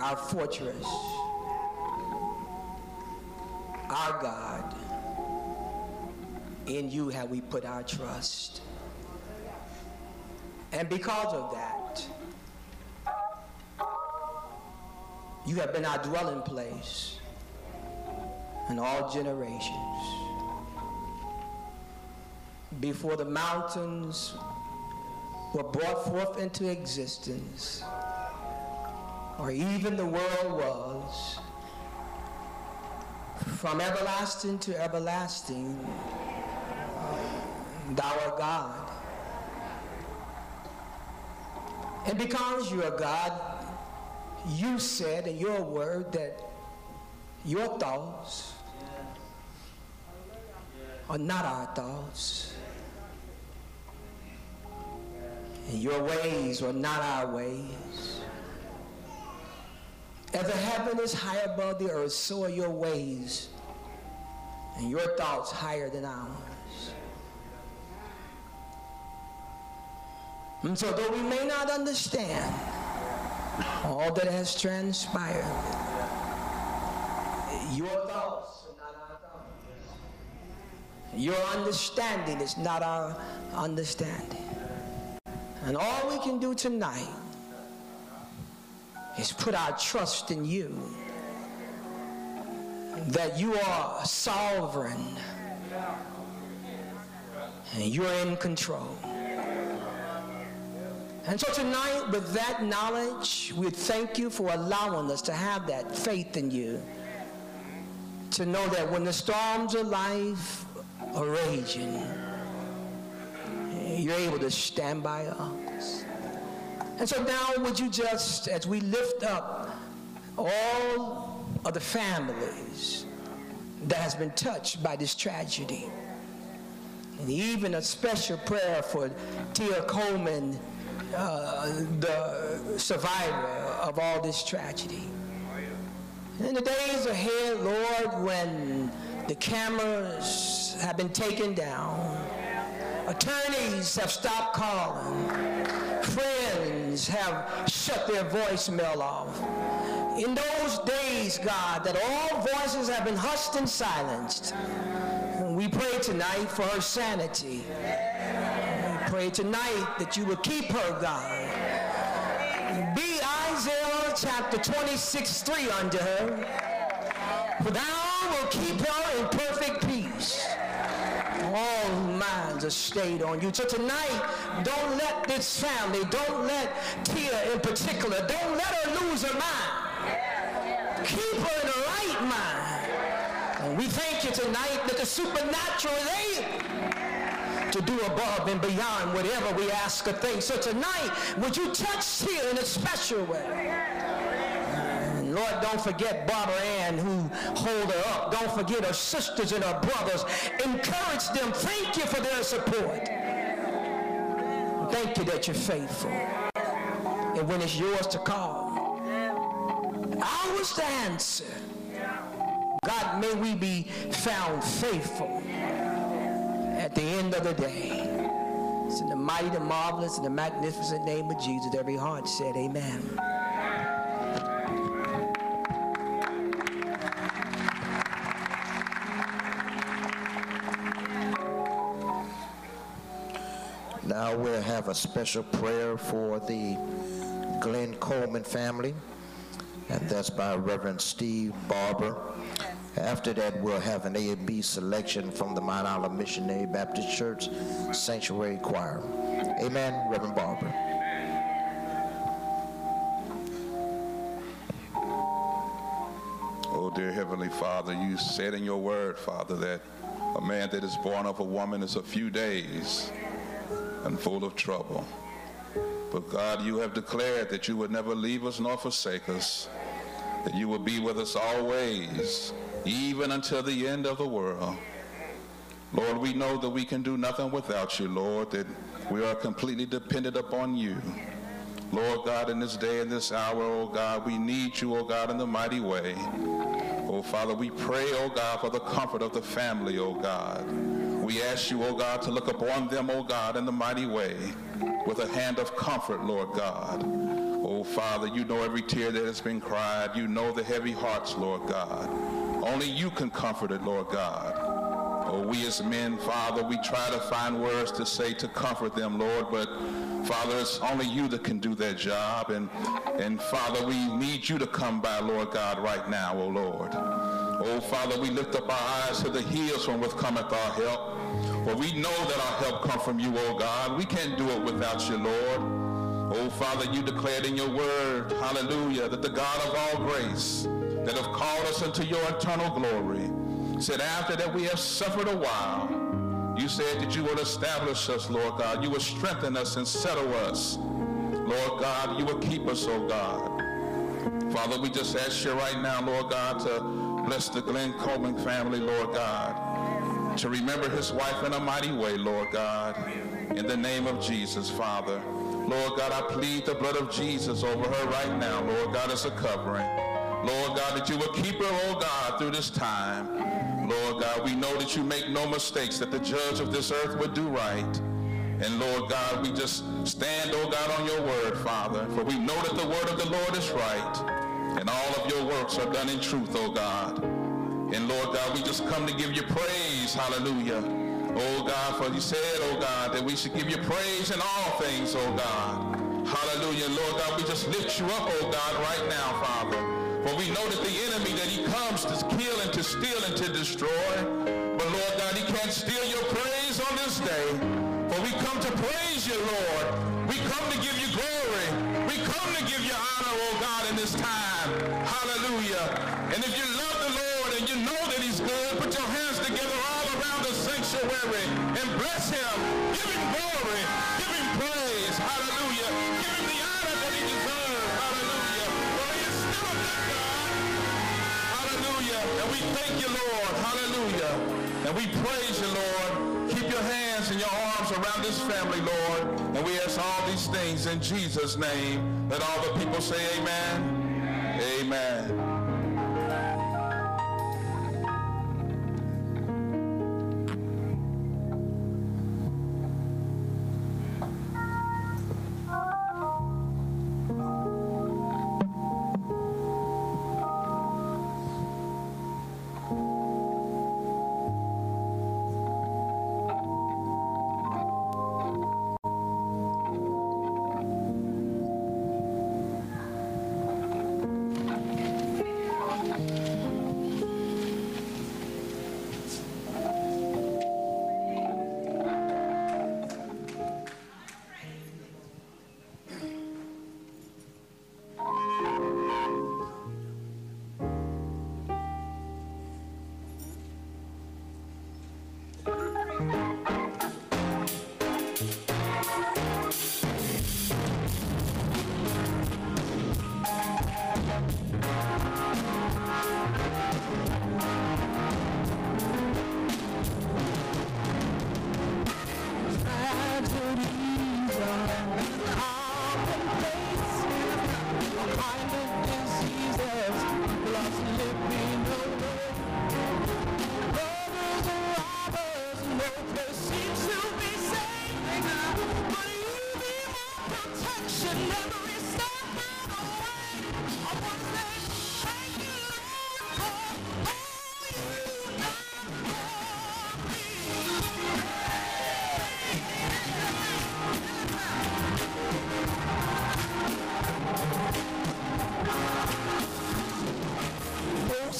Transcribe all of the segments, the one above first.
our fortress, our God. In you have we put our trust. And because of that, you have been our dwelling place in all generations. Before the mountains were brought forth into existence, or even the world was, from everlasting to everlasting, thou art God. And because you are God, you said in your word that your thoughts are not our thoughts, and your ways are not our ways. As the heaven is high above the earth, so are your ways and your thoughts higher than ours. And so though we may not understand all that has transpired, your thoughts are not our thoughts. Your understanding is not our understanding. And all we can do tonight is put our trust in you, that you are sovereign and you're in control. And so tonight, with that knowledge, we thank you for allowing us to have that faith in you, to know that when the storms of life are raging, you're able to stand by us. And so now would you just, as we lift up all of the families that has been touched by this tragedy, and even a special prayer for Tia Coleman, the survivor of all this tragedy. In the days ahead, Lord, when the cameras have been taken down, attorneys have stopped calling, friends have shut their voicemail off. In those days, God, that all voices have been hushed and silenced, we pray tonight for her sanity. We pray tonight that you would keep her, God. Be Isaiah chapter 26:3 unto her. For thou wilt keep her in perfect peace. All minds are stayed on you. So tonight, don't let this family, don't let Tia in particular, don't let her lose her mind. Keep her in the right mind. And we thank you tonight that the supernatural is able to do above and beyond whatever we ask or think. So tonight, would you touch Tia in a special way? And Lord, don't forget Barbara Ann, who hold her up. Don't forget her sisters and her brothers. Encourage them. Thank you for their support. Thank you that you're faithful. And when it's yours to call, ours to answer. God, may we be found faithful at the end of the day. It's in the mighty, the marvelous, and the magnificent name of Jesus. Every heart said amen. Now we'll have a special prayer for the Glenn Coleman family, and that's by Reverend Steve Barber. After that, we'll have an A and B selection from the Mount Olive Missionary Baptist Church Sanctuary Choir. Amen, Reverend Barber. Oh, dear Heavenly Father, you said in your word, Father, that a man that is born of a woman is a few days and full of trouble. But God, you have declared that you would never leave us nor forsake us, that you will be with us always, even until the end of the world. Lord, we know that we can do nothing without you, Lord, that we are completely dependent upon you. Lord God, in this day and this hour, oh God, we need you, oh God, in the mighty way. Oh Father, we pray, oh God, for the comfort of the family, oh God. we ask you, oh God, to look upon them, oh God, in the mighty way with a hand of comfort, Lord God. Oh, Father, you know every tear that has been cried. You know the heavy hearts, Lord God. Only you can comfort it, Lord God. Oh, we as men, Father, we try to find words to say to comfort them, Lord, but Father, it's only you that can do that job. And Father, we need you to come by, Lord God, right now, oh Lord. Oh, Father, we lift up our eyes to the hills from which cometh our help. For we know that our help comes from you, oh God. We can't do it without you, Lord. Oh, Father, you declared in your word, hallelujah, that the God of all grace that have called us into your eternal glory said after that we have suffered a while, you said that you would establish us, Lord God. You would strengthen us and settle us. Lord God, you would keep us, oh God. Father, we just ask you right now, Lord God, to bless the Glenn Coleman family, Lord God, to remember his wife in a mighty way, Lord God, in the name of Jesus, Father. Lord God, I plead the blood of Jesus over her right now, Lord God, as a covering. Lord God, that you would keep her, oh God, through this time. Lord God, we know that you make no mistakes, that the judge of this earth would do right. And Lord God, we just stand, oh God, on your word, Father, for we know that the word of the Lord is right, and all of your works are done in truth, oh God. And Lord God, we just come to give you praise, hallelujah. Oh God, for you said, oh God, that we should give you praise in all things, oh God. Hallelujah. Lord God, we just lift you up, oh God, right now, Father. For we know that the enemy, that he comes to kill and to steal and to destroy. But Lord God, he can't steal your praise on this day. For we come to praise you, Lord. We come to give you glory. We come to give you honor, oh God, in this time. Hallelujah. And if you love the Lord and you know that he's good, put your hands together all around the sanctuary and bless him. Give him glory. Give him praise. Hallelujah. Give him the honor that he deserves. Hallelujah. For he is still a good God. Hallelujah. And we thank you, Lord. Hallelujah. And we praise you, Lord. Keep your hands and your arms around this family, Lord. And we ask all these things in Jesus' name. Let all the people say amen. Amen.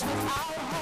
Without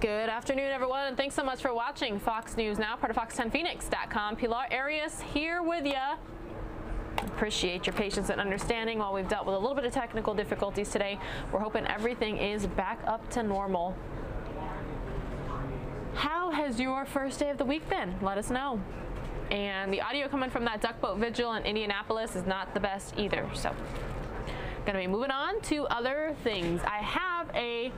Good afternoon, everyone, and thanks so much for watching Fox News Now, part of Fox10Phoenix.com. Pilar Arias here with you. Appreciate your patience and understanding while we've dealt with a little bit of technical difficulties today. We're hoping everything is back up to normal. How has your first day of the week been? Let us know. And the audio coming from that duck boat vigil in Indianapolis is not the best either. So, gonna be moving on to other things. I have a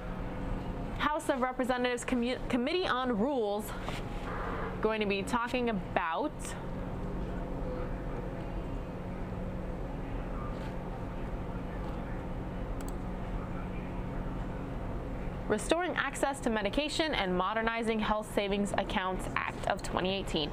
House of Representatives Committee on Rules going to be talking about Restoring Access to Medication and Modernizing Health Savings Accounts Act of 2018.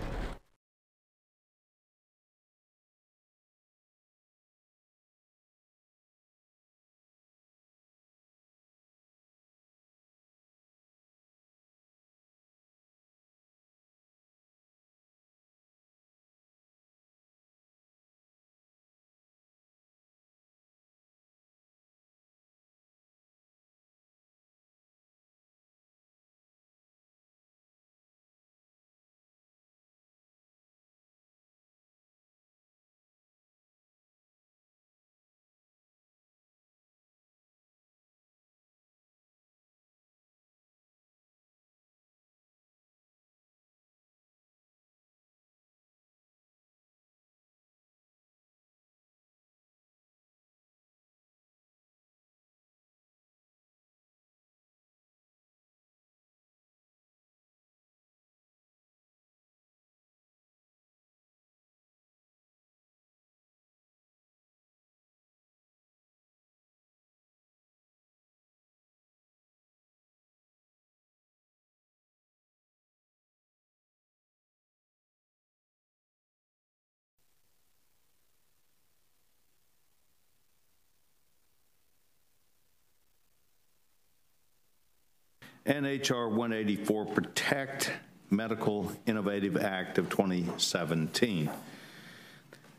and H.R. 184, Protect Medical Innovative Act of 2017.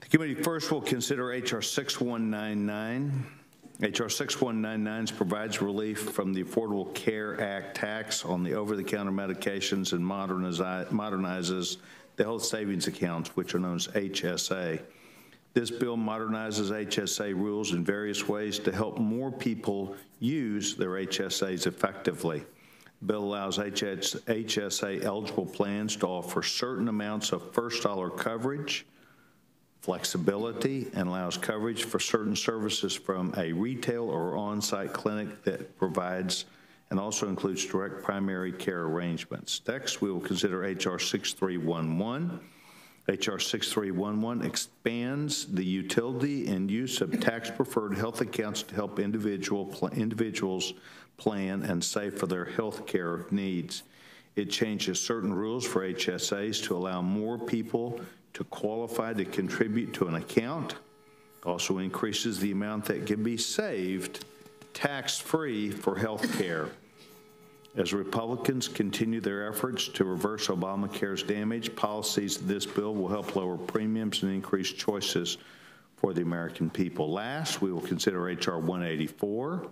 The committee first will consider H.R. 6199. H.R. 6199 provides relief from the Affordable Care Act tax on the over-the-counter medications and modernizes the health savings accounts, which are known as HSA. This bill modernizes HSA rules in various ways to help more people use their HSAs effectively. The bill allows HSA-eligible plans to offer certain amounts of first-dollar coverage, flexibility, and allows coverage for certain services from a retail or on-site clinic that provides and also includes direct primary care arrangements. Next, we will consider H.R. 6311. H.R. 6311 expands the utility and use of tax-preferred health accounts to help individuals plan and save for their health care needs. It changes certain rules for HSAs to allow more people to qualify to contribute to an account. Also increases the amount that can be saved tax-free for health care. As Republicans continue their efforts to reverse Obamacare's damage, policies of this bill will help lower premiums and increase choices for the American people. Last, we will consider H.R. 184.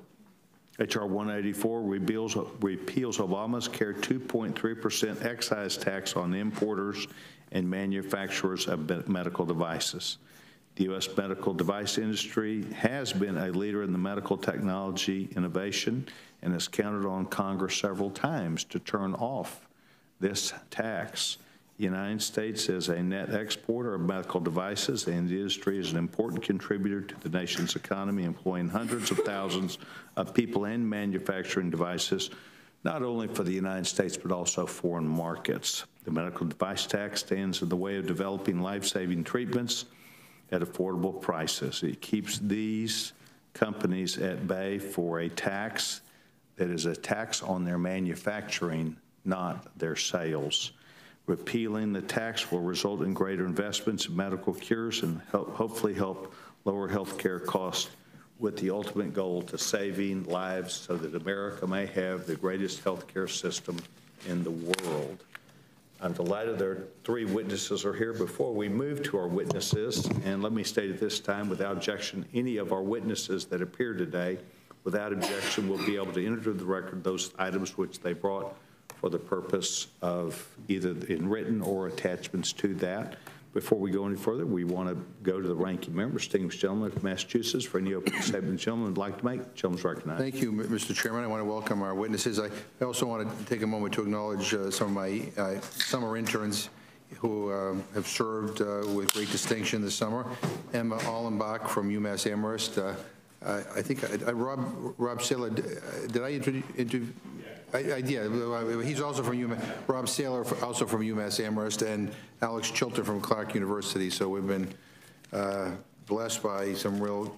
H.R. 184 repeals Obama's Care 2.3% excise tax on importers and manufacturers of medical devices. The U.S. medical device industry has been a leader in the medical technology innovation and has counted on Congress several times to turn off this tax. The United States is a net exporter of medical devices, and the industry is an important contributor to the nation's economy, employing hundreds of thousands of people and manufacturing devices, not only for the United States, but also foreign markets. The medical device tax stands in the way of developing life-saving treatments at affordable prices. It keeps these companies at bay for a tax that is a tax on their manufacturing, not their sales. Repealing the tax will result in greater investments in medical cures and hopefully help lower health care costs, with the ultimate goal to saving lives so that America may have the greatest health care system in the world. I'm delighted there three witnesses are here. Before we move to our witnesses, and let me state at this time, without objection, any of our witnesses that appear today, without objection, will be able to enter the record those items which they brought for the purpose of either in written or attachments to that. Before we go any further, we want to go to the ranking member, distinguished gentleman from Massachusetts, for any opening statement the gentleman would like to make. The gentleman's recognized. Thank you, Mr. Chairman. I want to welcome our witnesses. I also want to take a moment to acknowledge some of my summer interns who have served with great distinction this summer. Emma Allenbach from UMass Amherst. I think Rob Saylor, did I introduce? Yeah, he's also from UMass. Rob Saylor, also from UMass Amherst, and Alex Chilter from Clark University. So we've been blessed by some real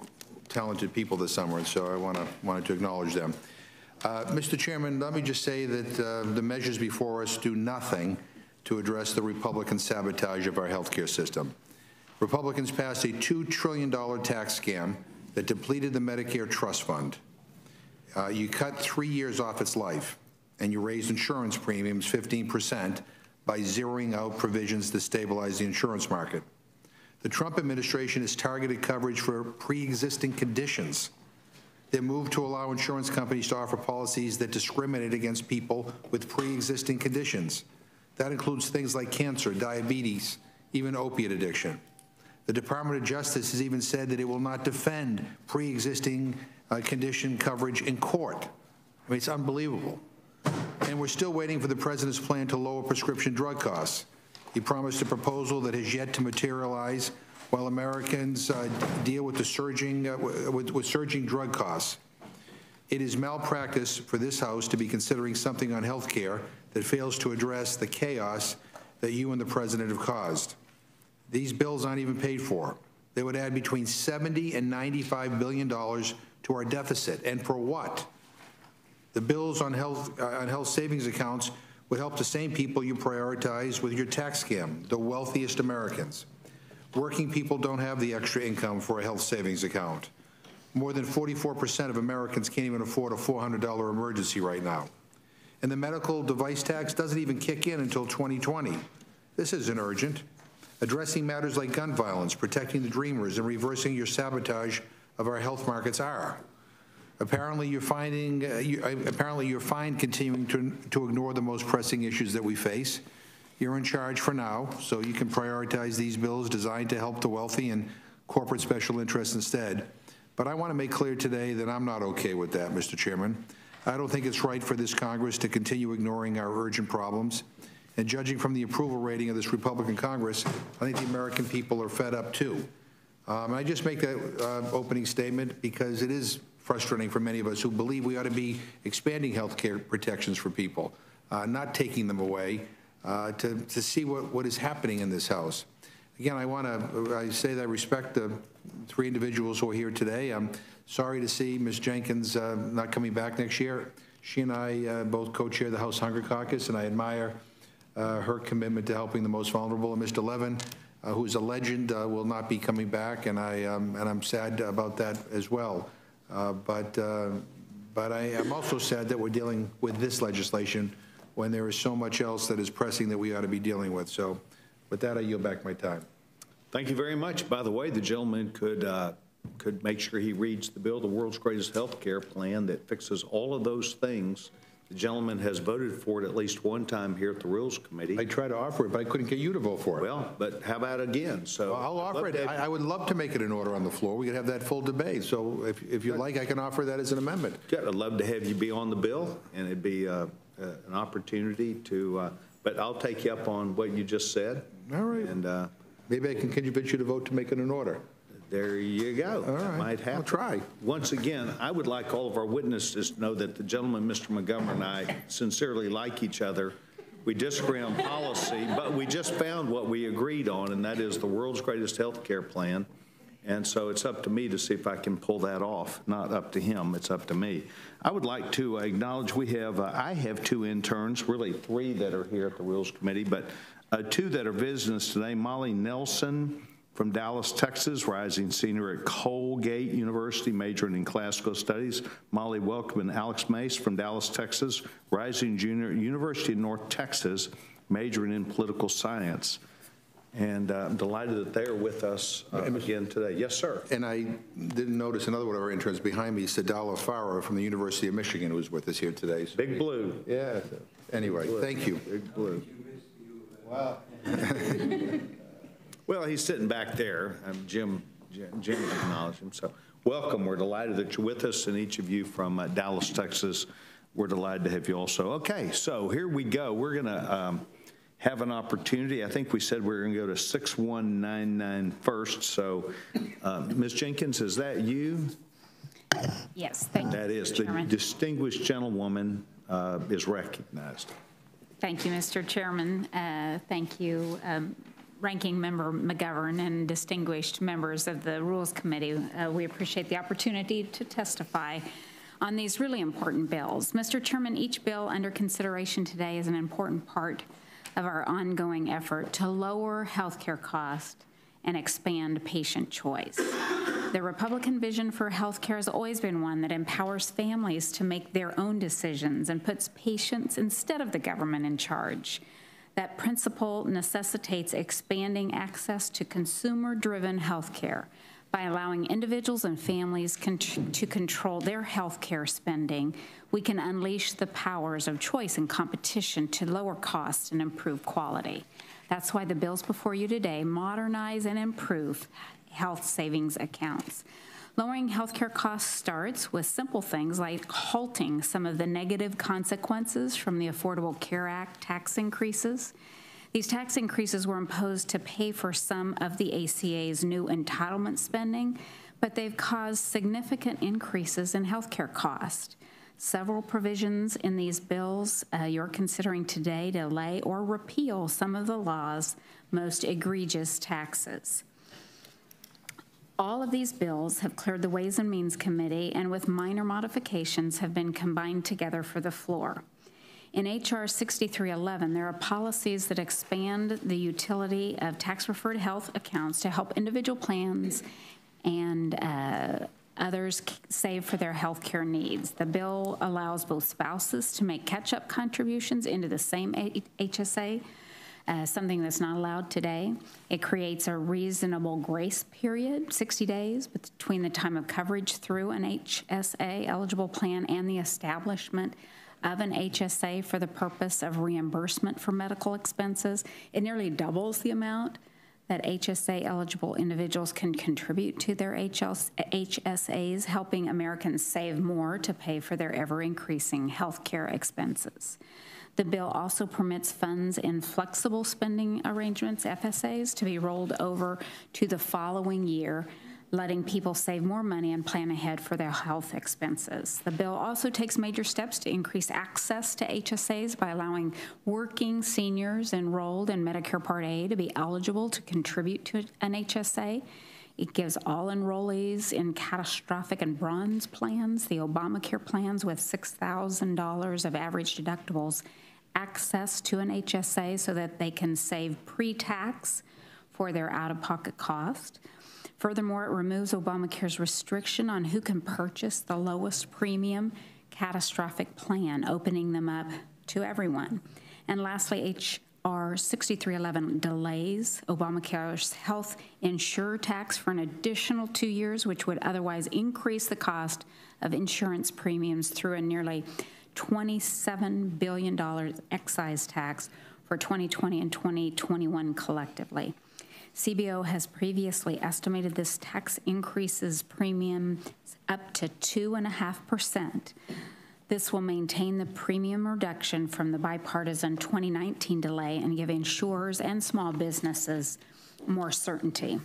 talented people this summer, and so I wanted to acknowledge them. Mr. Chairman, let me just say that the measures before us do nothing to address the Republican sabotage of our healthcare system. Republicans passed a $2 trillion tax scam that depleted the Medicare trust fund. You cut 3 years off its life, and you raised insurance premiums 15% by zeroing out provisions to stabilize the insurance market. The Trump administration has targeted coverage for pre-existing conditions. They moved to allow insurance companies to offer policies that discriminate against people with pre-existing conditions. That includes things like cancer, diabetes, even opiate addiction. The Department of Justice has even said that it will not defend pre-existing condition coverage in court. I mean, it's unbelievable. And we're still waiting for the president's plan to lower prescription drug costs. He promised a proposal that has yet to materialize while Americans deal with the surging drug costs. It is malpractice for this House to be considering something on health care that fails to address the chaos that you and the president have caused. These bills aren't even paid for. They would add between $70 and $95 billion to our deficit. And for what? The bills on health savings accounts would help the same people you prioritize with your tax scam, the wealthiest Americans. Working people don't have the extra income for a health savings account. More than 44% of Americans can't even afford a $400 emergency right now. And the medical device tax doesn't even kick in until 2020. This isn't urgent. Addressing matters like gun violence, protecting the dreamers, and reversing your sabotage of our health markets are. Apparently, you're fine continuing to ignore the most pressing issues that we face. You're in charge for now, so you can prioritize these bills designed to help the wealthy and corporate special interests instead. But I want to make clear today that I'm not okay with that, Mr. Chairman. I don't think it's right for this Congress to continue ignoring our urgent problems. And judging from the approval rating of this Republican Congress, I think the American people are fed up too. I just make that opening statement because it is frustrating for many of us who believe we ought to be expanding health care protections for people, not taking them away, to see what is happening in this House. Again, I say that I respect the three individuals who are here today. I'm sorry to see Ms. Jenkins not coming back next year. She and I both co-chair the House Hunger Caucus, and I admire her commitment to helping the most vulnerable. And Mr. Levin, who's a legend, will not be coming back, and I'm sad about that as well. But I am also sad that we're dealing with this legislation when there is so much else that is pressing that we ought to be dealing with. So with that, I yield back my time. Thank you very much. By the way, the gentleman could make sure he reads the bill, the world's greatest health care plan that fixes all of those things. The gentleman has voted for it at least one time here at the Rules Committee. I tried to offer it, but I couldn't get you to vote for it. Well, but how about again? So well, I'll offer it. I would love to make it an order on the floor. We could have that full debate. So if you'd like, I can offer that as an amendment. Good. I'd love to have you be on the bill, and it'd be an opportunity to, but I'll take you up on what you just said. All right. And maybe I can convince you to vote to make it an order. There you go. All right. That might happen. I'll try. Once again, I would like all of our witnesses to know that the gentleman, Mr. Montgomery, and I sincerely like each other. We disagree on policy, but we just found what we agreed on, and that is the world's greatest health care plan. And so it's up to me to see if I can pull that off. Not up to him, it's up to me. I would like to acknowledge we have, I have two interns, really three that are here at the Rules Committee, but two that are visiting us today. Molly Nelson from Dallas, Texas, rising senior at Colgate University, majoring in classical studies. Molly, welcome. And Alex Mace from Dallas, Texas, rising junior at University of North Texas, majoring in political science. And I'm delighted that they are with us again today. Yes, sir. And I didn't notice another one of our interns behind me, Sadala Farah from the University of Michigan, who's with us here today. So Big Blue. yeah. Anyway, thank you. Big Blue. Wow. Well, he's sitting back there. Jim acknowledged him. So welcome. We're delighted that you're with us, and each of you from Dallas, Texas, we're delighted to have you also. Okay, so here we go. We're going to have an opportunity. I think we said we were going to go to 6199 first. So, Ms. Jenkins, is that you? Yes, thank you. That is. The Chairman. distinguished gentlewoman is recognized. Thank you, Mr. Chairman. Thank you, Ranking Member McGovern and distinguished members of the Rules Committee. We appreciate the opportunity to testify on these really important bills. Mr. Chairman, each bill under consideration today is an important part of our ongoing effort to lower health care costs and expand patient choice. The Republican vision for health care has always been one that empowers families to make their own decisions and puts patients instead of the government in charge. That principle necessitates expanding access to consumer-driven health care by allowing individuals and families to control their health care spending. We can unleash the powers of choice and competition to lower costs and improve quality. That's why the bills before you today modernize and improve health savings accounts. Lowering healthcare costs starts with simple things like halting some of the negative consequences from the Affordable Care Act tax increases. These tax increases were imposed to pay for some of the ACA's new entitlement spending, but they've caused significant increases in healthcare costs. Several provisions in these bills you're considering today delay or repeal some of the law's most egregious taxes. All of these bills have cleared the Ways and Means Committee and with minor modifications have been combined together for the floor. In H.R. 6311, there are policies that expand the utility of tax-referred health accounts to help individual plans and others save for their health care needs. The bill allows both spouses to make catch-up contributions into the same HSA, something that's not allowed today. It creates a reasonable grace period, 60 days, between the time of coverage through an HSA-eligible plan and the establishment of an HSA for the purpose of reimbursement for medical expenses. It nearly doubles the amount that HSA-eligible individuals can contribute to their HSAs, helping Americans save more to pay for their ever-increasing health care expenses. The bill also permits funds in flexible spending arrangements, FSAs, to be rolled over to the following year, letting people save more money and plan ahead for their health expenses. The bill also takes major steps to increase access to HSAs by allowing working seniors enrolled in Medicare Part A to be eligible to contribute to an HSA. It gives all enrollees in catastrophic and bronze plans, the Obamacare plans with $6,000 of average deductibles, access to an HSA so that they can save pre-tax for their out-of-pocket cost. Furthermore, it removes Obamacare's restriction on who can purchase the lowest premium catastrophic plan, opening them up to everyone. And lastly, H.R. 6311 delays Obamacare's health insurer tax for an additional 2 years, which would otherwise increase the cost of insurance premiums through a nearly $27 billion excise tax for 2020 and 2021 collectively. CBO has previously estimated this tax increases premiums up to 2.5%. This will maintain the premium reduction from the bipartisan 2019 delay and give insurers and small businesses more certainty.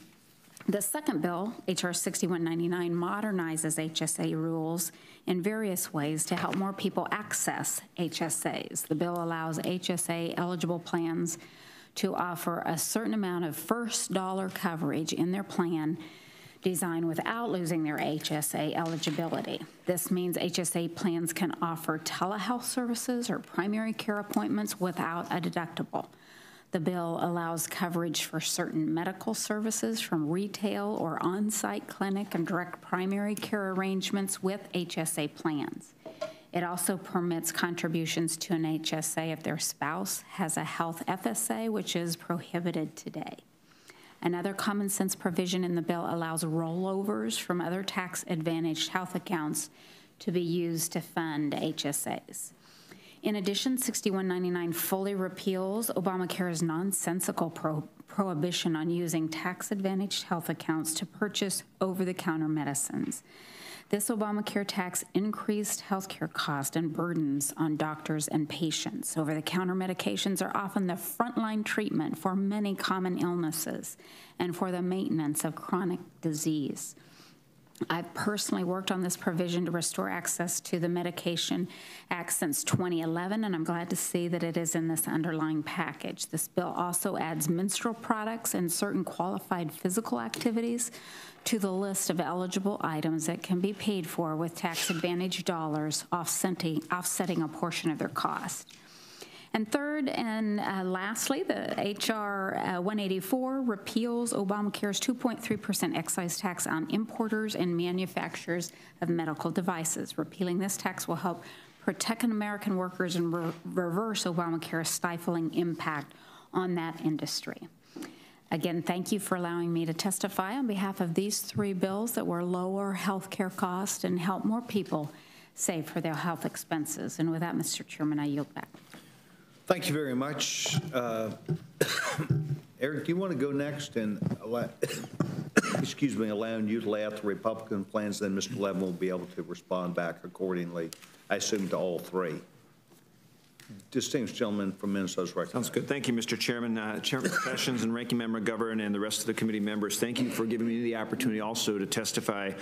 The second bill, H.R. 6199, modernizes HSA rules in various ways to help more people access HSAs. The bill allows HSA-eligible plans to offer a certain amount of first dollar coverage in their plan design without losing their HSA eligibility. This means HSA plans can offer telehealth services or primary care appointments without a deductible. The bill allows coverage for certain medical services from retail or on-site clinic and direct primary care arrangements with HSA plans. It also permits contributions to an HSA if their spouse has a health FSA, which is prohibited today. Another common sense provision in the bill allows rollovers from other tax-advantaged health accounts to be used to fund HSAs. In addition, 6199 fully repeals Obamacare's nonsensical prohibition on using tax-advantaged health accounts to purchase over-the-counter medicines. This Obamacare tax increased healthcare costs and burdens on doctors and patients. Over-the-counter medications are often the frontline treatment for many common illnesses and for the maintenance of chronic disease. I've personally worked on this provision to restore access to the Medication Act since 2011, and I'm glad to see that it is in this underlying package. This bill also adds menstrual products and certain qualified physical activities to the list of eligible items that can be paid for with tax-advantaged dollars, offsetting a portion of their cost. And third and lastly, the H.R. 184 repeals Obamacare's 2.3% excise tax on importers and manufacturers of medical devices. Repealing this tax will help protect American workers and reverse Obamacare's stifling impact on that industry. Again, thank you for allowing me to testify on behalf of these three bills that will lower health care costs and help more people save for their health expenses. And with that, Mr. Chairman, I yield back. Thank you very much. Eric, do you want to go next and allowing you to lay out the Republican plans, then Mr. Levin will be able to respond back accordingly, I assume, to all three. Distinguished gentleman from Minnesota's recognized. Sounds good. Thank you, Mr. Chairman. Chairman Sessions and Ranking Member McGovern and the rest of the committee members, thank you for giving me the opportunity also to testify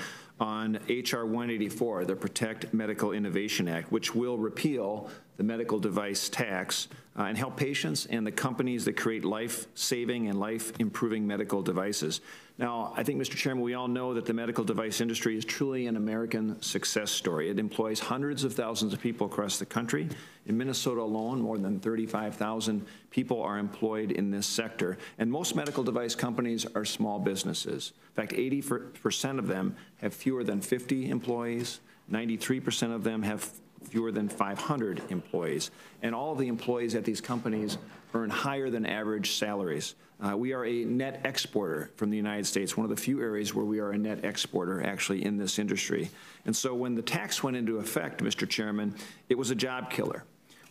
on H.R. 184, the Protect Medical Innovation Act, which will repeal the medical device tax and help patients and the companies that create life-saving and life-improving medical devices. Now, I think, Mr. Chairman, we all know that the medical device industry is truly an American success story. It employs hundreds of thousands of people across the country. In Minnesota alone, more than 35,000 people are employed in this sector. And most medical device companies are small businesses. In fact, 80% of them have fewer than 50 employees. 93% of them have fewer than 500 employees. And all of the employees at these companies earn higher than average salaries. We are a net exporter from the United States, one of the few areas where we are a net exporter actually in this industry. And so when the tax went into effect, Mr. Chairman, it was a job killer.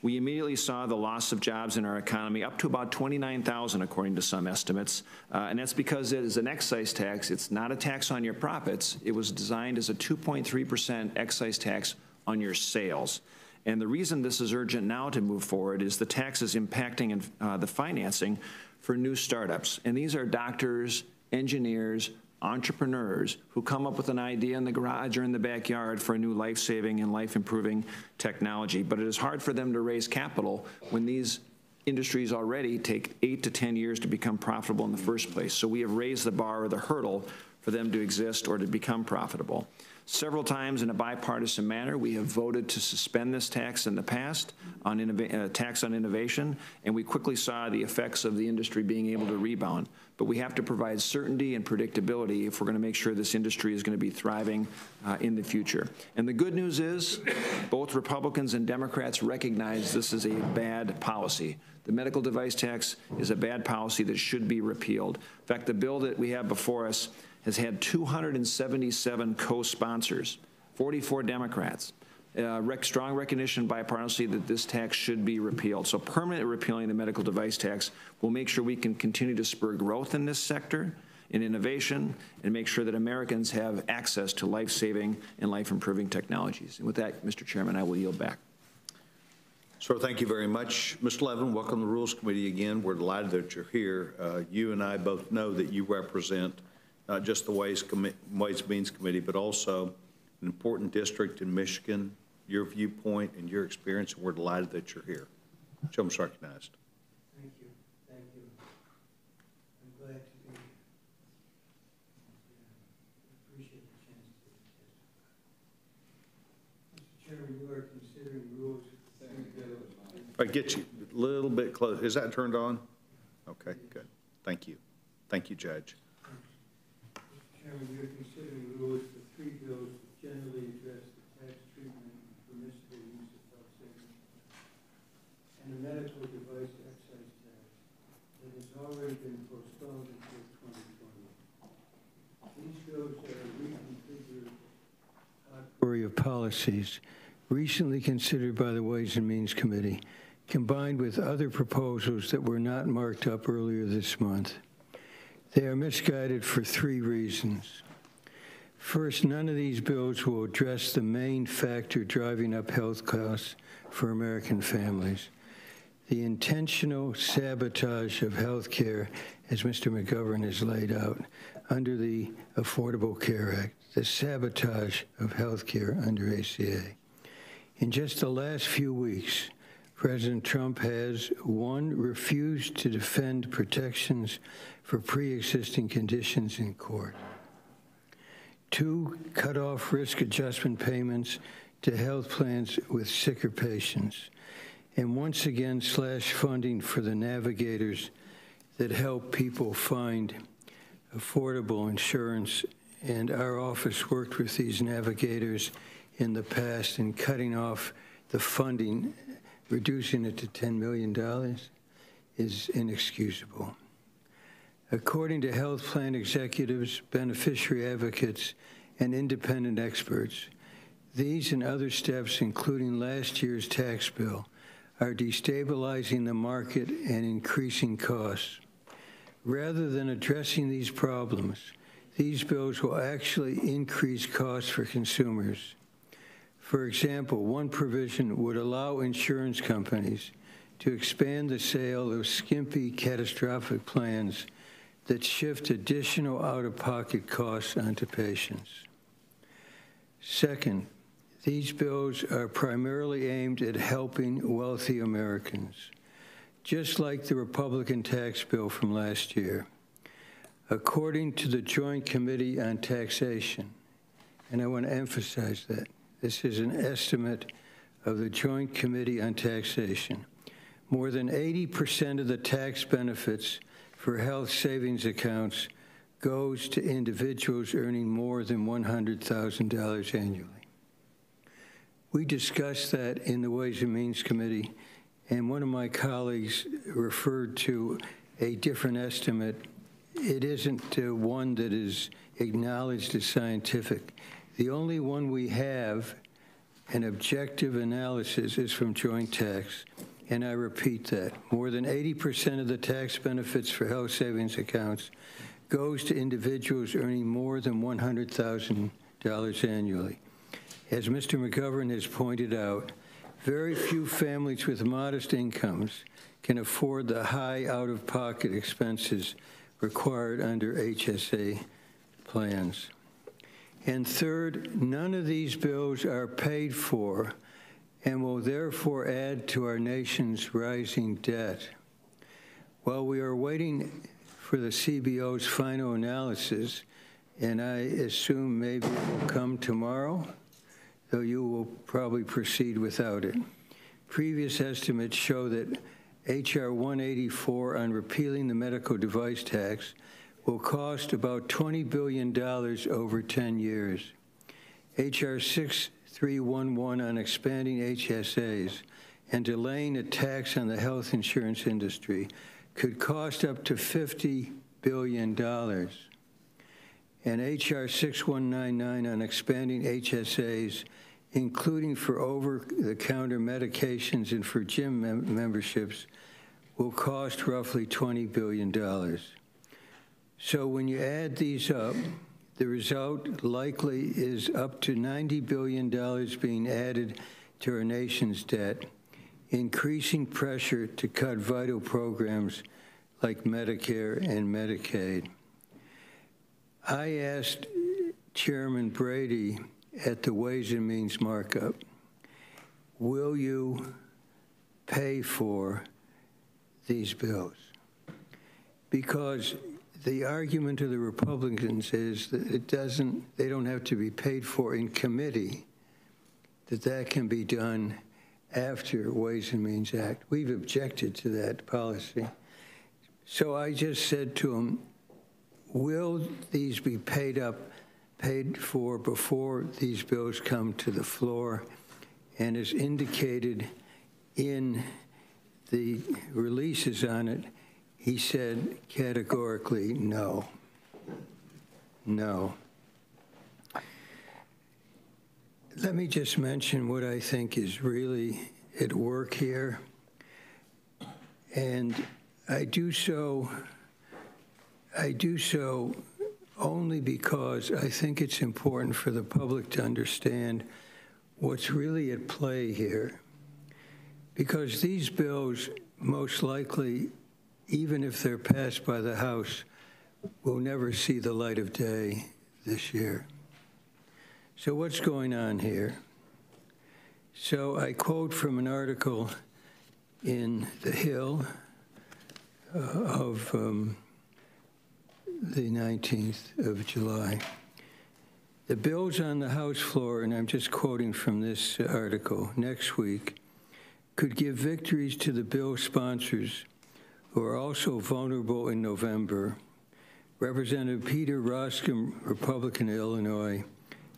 We immediately saw the loss of jobs in our economy, up to about 29,000 according to some estimates. And that's because it is an excise tax. It's not a tax on your profits. It was designed as a 2.3% excise tax on your sales. And the reason this is urgent now to move forward is the tax is impacting the financing for new startups. And these are doctors, engineers, entrepreneurs who come up with an idea in the garage or in the backyard for a new life-saving and life-improving technology. But it is hard for them to raise capital when these industries already take 8 to 10 years to become profitable in the first place. So we have raised the bar or the hurdle for them to exist or to become profitable. Several times in a bipartisan manner, we have voted to suspend this tax in the past on tax on innovation, and we quickly saw the effects of the industry being able to rebound. But we have to provide certainty and predictability if we're going to make sure this industry is going to be thriving in the future. And the good news is both Republicans and Democrats recognize this is a bad policy. The medical device tax is a bad policy that should be repealed. In fact, the bill that we have before us has had 277 co-sponsors, 44 Democrats. Strong recognition bipartisanly that this tax should be repealed. So permanently repealing the medical device tax will make sure we can continue to spur growth in this sector, in innovation, and make sure that Americans have access to life-saving and life-improving technologies. And with that, Mr. Chairman, I will yield back. Sir, thank you very much. Mr. Levin, welcome to the Rules Committee again. We're delighted that you're here. You and I both know that you represent not just the Ways and Means Committee, but also an important district in Michigan, your viewpoint and your experience, and we're delighted that you're here. Gentleman's recognized. Thank you. Thank you. I'm glad to be here. I appreciate the chance to testify. Mr. Chairman, you are considering rules. I get you a little bit close. Is that turned on? Okay, good. Thank you. Thank you, Judge. Chairman, you're considering rules for 3 bills that generally address the tax treatment and permissible use of health savings and the medical device excise tax that has already been postponed until 2020. policies recently considered by the Ways and Means Committee, combined with other proposals that were not marked up earlier this month. They are misguided for 3 reasons. First, none of these bills will address the main factor driving up health costs for American families: the intentional sabotage of health care, as Mr. McGovern has laid out, under the Affordable Care Act, the sabotage of health care under ACA. In just the last few weeks, President Trump has, 1, refused to defend protections for pre-existing conditions in court. 2, cut off risk adjustment payments to health plans with sicker patients. And once again, slash funding for the navigators that help people find affordable insurance. And our office worked with these navigators in the past in cutting off the funding. Reducing it to $10 million is inexcusable. According to health plan executives, beneficiary advocates, and independent experts, these and other steps, including last year's tax bill, are destabilizing the market and increasing costs. Rather than addressing these problems, these bills will actually increase costs for consumers. For example, one provision would allow insurance companies to expand the sale of skimpy catastrophic plans that shift additional out-of-pocket costs onto patients. Second, these bills are primarily aimed at helping wealthy Americans, just like the Republican tax bill from last year. According to the Joint Committee on Taxation, and I want to emphasize that, this is an estimate of the Joint Committee on Taxation. More than 80% of the tax benefits for health savings accounts goes to individuals earning more than $100,000 annually. We discussed that in the Ways and Means Committee, and one of my colleagues referred to a different estimate. It isn't one that is acknowledged as scientific. The only one we have, an objective analysis, is from Joint Tax, and I repeat that. More than 80% of the tax benefits for health savings accounts goes to individuals earning more than $100,000 annually. As Mr. McGovern has pointed out, very few families with modest incomes can afford the high out-of-pocket expenses required under HSA plans. And third, none of these bills are paid for and will therefore add to our nation's rising debt. While we are waiting for the CBO's final analysis, and I assume maybe it will come tomorrow, though you will probably proceed without it. Previous estimates show that H.R. 184 on repealing the medical device tax will cost about $20 billion over 10 years. H.R. 6311 on expanding HSAs and delaying a tax on the health insurance industry could cost up to $50 billion. And H.R. 6199 on expanding HSAs, including for over-the-counter medications and for gym memberships, will cost roughly $20 billion. So when you add these up, the result likely is up to $90 billion being added to our nation's debt, increasing pressure to cut vital programs like Medicare and Medicaid. I asked Chairman Brady at the Ways and Means markup, will you pay for these bills? Because the argument of the Republicans is that they don't have to be paid for in committee, that can be done after Ways and Means Act. We've objected to that policy. So I just said to him, will these be paid for before these bills come to the floor? And as indicated in the releases on it, he said categorically, no. No. let me just mention what I think is really at work here. And I do so only because I think it's important for the public to understand what's really at play here. Because these bills, most likely, even if they're passed by the House, will never see the light of day this year. So what's going on here? So I quote from an article in The Hill of the 19th of July. The bills on the House floor, and I'm just quoting from this article, next week, could give victories to the bill sponsors who are also vulnerable in November. Representative Peter Roscom, Republican of Illinois,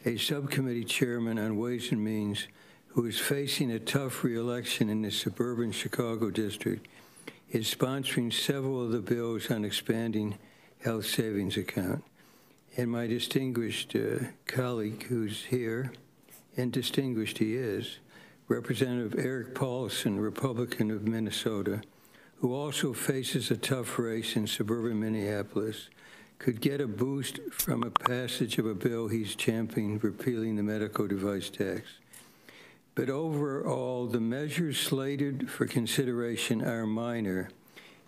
a subcommittee chairman on Ways and Means, who is facing a tough re-election in the suburban Chicago district, is sponsoring several of the bills on expanding health savings account. And my distinguished colleague who's here, and distinguished he is, Representative Eric Paulson, Republican of Minnesota, who also faces a tough race in suburban Minneapolis, could get a boost from a passage of a bill he's championing repealing the medical device tax. But overall, the measures slated for consideration are minor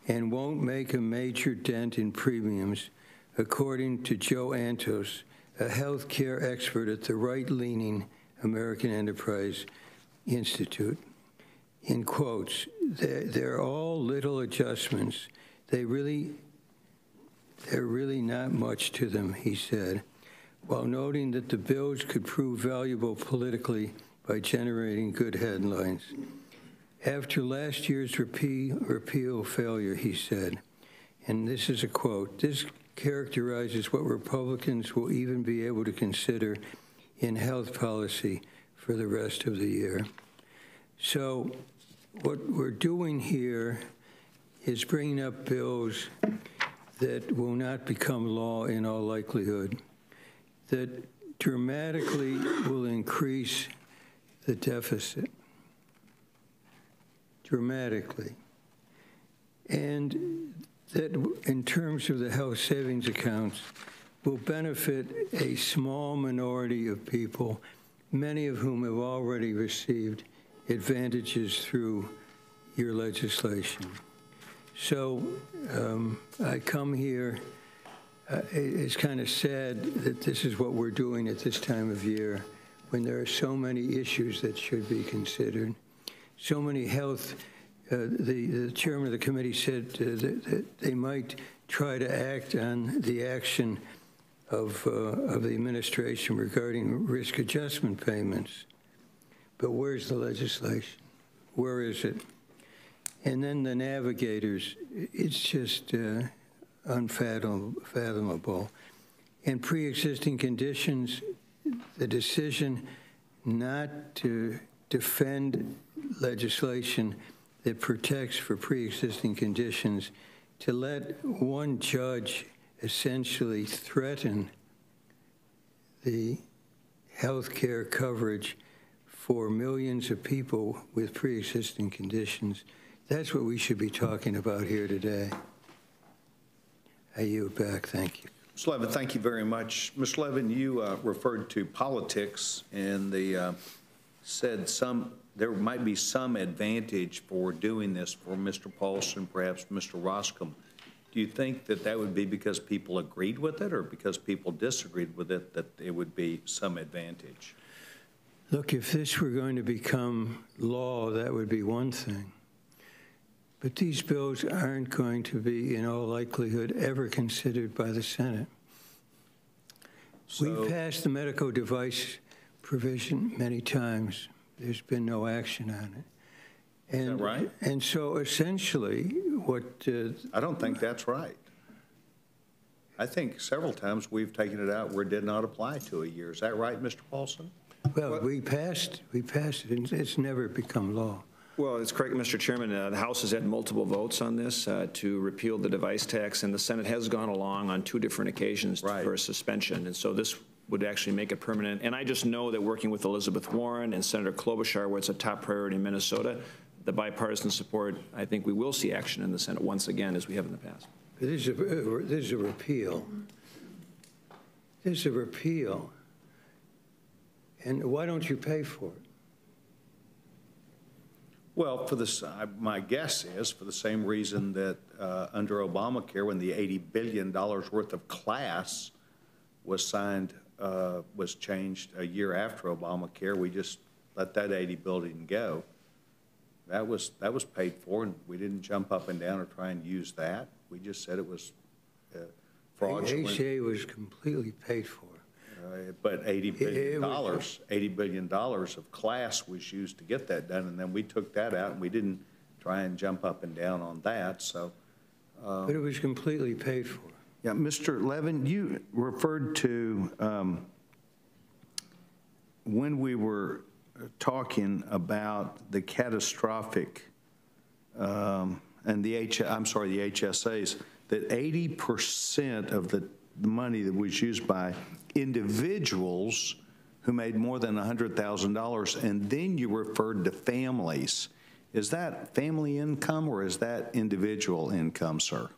and won't make a major dent in premiums, according to Joe Antos, a health care expert at the right-leaning American Enterprise Institute. In quotes, they're all little adjustments. They're really not much to them, he said, while noting that the bills could prove valuable politically by generating good headlines. After last year's repeal failure, he said, and this is a quote, "This characterizes what Republicans will even be able to consider in health policy for the rest of the year." So what we're doing here is bringing up bills that will not become law in all likelihood, that dramatically will increase the deficit, dramatically. And that in terms of the health savings accounts will benefit a small minority of people, many of whom have already received advantages through your legislation. So I come here, it's kind of sad that this is what we're doing at this time of year when there are so many issues that should be considered. So many health, the chairman of the committee said that they might try to act on the action of the administration regarding risk adjustment payments. But where's the legislation? Where is it? And then the navigators, it's just unfathomable. And pre-existing conditions, the decision not to defend legislation that protects for pre-existing conditions, to let one judge essentially threaten the health care coverage for millions of people with pre-existing conditions. That's what we should be talking about here today. I yield back. Thank you. Mr. Levin, thank you very much. Mr. Levin, you referred to politics and said there might be some advantage for doing this for Mr. Paulson, perhaps Mr. Roscom. Do you think that that would be because people agreed with it or because people disagreed with it, that it would be some advantage? Look, if this were going to become law, that would be one thing. But these bills aren't going to be, in all likelihood, ever considered by the Senate. We've passed the medical device provision many times. There's been no action on it. And, is that right? And so essentially what... I don't think that's right. I think several times we've taken it out where it did not apply to a year. Is that right, Mr. Paulson? Well, we passed it, and it's never become law. Well, it's correct, Mr. Chairman. The House has had multiple votes on this to repeal the device tax, and the Senate has gone along on 2 different occasions for a suspension. And so this would actually make it permanent. And I just know that working with Elizabeth Warren and Senator Klobuchar, where it's a top priority in Minnesota, the bipartisan support, I think we will see action in the Senate once again, as we have in the past. There's a repeal. There's a repeal. And why don't you pay for it? Well, for this, my guess is for the same reason that under Obamacare, when the $80 billion worth of class was signed, was changed a year after Obamacare, we just let that $80 billion go. That was paid for, and we didn't jump up and down or try and use that. We just said it was fraudulent. ACA was completely paid for. But $80 billion of class was used to get that done, and then we took that out, and we didn't try and jump up and down on that. So, but it was completely paid for. Yeah, Mr. Levin, you referred to when we were talking about the catastrophic and the HSAs, that 80% of the money that was used by individuals who made more than $100,000, and then you referred to families. Is that family income or is that individual income, sir?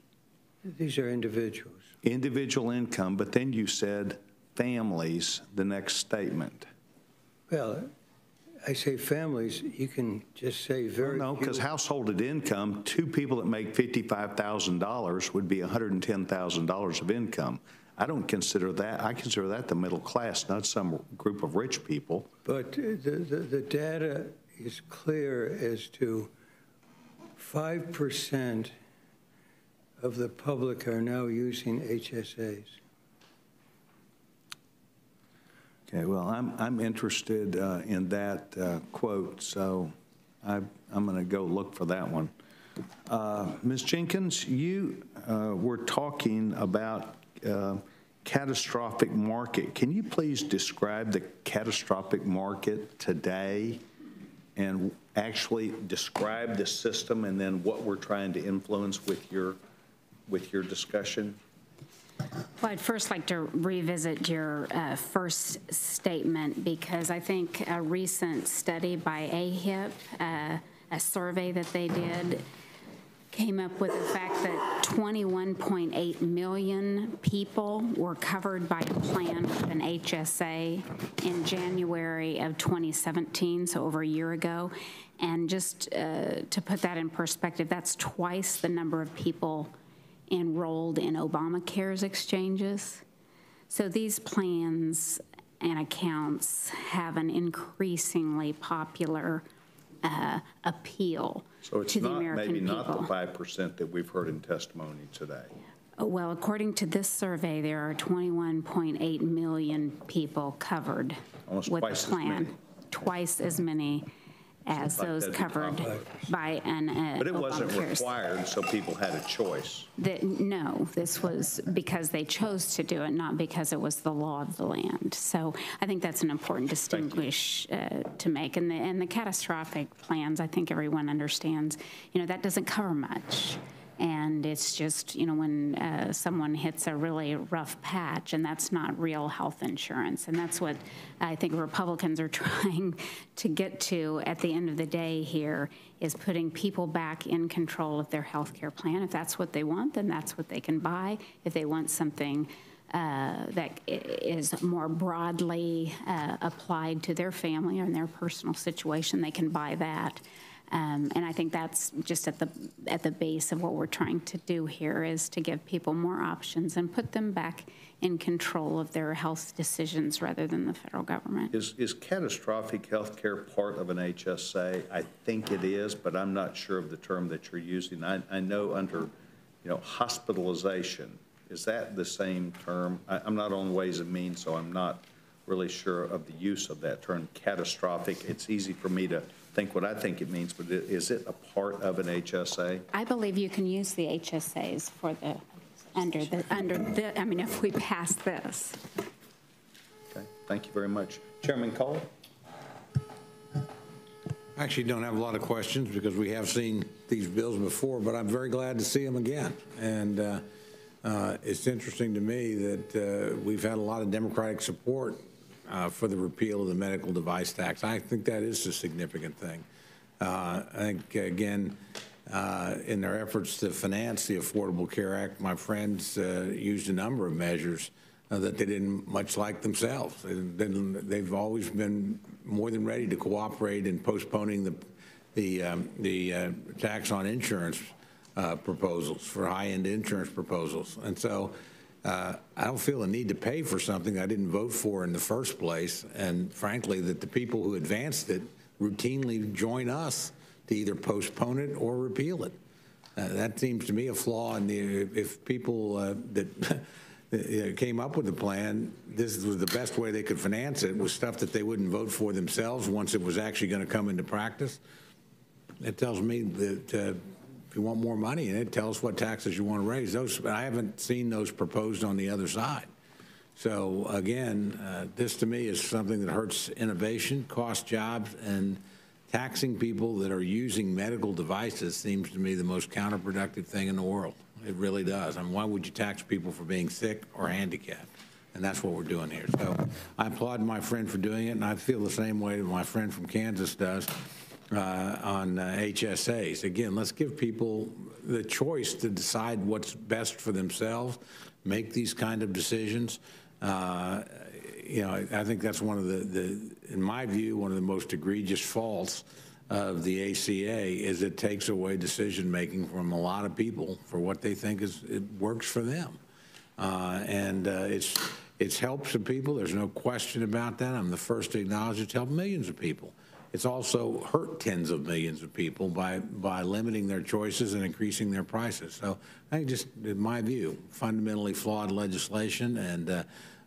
These are individuals. Individual income, but then you said families, the next statement. Well, I say families, you can just say very No, because household income, two people that make $55,000 would be $110,000 of income. I don't consider that. I consider that the middle class, not some group of rich people. But the data is clear as to 5% of the public are now using HSAs. Okay, well, I'm interested in that quote, so I'm going to go look for that one. Ms. Jenkins, you were talking about catastrophic market. Can you please describe the catastrophic market today and actually describe the system and then what we're trying to influence with your discussion? Well, I'd first like to revisit your first statement, because I think a recent study by AHIP, a survey that they did, came up with the fact that 21.8 million people were covered by a plan with an HSA in January of 2017, so over a year ago. And just to put that in perspective, that's twice the number of people enrolled in Obamacare's exchanges. So these plans and accounts have an increasingly popular appeal to the American people. So it's not the 5% that we've heard in testimony today. Well, according to this survey, there are 21.8 million people covered with the plan. Twice as many as those covered by an But it wasn't required, so people had a choice. No, this was because they chose to do it, not because it was the law of the land. So I think that's an important distinguish to make. And the catastrophic plans, I think everyone understands, that doesn't cover much. And it's just, when someone hits a really rough patch, and that's not real health insurance. And that's what I think Republicans are trying to get to at the end of the day here, is putting people back in control of their health care plan. If that's what they want, then that's what they can buy. If they want something that is more broadly applied to their family or in their personal situation, they can buy that. And I think that's just at the base of what we're trying to do here, is to give people more options and put them back in control of their health decisions rather than the federal government. Is catastrophic health care part of an HSA? I think it is, but I'm not sure of the term that you're using. I know under, hospitalization, is that the same term? I'm not on Ways and Means, so I'm not really sure of the use of that term, catastrophic. It's easy for me to think what I think it means, but is it a part of an HSA? I believe you can use the HSAs for if we pass this. Okay, thank you very much. Chairman Cole? I actually don't have a lot of questions because we have seen these bills before, but I'm very glad to see them again. And it's interesting to me that we've had a lot of Democratic support for the repeal of the medical device tax. I think that is a significant thing. I think, again, in their efforts to finance the Affordable Care Act, my friends used a number of measures that they didn't much like themselves. They've always been more than ready to cooperate in postponing the tax on insurance proposals, for high-end insurance proposals. And so I don't feel a need to pay for something I didn't vote for in the first place. And frankly, that the people who advanced it routinely join us to either postpone it or repeal it. That seems to me a flaw in if people that came up with the plan, this was the best way they could finance it, was stuff that they wouldn't vote for themselves once it was actually going to come into practice. It tells me that if you want more money, and it tells what taxes you want to raise. I haven't seen those proposed on the other side. So again, this to me is something that hurts innovation, costs jobs, and taxing people that are using medical devices seems to me the most counterproductive thing in the world. It really does. I mean, why would you tax people for being sick or handicapped? And that's what we're doing here. So I applaud my friend for doing it, and I feel the same way that my friend from Kansas does on HSAs. Again, let's give people the choice to decide what's best for themselves, make these kind of decisions. You know, I think that's one of in my view, one of the most egregious faults of the ACA is it takes away decision-making from a lot of people for what they think it works for them. It's helped some people. There's no question about that. I'm the first to acknowledge it's helped millions of people. It's also hurt tens of millions of people by limiting their choices and increasing their prices. So I think, just in my view, fundamentally flawed legislation, and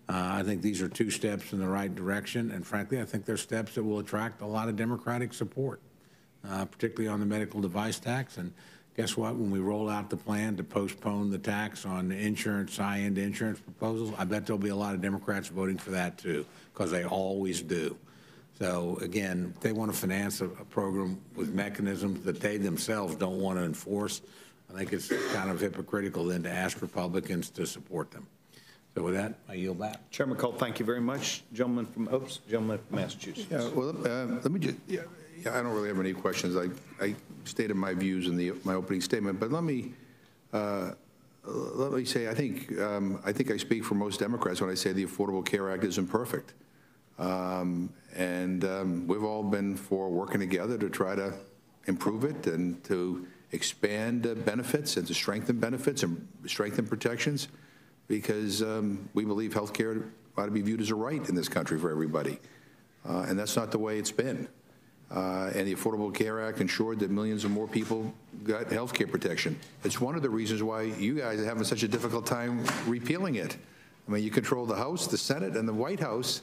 I think these are two steps in the right direction. And frankly, I think they're steps that will attract a lot of Democratic support, particularly on the medical device tax. And guess what? When we roll out the plan to postpone the tax on insurance, high-end insurance proposals, I bet there'll be a lot of Democrats voting for that too, because they always do. So again, if they want to finance a program with mechanisms that they themselves don't want to enforce, I think it's kind of hypocritical then to ask Republicans to support them. So with that, I yield back. Chairman Cole, thank you very much. Gentleman from Massachusetts. Yeah, well, let me just, I don't really have any questions. I stated my views in my opening statement, but let me say, I think I speak for most Democrats when I say the Affordable Care Act isn't perfect. We've all been for working together to try to improve it and to expand benefits and to strengthen benefits and strengthen protections, because we believe health care ought to be viewed as a right in this country for everybody. And that's not the way it's been. And the Affordable Care Act ensured that millions of more people got health care protection. It's one of the reasons why you guys are having such a difficult time repealing it. I mean, you control the House, the Senate, and the White House,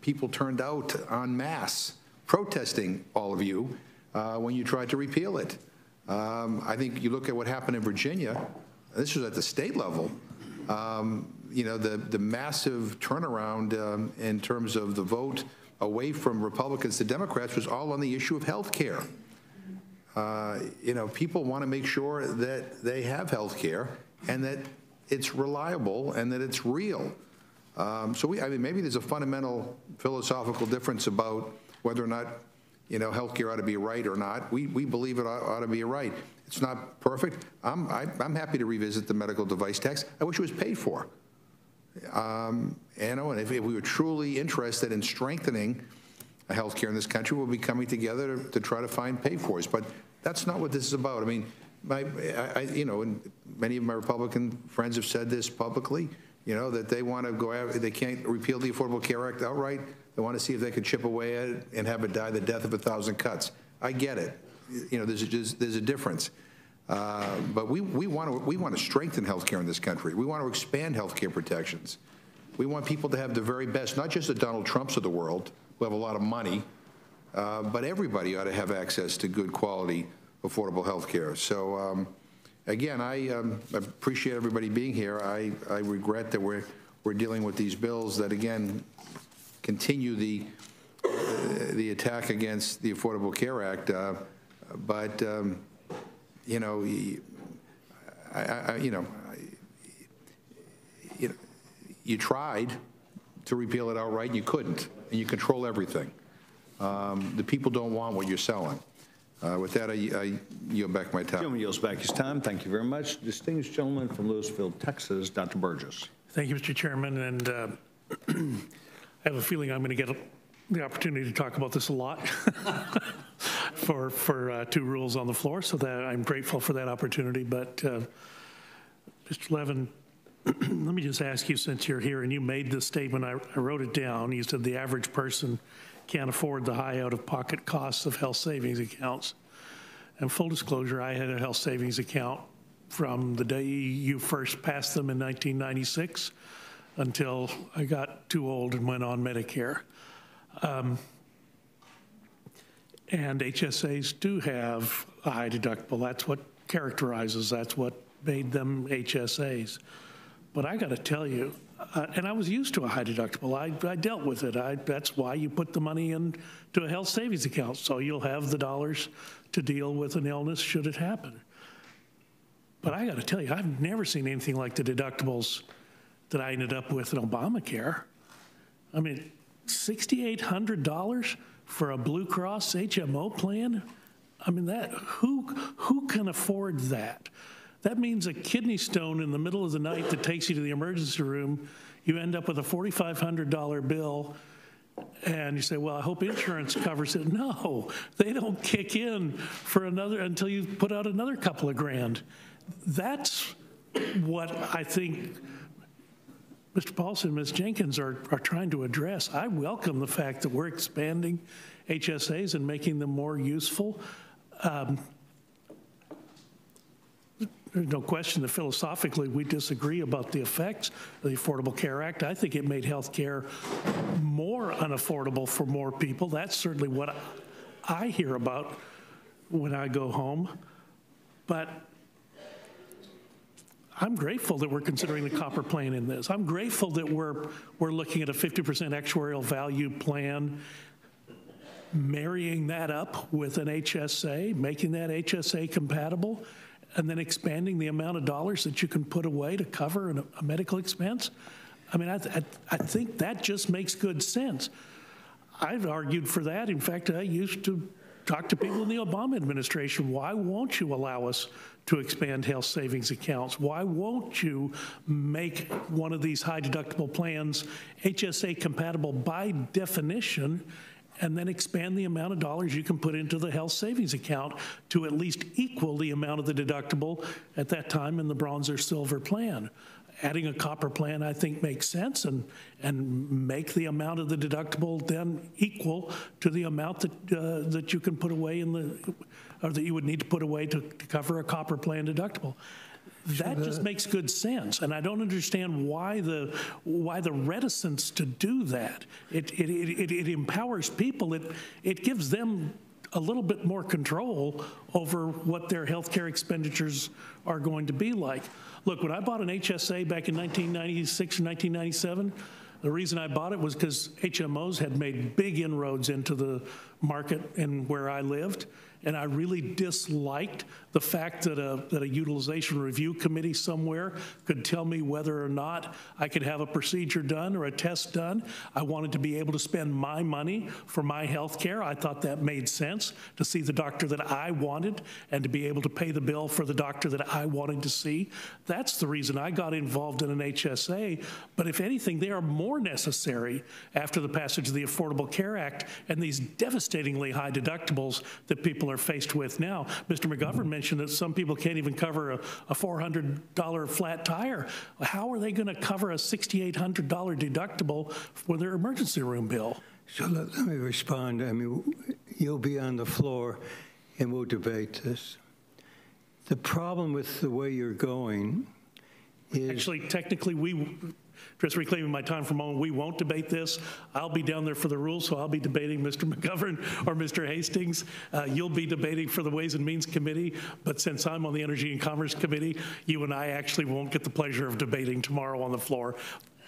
people turned out en masse protesting, all of you, when you tried to repeal it. I think you look at what happened in Virginia. This was at the state level. You know, the massive turnaround in terms of the vote away from Republicans to Democrats was all on the issue of health care. You know, people want to make sure that they have health care and that it's reliable and that it's real. I mean, maybe there's a fundamental philosophical difference about whether or not, you know, health care ought to be a right or not. We believe it ought to be a right. It's not perfect. I'm happy to revisit the medical device tax. I wish it was paid for. You know, and if we were truly interested in strengthening health care in this country, we'll be coming together to try to find pay-fors. But that's not what this is about. I mean, you know, and many of my Republican friends have said this publicly, you know, that they want to go after, they can't repeal the Affordable Care Act outright. They want to see if they could chip away at it and have it die the death of 1,000 cuts. I get it. You know, there's a difference. But we want to strengthen health care in this country. We want to expand health care protections. We want people to have the very best, not just the Donald Trumps of the world who have a lot of money, but everybody ought to have access to good quality, affordable health care. So again, I appreciate everybody being here. I regret that we're dealing with these bills that, again, continue the attack against the Affordable Care Act. You know, you tried to repeal it outright, and you couldn't, and you control everything. The people don't want what you're selling. With that, I yield back my time. Gentleman yields back his time. Thank you very much. Distinguished gentleman from Louisville, Texas, Dr. Burgess. Thank you, Mr. Chairman. And I have a feeling I'm going to get the opportunity to talk about this a lot for two rules on the floor, so that I'm grateful for that opportunity. But Mr. Levin, let me just ask you, since you're here and you made this statement, I wrote it down. You said the average person can't afford the high out-of-pocket costs of health savings accounts. And full disclosure, I had a health savings account from the day you first passed them in 1996 until I got too old and went on Medicare. And HSAs do have a high deductible. That's what that's what made them HSAs. But I got to tell you, and I was used to a high deductible. I dealt with it. That's why you put the money into a health savings account, so you'll have the dollars to deal with an illness should it happen. But I got to tell you, I've never seen anything like the deductibles that I ended up with in Obamacare. I mean, $6,800 for a Blue Cross HMO plan? I mean, who can afford that? That means a kidney stone in the middle of the night that takes you to the emergency room, you end up with a $4,500 bill, and you say, well, I hope insurance covers it. No, they don't kick in for until you put out another couple of grand. That's what I think Mr. Paulson and Ms. Jenkins are trying to address. I welcome the fact that we're expanding HSAs and making them more useful. There's no question that philosophically we disagree about the effects of the Affordable Care Act. I think it made health care more unaffordable for more people. That's certainly what I hear about when I go home. But I'm grateful that we're considering the copper plan in this. I'm grateful that we're looking at a 50% actuarial value plan, marrying that up with an HSA, making that HSA compatible, and then expanding the amount of dollars that you can put away to cover a medical expense. I mean, I think that just makes good sense. I've argued for that. In fact, I used to talk to people in the Obama administration. Why won't you allow us to expand health savings accounts? Why won't you make one of these high deductible plans HSA compatible by definition, and then expand the amount of dollars you can put into the health savings account to at least equal the amount of the deductible at that time in the bronze or silver plan? Adding a copper plan, I think, makes sense, and make the amount of the deductible then equal to the amount that you can put away or that you would need to put away to cover a copper plan deductible. That just makes good sense, and I don't understand why the reticence to do that. It empowers people. It gives them a little bit more control over what their health care expenditures are going to be like. Look, when I bought an HSA back in 1996 and 1997, the reason I bought it was because HMOs had made big inroads into the market and where I lived. And I really disliked the fact that a utilization review committee somewhere could tell me whether or not I could have a procedure done or a test done. I wanted to be able to spend my money for my health care. I thought that made sense, to see the doctor that I wanted and to be able to pay the bill for the doctor that I wanted to see. That's the reason I got involved in an HSA. But if anything, they are more necessary after the passage of the Affordable Care Act and these devastatingly high deductibles that people are faced with now. Mr. McGovern mentioned that some people can't even cover a $400 flat tire. How are they going to cover a $6,800 deductible for their emergency room bill? So let me respond. I mean, you'll be on the floor and we'll debate this. The problem with the way you're going is... Actually, technically, just reclaiming my time for a moment, we won't debate this. I'll be down there for the rules, so I'll be debating Mr. McGovern or Mr. Hastings. You'll be debating for the Ways and Means Committee, but since I'm on the Energy and Commerce Committee, you and I actually won't get the pleasure of debating tomorrow on the floor.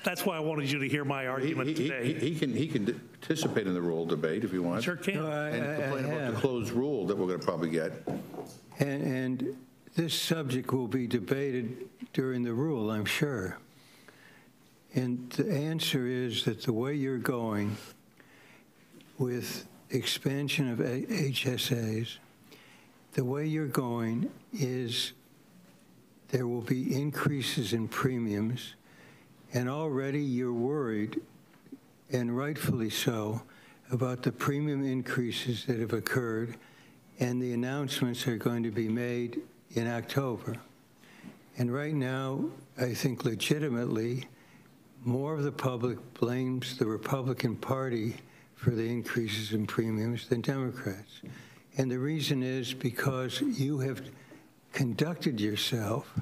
That's why I wanted you to hear my argument today. He can participate in the rule debate if he wants. Sure can. And complain about the closed rule that we're going to probably get. And this subject will be debated during the rule, I'm sure. And the answer is that the way you're going with expansion of HSAs, the way you're going is there will be increases in premiums, and already you're worried, and rightfully so, about the premium increases that have occurred, and the announcements are going to be made in October. And right now, I think legitimately, more of the public blames the Republican Party for the increases in premiums than Democrats. And the reason is because you have conducted yourself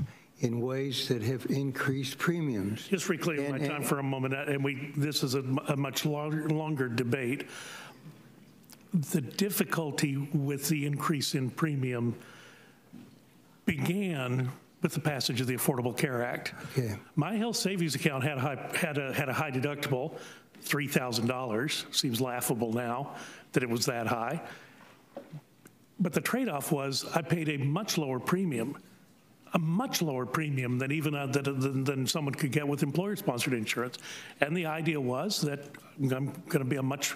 in ways that have increased premiums. Just reclaim my time for a moment, and this is a much longer debate. The difficulty with the increase in premium began with the passage of the Affordable Care Act. Okay. My health savings account had a high deductible, $3,000. Seems laughable now that it was that high. But the trade-off was I paid a much lower premium than even than someone could get with employer-sponsored insurance. And the idea was that I'm going to be a much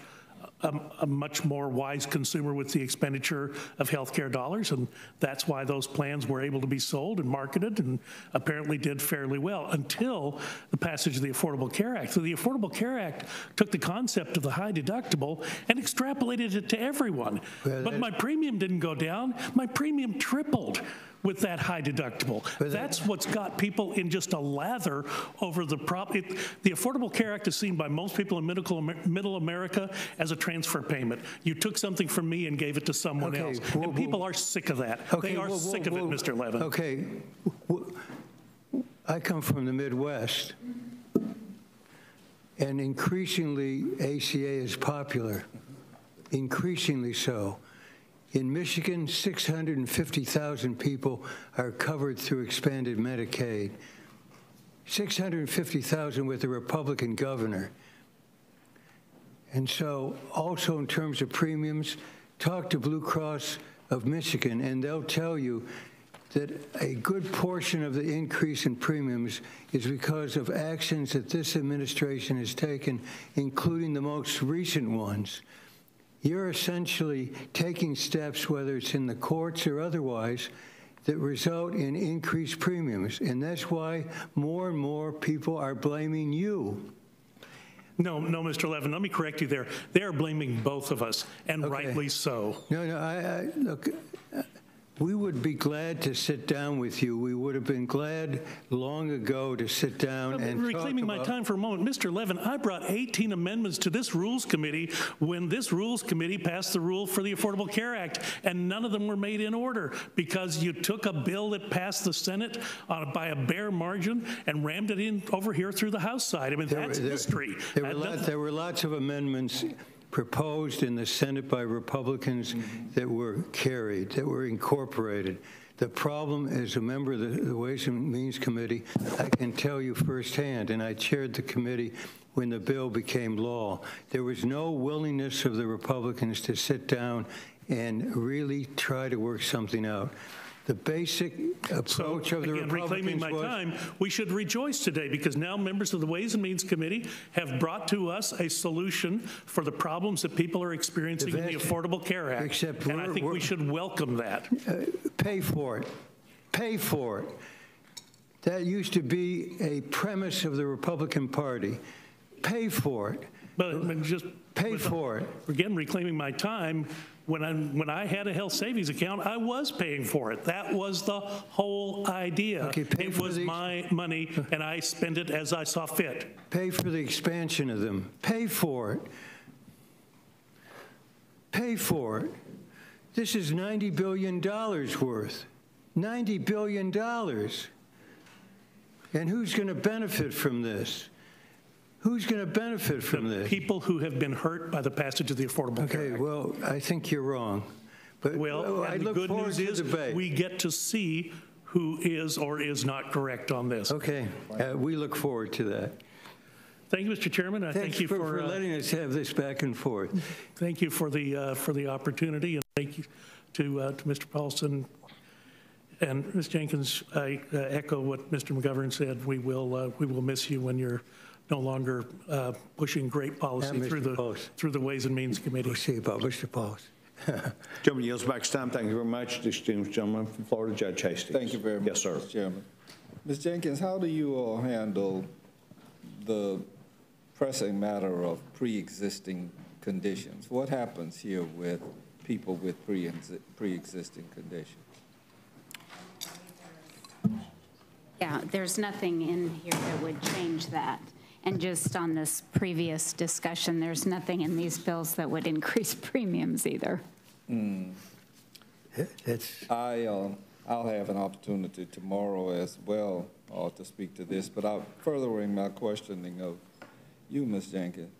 more wise consumer with the expenditure of healthcare dollars, and that's why those plans were able to be sold and marketed and apparently did fairly well until the passage of the Affordable Care Act. So the Affordable Care Act took the concept of the high deductible and extrapolated it to everyone. Well, but my premium didn't go down. My premium tripled with that high deductible. That's what's got people in just a lather over the problem. The Affordable Care Act is seen by most people in middle America as a transfer payment. You took something from me and gave it to someone else. And people are sick of that. They are sick of it, Mr. Levin. Okay, I come from the Midwest, and increasingly ACA is popular, increasingly so. In Michigan, 650,000 people are covered through expanded Medicaid. 650,000 with a Republican governor. And so also in terms of premiums, talk to Blue Cross of Michigan, and they'll tell you that a good portion of the increase in premiums is because of actions that this administration has taken, including the most recent ones. You're essentially taking steps, whether it's in the courts or otherwise, that result in increased premiums. And that's why more and more people are blaming you. No, Mr. Levin, let me correct you there. They are blaming both of us, and rightly so. No, look, we would be glad to sit down with you. We would have been glad long ago to sit down and reclaiming my time for a moment. Mr. Levin, I brought 18 amendments to this Rules Committee when this Rules Committee passed the rule for the Affordable Care Act, and none of them were made in order because you took a bill that passed the Senate by a bare margin and rammed it in over here through the House side. I mean, that's history. There were lots of amendments proposed in the Senate by Republicans that were carried, that were incorporated. The problem, as a member of the Ways and Means Committee, I can tell you firsthand, and I chaired the committee when the bill became law, there was no willingness of the Republicans to sit down and really try to work something out. The basic approach of the Republicans reclaiming my time, we should rejoice today because now members of the Ways and Means Committee have brought to us a solution for the problems that people are experiencing in the Affordable Care Act. And I think we should welcome that. Pay for it. Pay for it. That used to be a premise of the Republican Party. Pay for it. But just pay for it. Again, reclaiming my time. When I had a health savings account, I was paying for it. That was the whole idea. Okay, it was my money, and I spent it as I saw fit. Pay for the expansion of them. Pay for it. Pay for it. This is $90 billion worth. $90 billion. And who's going to benefit from this? Who's going to benefit from this? People who have been hurt by the passage of the Affordable Care Act. Okay, well, I think you're wrong. But I look the good news is we get to see who is or is not correct on this. Okay, we look forward to that. Thank you, Mr. Chairman. Thank you for letting us have this back and forth. Thank you for the opportunity, and thank you to Mr. Paulson And Ms. Jenkins, I echo what Mr. McGovern said. We will miss you when you're no longer pushing great policy through the Ways and Means Committee. We'll see about Mr. Pauls. Gentleman yields back his time. Thank you very much. Distinguished gentleman from Florida, Judge Hastings. Thank you very much, yes, sir. Mr. Chairman. Ms. Jenkins, how do you all handle the pressing matter of pre-existing conditions? What happens here with people with pre-existing conditions? Yeah, there's nothing in here that would change that. And just on this previous discussion, there's nothing in these bills that would increase premiums either. I'll have an opportunity tomorrow as well to speak to this, but I'm furthering my questioning of you, Ms. Jenkins.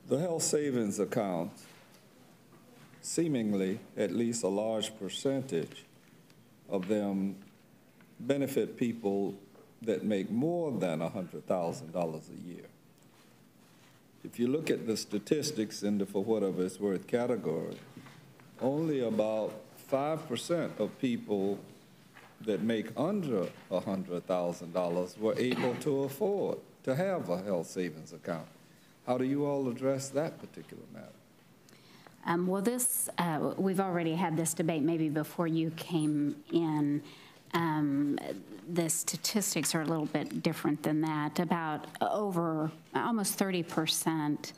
The health savings accounts, seemingly at least a large percentage of them benefit people that make more than $100,000 a year. If you look at the statistics in the for whatever it's worth category, only about 5% of people that make under $100,000 were able to afford to have a health savings account. How do you all address that particular matter? Well, we've already had this debate maybe before you came in. The statistics are a little bit different than that. About almost 30%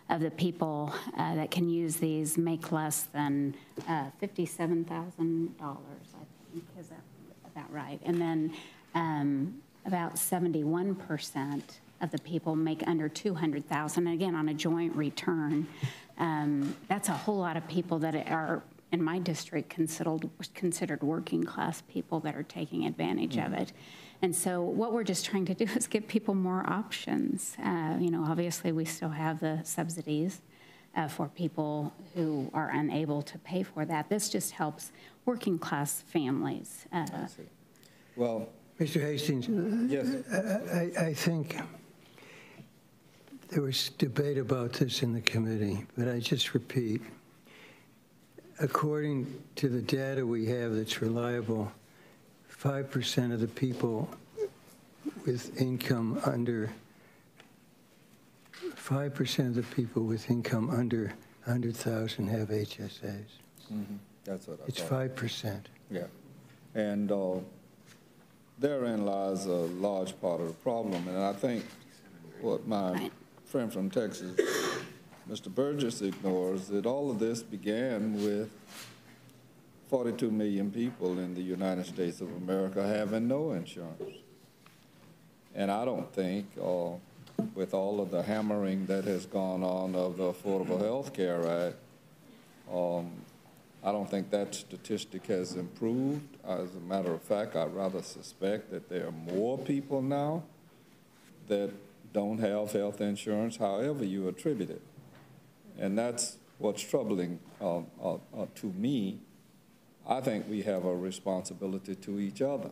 of the people that can use these make less than $57,000, I think. Is that about right? And then about 71% of the people make under $200,000. Again, on a joint return, that's a whole lot of people that are, in my district, considered working class people that are taking advantage of it. And so what we're just trying to do is give people more options. Obviously we still have the subsidies for people who are unable to pay for that. This just helps working class families. I see. Well, Mr. Hastings, yes. I think there was debate about this in the committee, but I just repeat, according to the data we have that's reliable, 5% of the people with income under 100,000 have HSAs. That's what I It's thought. 5%. Yeah, and therein lies a large part of the problem. And I think what my friend from Texas, Mr. Burgess, ignores that all of this began with 42 million people in the United States of America having no insurance. And I don't think, with all of the hammering that has gone on of the Affordable Health Care Act, I don't think that statistic has improved. As a matter of fact, I rather suspect that there are more people now that don't have health insurance, however you attribute it. And that's what's troubling to me. I think we have a responsibility to each other,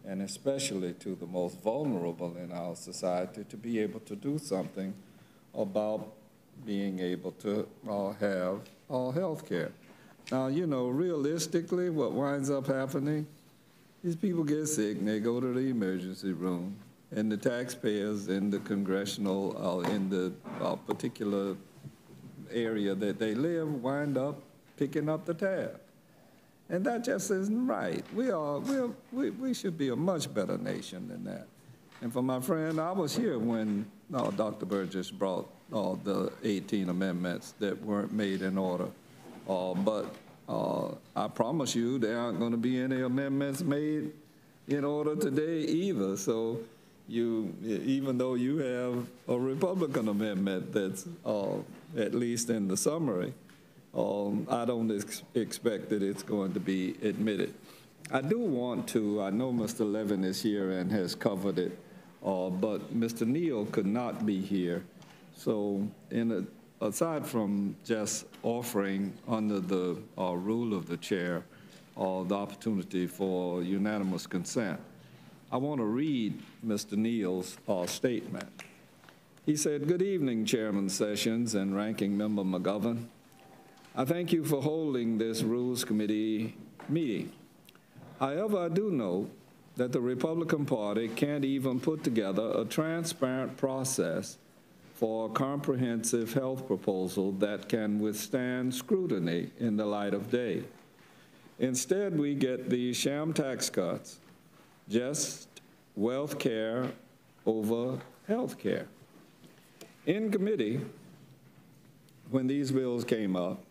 and especially to the most vulnerable in our society, to be able to do something about being able to have health care. Now, realistically, what winds up happening is people get sick and they go to the emergency room, and the taxpayers in the congressional, in the particular area that they live, wind up picking up the tab. And that just isn't right. We should be a much better nation than that. And for my friend, I was here when Dr. Burgess brought the 18 amendments that weren't made in order. But I promise you there aren't going to be any amendments made in order today either. So even though you have a Republican amendment that's at least in the summary, I don't expect that it's going to be admitted. I do want to, I know Mr. Levin is here and has covered it, but Mr. Neal could not be here. So aside from just offering under the rule of the chair the opportunity for unanimous consent, I want to read Mr. Neal's statement. He said, "Good evening, Chairman Sessions and Ranking Member McGovern. I thank you for holding this Rules Committee meeting. However, I do know that the Republican Party can't even put together a transparent process for a comprehensive health proposal that can withstand scrutiny in the light of day. Instead, we get these sham tax cuts, just wealth care over health care. In committee, when these bills came up,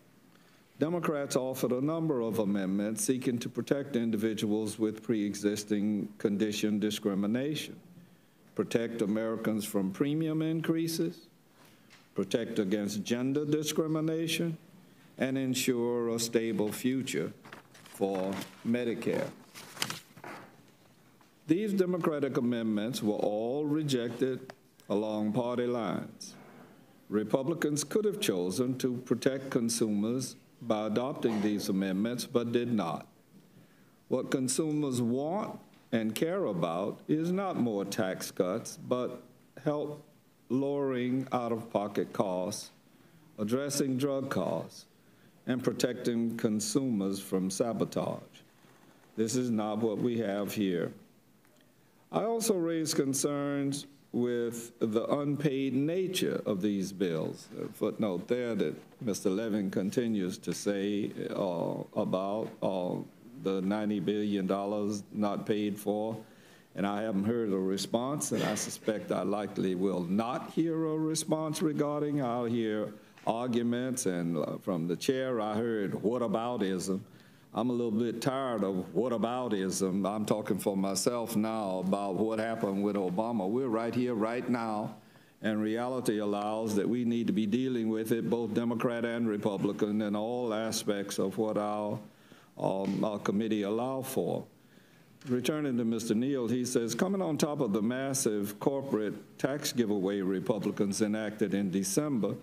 Democrats offered a number of amendments seeking to protect individuals with pre-existing condition discrimination, protect Americans from premium increases, protect against gender discrimination, and ensure a stable future for Medicare. These Democratic amendments were all rejected along party lines. Republicans could have chosen to protect consumers by adopting these amendments, but did not. What consumers want and care about is not more tax cuts, but help lowering out-of-pocket costs, addressing drug costs, and protecting consumers from sabotage. This is not what we have here. I also raised concerns with the unpaid nature of these bills. A footnote there that Mr. Levin continues to say about the $90 billion not paid for, and I haven't heard a response, and I suspect I likely will not hear a response regarding. I'll hear arguments, and from the chair I heard whataboutism. I'm a little bit tired of whataboutism. I'm talking for myself now about what happened with Obama. We're right here, right now, and reality allows that we need to be dealing with it, both Democrat and Republican, in all aspects of what our committee allow for. Returning to Mr. Neal, he says, coming on top of the massive corporate tax giveaway Republicans enacted in December,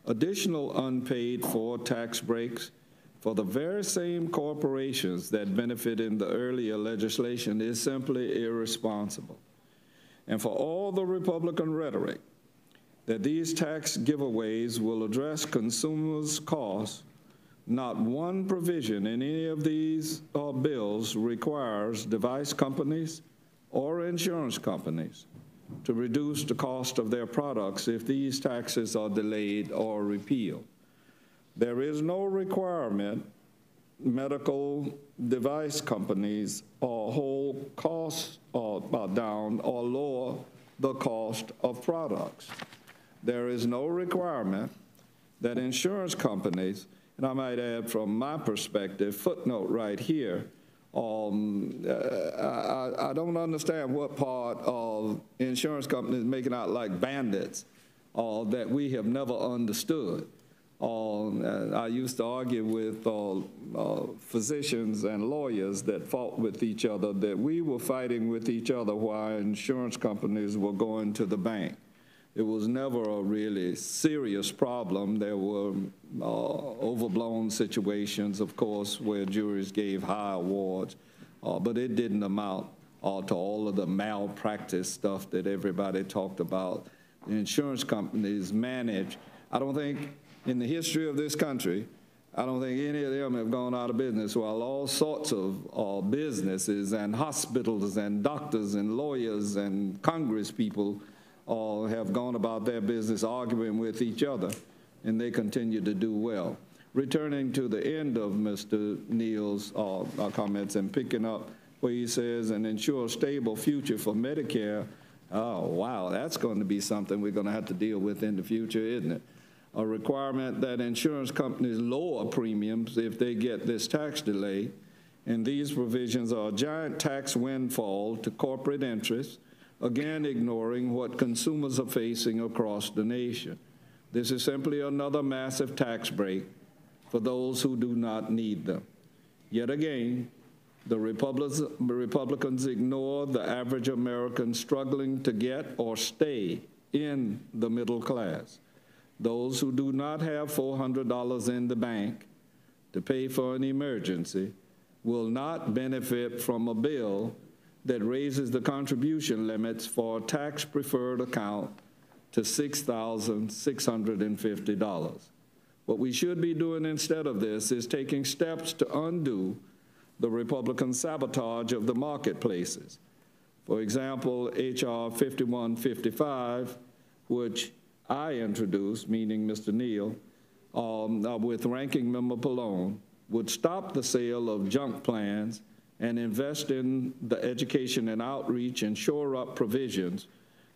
additional unpaid for tax breaks for the very same corporations that benefit in the earlier legislation is simply irresponsible. And for all the Republican rhetoric that these tax giveaways will address consumers' costs, not one provision in any of these bills requires device companies or insurance companies to reduce the cost of their products if these taxes are delayed or repealed. There is no requirement medical device companies hold costs down or lower the cost of products. There is no requirement that insurance companies, and I might add from my perspective, footnote right here, I don't understand what part of insurance companies making out like bandits that we have never understood. I used to argue with physicians and lawyers that fought with each other, that we were fighting with each other while insurance companies were going to the bank. It was never a really serious problem. There were overblown situations, of course, where juries gave high awards, but it didn't amount to all of the malpractice stuff that everybody talked about. The insurance companies manage. I don't think in the history of this country, I don't think any of them have gone out of business, while all sorts of businesses and hospitals and doctors and lawyers and Congress people have gone about their business arguing with each other, and they continue to do well. Returning to the end of Mr. Neal's comments and picking up where he says, and ensure a stable future for Medicare, oh, wow, that's going to be something we're going to have to deal with in the future, isn't it? A requirement that insurance companies lower premiums if they get this tax delay, and these provisions are a giant tax windfall to corporate interests, again ignoring what consumers are facing across the nation. This is simply another massive tax break for those who do not need them. Yet again, the Republicans ignore the average American struggling to get or stay in the middle class. Those who do not have $400 in the bank to pay for an emergency will not benefit from a bill that raises the contribution limits for a tax-preferred account to $6,650. What we should be doing instead of this is taking steps to undo the Republican sabotage of the marketplaces. For example, H.R. 5155, which I introduced, meaning Mr. Neal, with Ranking Member Pallone, would stop the sale of junk plans and invest in the education and outreach and shore up provisions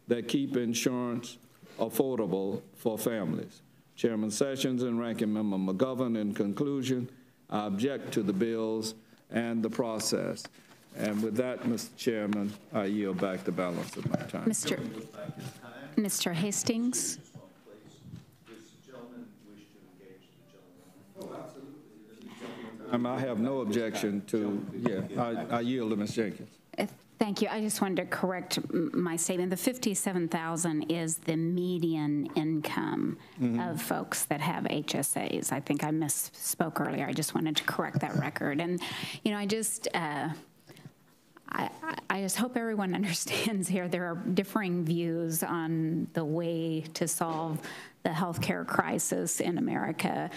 that keep insurance affordable for families. Chairman Sessions and Ranking Member McGovern, in conclusion, I object to the bills and the process. And with that, Mr. Chairman, I yield back the balance of my time. Mr. Hastings. I have no objection to, I yield to Ms. Jenkins. Thank you. I just wanted to correct my statement. The $57,000 is the median income of folks that have HSAs. I think I misspoke earlier. I just wanted to correct that record. And, you know, I just hope everyone understands here there are differing views on the way to solve the healthcare crisis in America.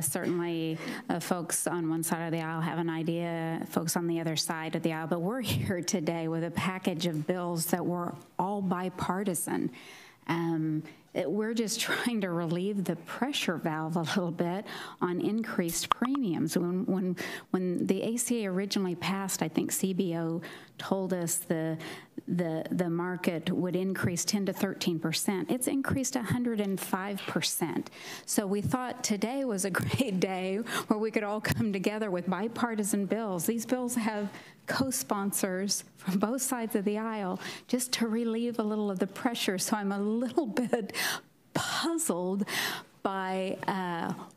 Certainly, folks on one side of the aisle have an idea, folks on the other side of the aisle, but we're here today with a package of bills that were all bipartisan. We're just trying to relieve the pressure valve a little bit on increased premiums. When the ACA originally passed, I think CBO told us the market would increase 10 to 13%. It's increased 105%. So we thought today was a great day where we could all come together with bipartisan bills. These bills have co-sponsors from both sides of the aisle just to relieve a little of the pressure. So I'm a little bit puzzled by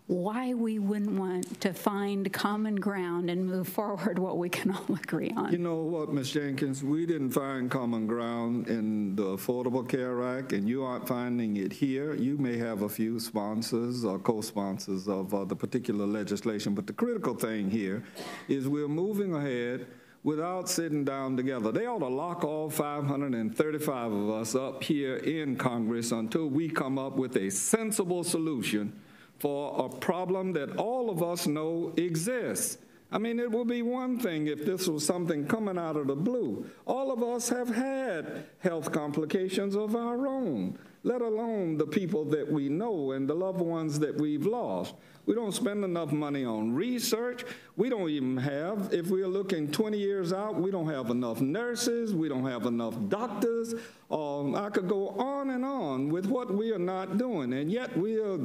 why we wouldn't want to find common ground and move forward what we can all agree on. You know what, Ms. Jenkins, we didn't find common ground in the Affordable Care Act, and you aren't finding it here. You may have a few sponsors or co-sponsors of the particular legislation, but the critical thing here is we're moving ahead without sitting down together. They ought to lock all 535 of us up here in Congress until we come up with a sensible solution for a problem that all of us know exists. I mean, it would be one thing if this was something coming out of the blue. All of us have had health complications of our own, let alone the people that we know and the loved ones that we've lost. We don't spend enough money on research. We don't even have, if we're looking 20 years out, we don't have enough nurses. We don't have enough doctors. I could go on and on with what we are not doing. And yet we are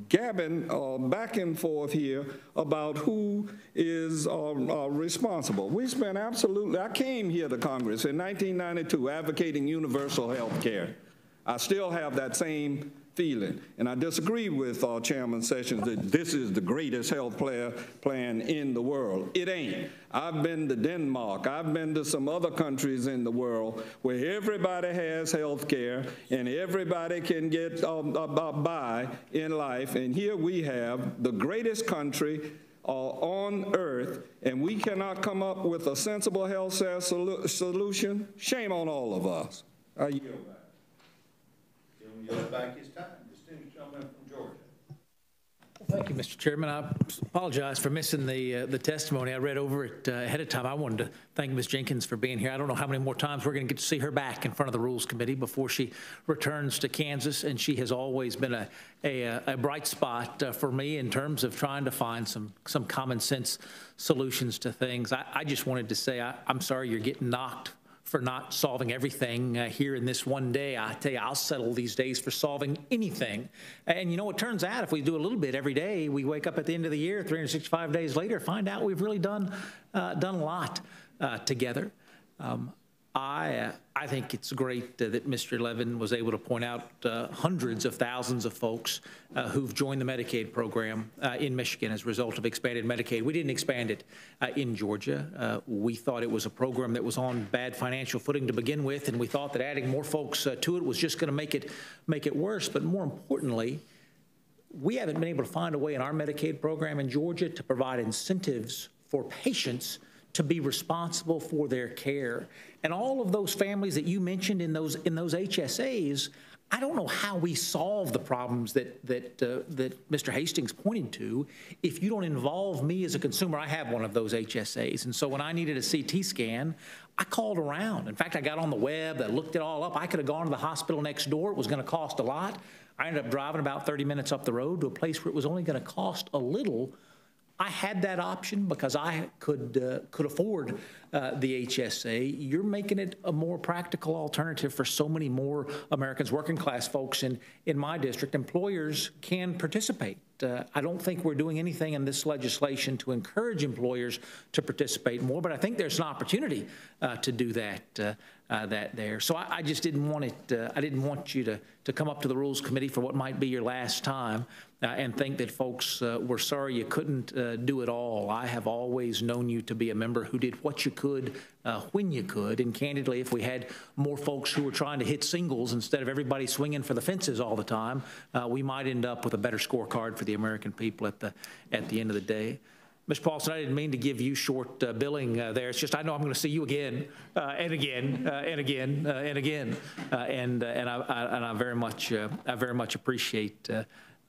gabbing back and forth here about who is responsible. We spent I came here to Congress in 1992 advocating universal health care. I still have that same feeling. And I disagree with Chairman Sessions that this is the greatest health plan in the world. It ain't. I've been to Denmark. I've been to some other countries in the world where everybody has health care and everybody can get by in life. And here we have the greatest country on earth, and we cannot come up with a sensible health care solution. Shame on all of us. I yield back. Back his time. Distinguished gentleman from Georgia. Thank you, Mr. Chairman. I apologize for missing the testimony. I read over it ahead of time. I wanted to thank Ms. Jenkins for being here. I don't know how many more times we're going to get to see her back in front of the Rules Committee before she returns to Kansas, and she has always been a bright spot for me in terms of trying to find some common sense solutions to things. I just wanted to say I'm sorry you're getting knocked for not solving everything here in this one day. I tell you, I'll settle these days for solving anything. And you know, it turns out if we do a little bit every day, we wake up at the end of the year, 365 days later, find out we've really done a lot together. I think it's great that Mr. Levin was able to point out hundreds of thousands of folks who've joined the Medicaid program in Michigan as a result of expanded Medicaid. We didn't expand it in Georgia. We thought it was a program that was on bad financial footing to begin with, and we thought that adding more folks to it was just going to make it worse. But more importantly, we haven't been able to find a way in our Medicaid program in Georgia to provide incentives for patients to be responsible for their care. And all of those families that you mentioned in those HSAs, I don't know how we solve the problems that Mr. Hastings pointed to if you don't involve me as a consumer. I have one of those HSAs, and so when I needed a CT scan, I called around. In fact, I got on the web, I looked it all up. I could have gone to the hospital next door. It was going to cost a lot. I ended up driving about 30 minutes up the road to a place where it was only going to cost a little. I had that option because I could afford the HSA. You're making it a more practical alternative for so many more Americans, working class folks in my district. Employers can participate. I don't think we're doing anything in this legislation to encourage employers to participate more, but I think there's an opportunity to do that there. So I just didn't want it. I didn't want you to come up to the Rules Committee for what might be your last time and think that folks were sorry you couldn't do it all. I have always known you to be a member who did what you could when you could. And candidly, if we had more folks who were trying to hit singles instead of everybody swinging for the fences all the time, we might end up with a better scorecard for the American people at the end of the day. Ms. Paulson, I didn't mean to give you short billing there. It's just I know I'm going to see you again and again and again and again, and I very much appreciate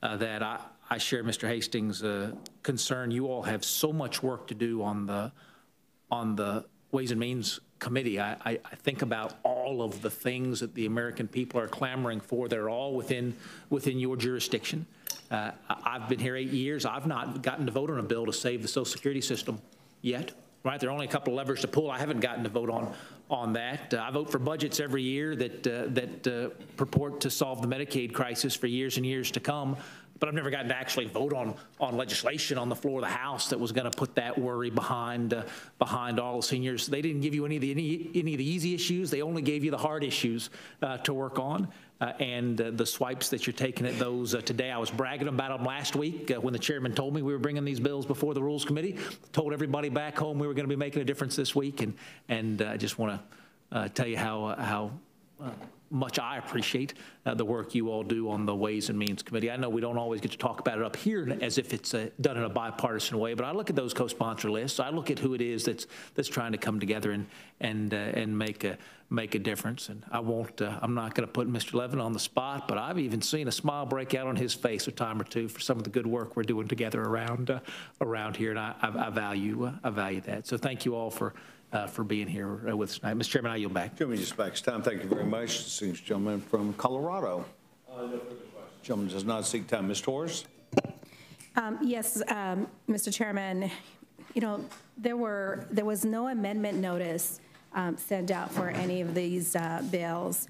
that. I share Mr. Hastings' concern. You all have so much work to do on the Ways and Means Committee. I think about all of the things that the American people are clamoring for. They're all within your jurisdiction. I've been here 8 years. I've not gotten to vote on a bill to save the Social Security system yet. Right? There are only a couple of levers to pull. I haven't gotten to vote on that. I vote for budgets every year that purport to solve the Medicaid crisis for years and years to come. But I've never gotten to actually vote on legislation on the floor of the House that was going to put that worry behind all the seniors. They didn't give you any of the easy issues. They only gave you the hard issues to work on. And the swipes that you're taking at those today. I was bragging about them last week when the chairman told me we were bringing these bills before the Rules Committee. Told everybody back home we were going to be making a difference this week. And I just want to tell you how much I appreciate the work you all do on the Ways and Means Committee. I know we don't always get to talk about it up here as if it's done in a bipartisan way, but I look at those co-sponsor lists. I look at who it is that's trying to come together and make a difference. And I won't. I'm not going to put Mr. Levin on the spot, but I've even seen a smile break out on his face a time or two for some of the good work we're doing together around here, and I value that. So thank you all for being here with us tonight. Mr. Chairman, I yield back. Chairman, just back to time. Thank you very much. Distinguished gentleman from Colorado. No further questions. Gentleman does not seek time. Ms. Torres? Yes, Mr. Chairman. You know, there was no amendment notice sent out for any of these bills.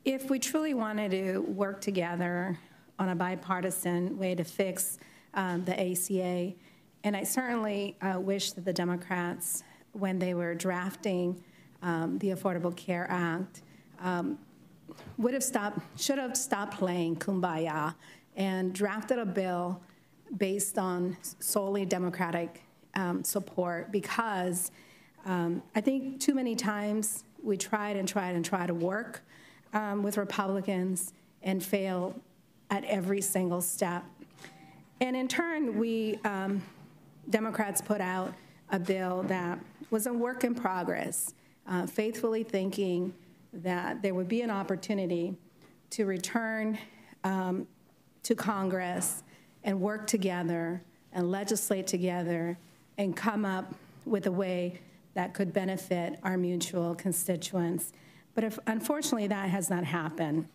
If we truly wanted to work together on a bipartisan way to fix the ACA, and I certainly wish that the Democrats, when they were drafting the Affordable Care Act, should have stopped playing kumbaya and drafted a bill based on solely Democratic support, because I think too many times we tried to work with Republicans and fail at every single step. And in turn, we Democrats put out a bill that was a work in progress, faithfully thinking that there would be an opportunity to return to Congress and work together and legislate together and come up with a way that could benefit our mutual constituents. But unfortunately, that has not happened.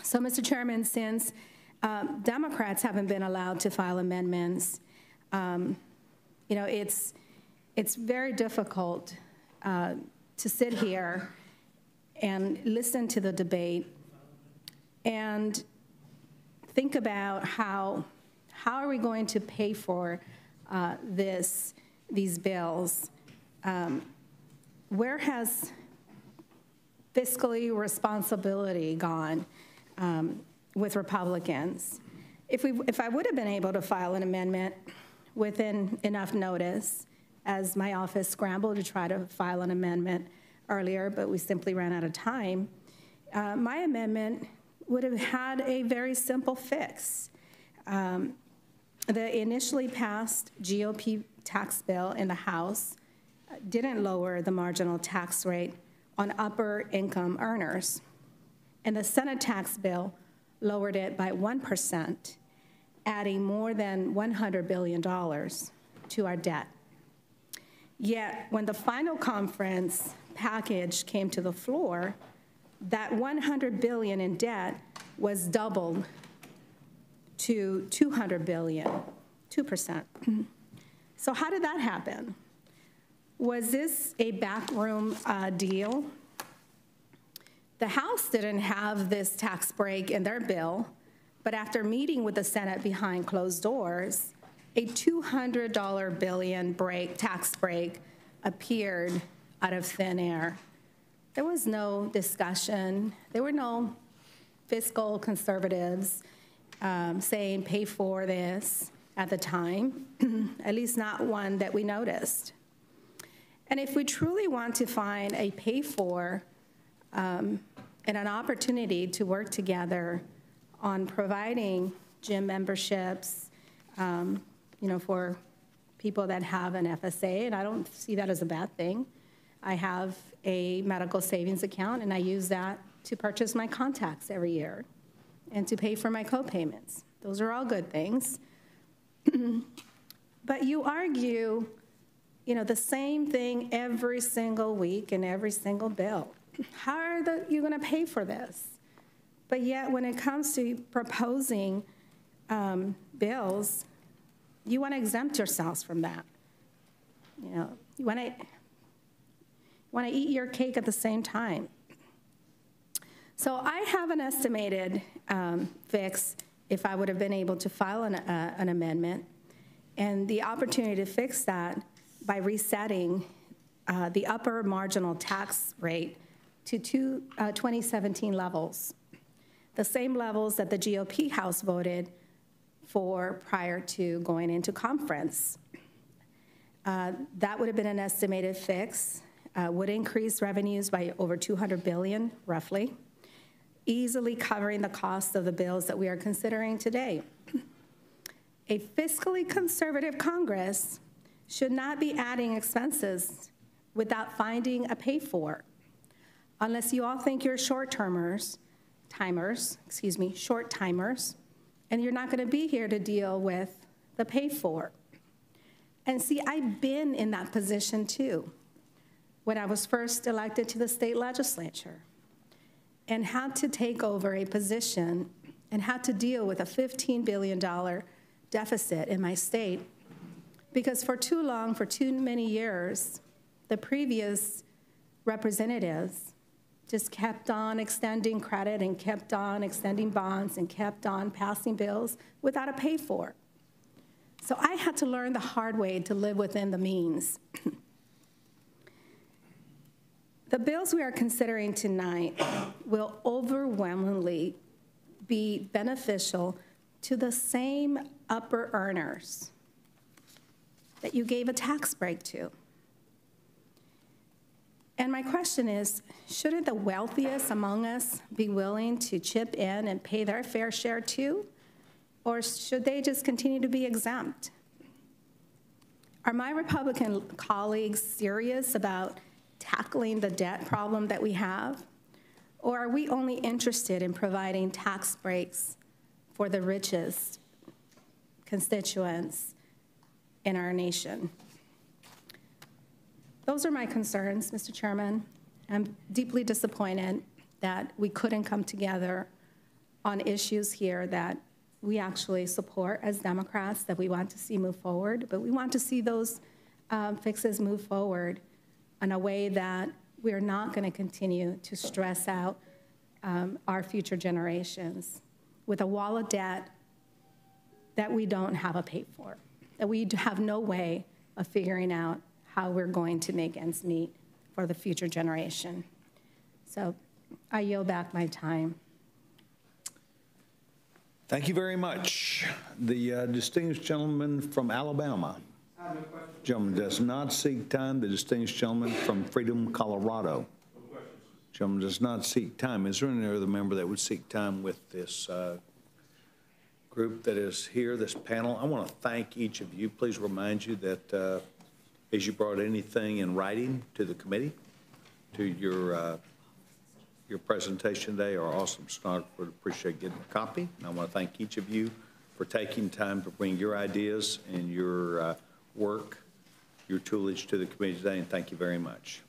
So, Mr. Chairman, since Democrats haven't been allowed to file amendments, you know, it's very difficult to sit here and listen to the debate and think about how are we going to pay for these bills. Where has fiscally responsibility gone with Republicans? If I would have been able to file an amendment within enough notice, as my office scrambled to try to file an amendment earlier, but we simply ran out of time, my amendment would have had a very simple fix. The initially passed GOP tax bill in the House didn't lower the marginal tax rate on upper income earners. And the Senate tax bill lowered it by 1%, adding more than $100 billion to our debt. Yet, when the final conference package came to the floor, that $100 billion in debt was doubled to $200 billion, 2%. So how did that happen? Was this a backroom deal? The House didn't have this tax break in their bill, but after meeting with the Senate behind closed doors, a $200 billion tax break appeared out of thin air. There was no discussion. There were no fiscal conservatives saying pay for this at the time, at least not one that we noticed. And if we truly want to find a pay for and an opportunity to work together on providing gym memberships, for people that have an FSA, and I don't see that as a bad thing. I have a medical savings account, and I use that to purchase my contacts every year and to pay for my co-payments. Those are all good things. But you argue, the same thing every single week in every single bill. How are you going to pay for this? But yet, when it comes to proposing bills, you want to exempt yourselves from that. You want to eat your cake at the same time. So I have an estimated fix if I would have been able to file an amendment, and the opportunity to fix that by resetting the upper marginal tax rate to 2017 levels, the same levels that the GOP House voted for prior to going into conference. That would have been an estimated fix, would increase revenues by over $200 billion, roughly, easily covering the cost of the bills that we are considering today. A fiscally conservative Congress should not be adding expenses without finding a pay for, unless you all think you're short-timers, and you're not going to be here to deal with the pay for. And see, I've been in that position too, when I was first elected to the state legislature, and had to take over a position and had to deal with a $15 billion deficit in my state, because for too long, for too many years, the previous representatives just kept on extending credit and kept on extending bonds and kept on passing bills without a pay for. So I had to learn the hard way to live within the means. The bills we are considering tonight will overwhelmingly be beneficial to the same upper earners that you gave a tax break to. And my question is, shouldn't the wealthiest among us be willing to chip in and pay their fair share too? Or should they just continue to be exempt? Are my Republican colleagues serious about tackling the debt problem that we have? Or are we only interested in providing tax breaks for the richest constituents in our nation? Those are my concerns, Mr. Chairman. I'm deeply disappointed that we couldn't come together on issues here that we actually support as Democrats, that we want to see move forward, but we want to see those fixes move forward in a way that we're not going to continue to stress out our future generations with a wall of debt that we don't have a pay for, that we have no way of figuring out how we're going to make ends meet for the future generation. So I yield back my time. Thank you very much. The distinguished gentleman from Alabama. Gentleman does not seek time. The distinguished gentleman from Freedom, Colorado. Gentleman does not seek time. Is there any other member that would seek time with this group that is here, this panel? I want to thank each of you. Please remind you that as you brought anything in writing to the committee, to your presentation today. Our awesome stenographer would appreciate getting a copy. And I want to thank each of you for taking time to bring your ideas and your work, your toolage to the committee today, and thank you very much.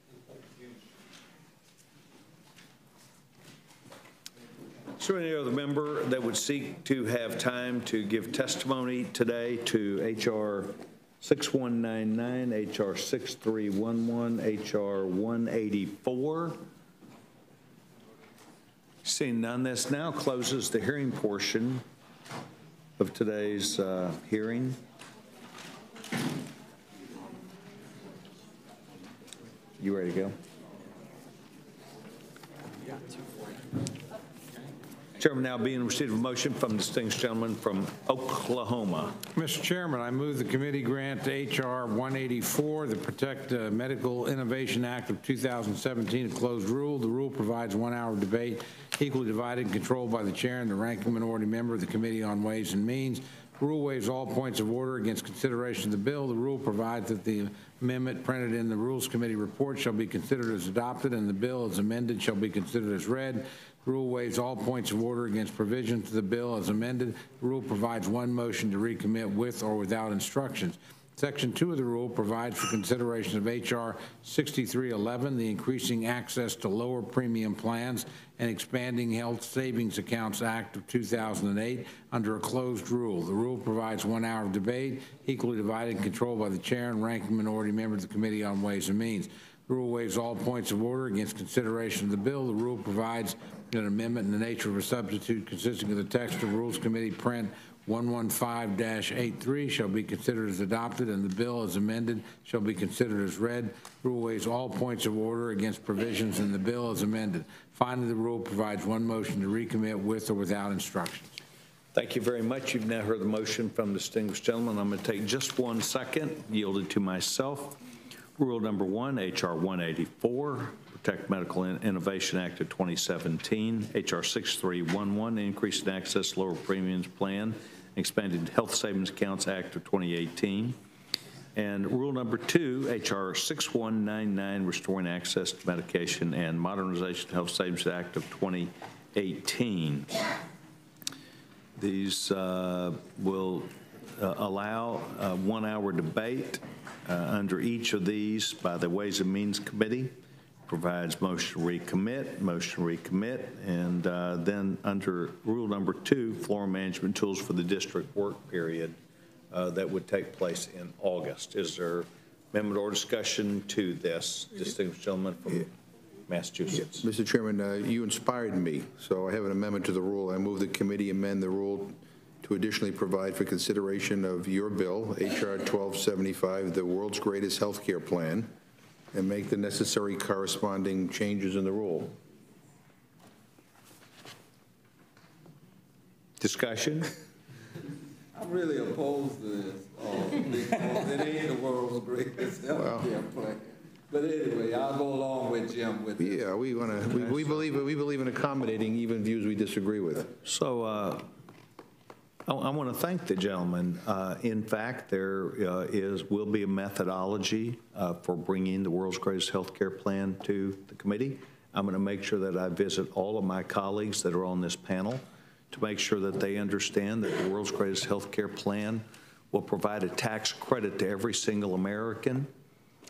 Is there any other member that would seek to have time to give testimony today to H.R. 6199, H.R. 6311, H.R. 184? Seeing none, this now closes the hearing portion of today's hearing. You ready to go? Chairman, now being received a motion from the distinguished gentleman from Oklahoma. Mr. Chairman, I move the committee grant H.R. 184, the Protect Medical Innovation Act of 2017, a closed rule. The rule provides 1 hour of debate, equally divided and controlled by the chair and the ranking minority member of the Committee on Ways and Means. The rule waives all points of order against consideration of the bill. The rule provides that the amendment printed in the Rules Committee report shall be considered as adopted, and the bill as amended shall be considered as read. The rule waives all points of order against provisions of the bill as amended. The rule provides one motion to recommit with or without instructions. Section 2 of the rule provides for consideration of H.R. 6311, the Increasing Access to Lower Premium Plans and Expanding Health Savings Accounts Act of 2008, under a closed rule. The rule provides 1 hour of debate, equally divided and controlled by the chair and ranking minority member of the Committee on Ways and Means. The rule waives all points of order against consideration of the bill. The rule provides an amendment in the nature of a substitute consisting of the text of Rules Committee print 115-83 shall be considered as adopted, and the bill as amended shall be considered as read. Rule waives all points of order against provisions in the bill as amended. Finally, the rule provides one motion to recommit with or without instructions. Thank you very much. You've now heard the motion from the distinguished gentleman. I'm going to take just 1 second, yielded to myself. Rule number 1, H.R. 184, Protect Medical Innovation Act of 2017, H.R. 6311, Increase in Access Lower Premiums Plan, Expanded Health Savings Accounts Act of 2018. And rule number 2, H.R. 6199, Restoring Access to Medication and Modernization Health Savings Act of 2018. These will allow 1 hour debate under each of these by the Ways and Means Committee. Provides motion to recommit, and then under rule number 2, floor management tools for the district work period that would take place in August. Is there amendment or discussion to this, distinguished gentleman from Massachusetts? Mr. Chairman, you inspired me, so I have an amendment to the rule. I move the committee amend the rule to additionally provide for consideration of your bill, H.R. 1275, the world's greatest health care plan, and make the necessary corresponding changes in the rule. Discussion? I'm really opposed to this because it ain't the world's greatest health care plan. But anyway, I'll go along with Jim with this. Yeah, we believe in accommodating even views we disagree with. So I want to thank the gentleman. In fact, there will be a methodology for bringing the world's greatest healthcare plan to the committee. I'm going to make sure that I visit all of my colleagues that are on this panel to make sure that they understand that the world's greatest healthcare plan will provide a tax credit to every single American,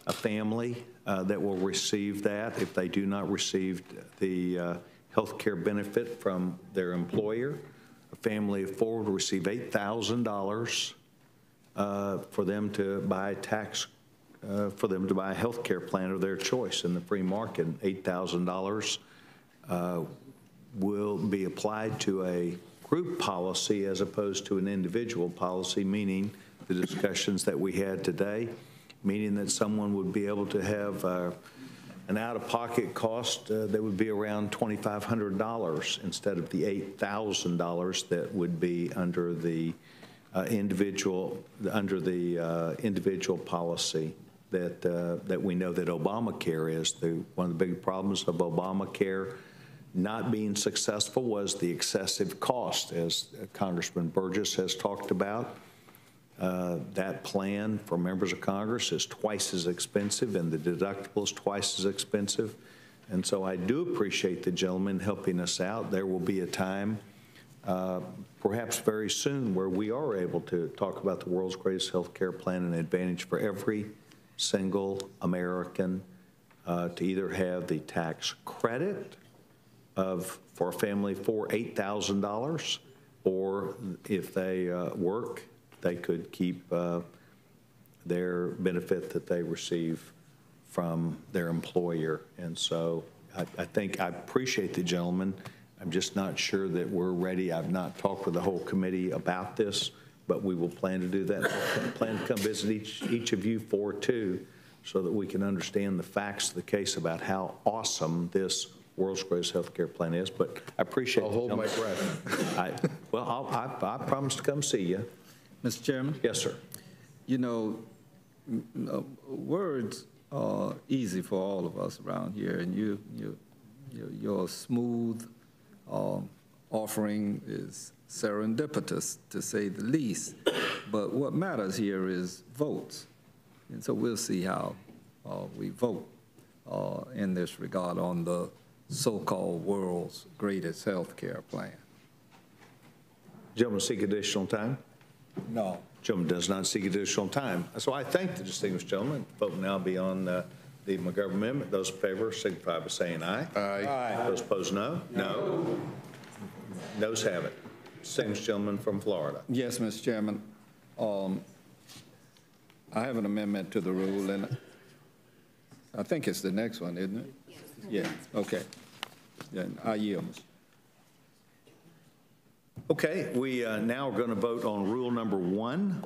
a family that will receive that if they do not receive the healthcare benefit from their employer. A family of 4 will receive $8,000 for them to buy a health care plan of their choice in the free market. $8,000 will be applied to a group policy as opposed to an individual policy, meaning the discussions that we had today, meaning that someone would be able to have an out-of-pocket cost that would be around $2,500 instead of the $8,000 that would be under the individual policy that we know that Obamacare is. One of the big problems of Obamacare not being successful was the excessive cost, as Congressman Burgess has talked about. That plan for members of Congress is twice as expensive, and the deductible is twice as expensive. And so I do appreciate the gentleman helping us out. There will be a time, perhaps very soon, where we are able to talk about the world's greatest health care plan and advantage for every single American to either have the tax credit for a family for $8,000, or if they work, they could keep their benefit that they receive from their employer. And so I think I appreciate the gentleman. I'm just not sure that we're ready. I've not talked with the whole committee about this, but we will plan to do that. We'll plan to come visit each of you 4-2 so that we can understand the facts of the case about how awesome this world's greatest health care plan is. But I appreciate it. I'll hold my breath. I promise to come see you. Mr. Chairman? Yes, sir. You know, words are easy for all of us around here, and your smooth offering is serendipitous, to say the least. But what matters here is votes. And so we'll see how we vote in this regard on the so-called world's greatest health care plan. Gentleman seek additional time? No. Gentleman does not seek additional time. So I thank the distinguished gentleman. Vote will now be on the McGovern amendment. Those in favor signify by saying aye. Aye. Those opposed, no. No. Those have it. Distinguished gentleman from Florida. Yes, Mr. Chairman. I have an amendment to the rule, and I think it's the next one, isn't it? Yeah, okay. Then I yield. Okay, we now are going to vote on rule number 1.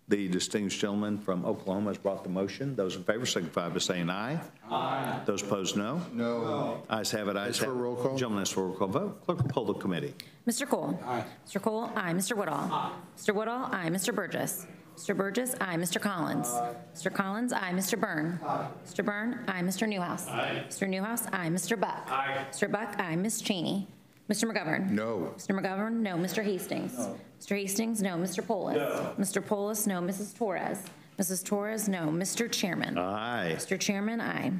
The distinguished gentleman from Oklahoma has brought the motion. Those in favor signify by saying aye. Aye. Those opposed, no. No. Ayes have it. Ayes have it. Roll call. Gentleman, ask for a roll call vote. Clerk will poll the committee. Mr. Cole. Aye. Mr. Cole, aye. Mr. Woodall. Aye. Mr. Woodall, aye. Mr. Burgess. Mr. Burgess, aye. Mr. Collins. Aye. Mr. Collins, aye. Mr. Byrne. Aye. Mr. Byrne, aye. Mr. Newhouse. Aye. Mr. Newhouse, aye. Mr. Buck. Aye. Mr. Buck, aye. Ms. Cheney. Mr. McGovern. No. Mr. McGovern, no. Mr. Hastings. No. Mr. Hastings, no. Mr. Polis. No. Mr. Polis, no. Mrs. Torres. Mrs. Torres, no. Mr. Chairman. Aye. Mr. Chairman, aye.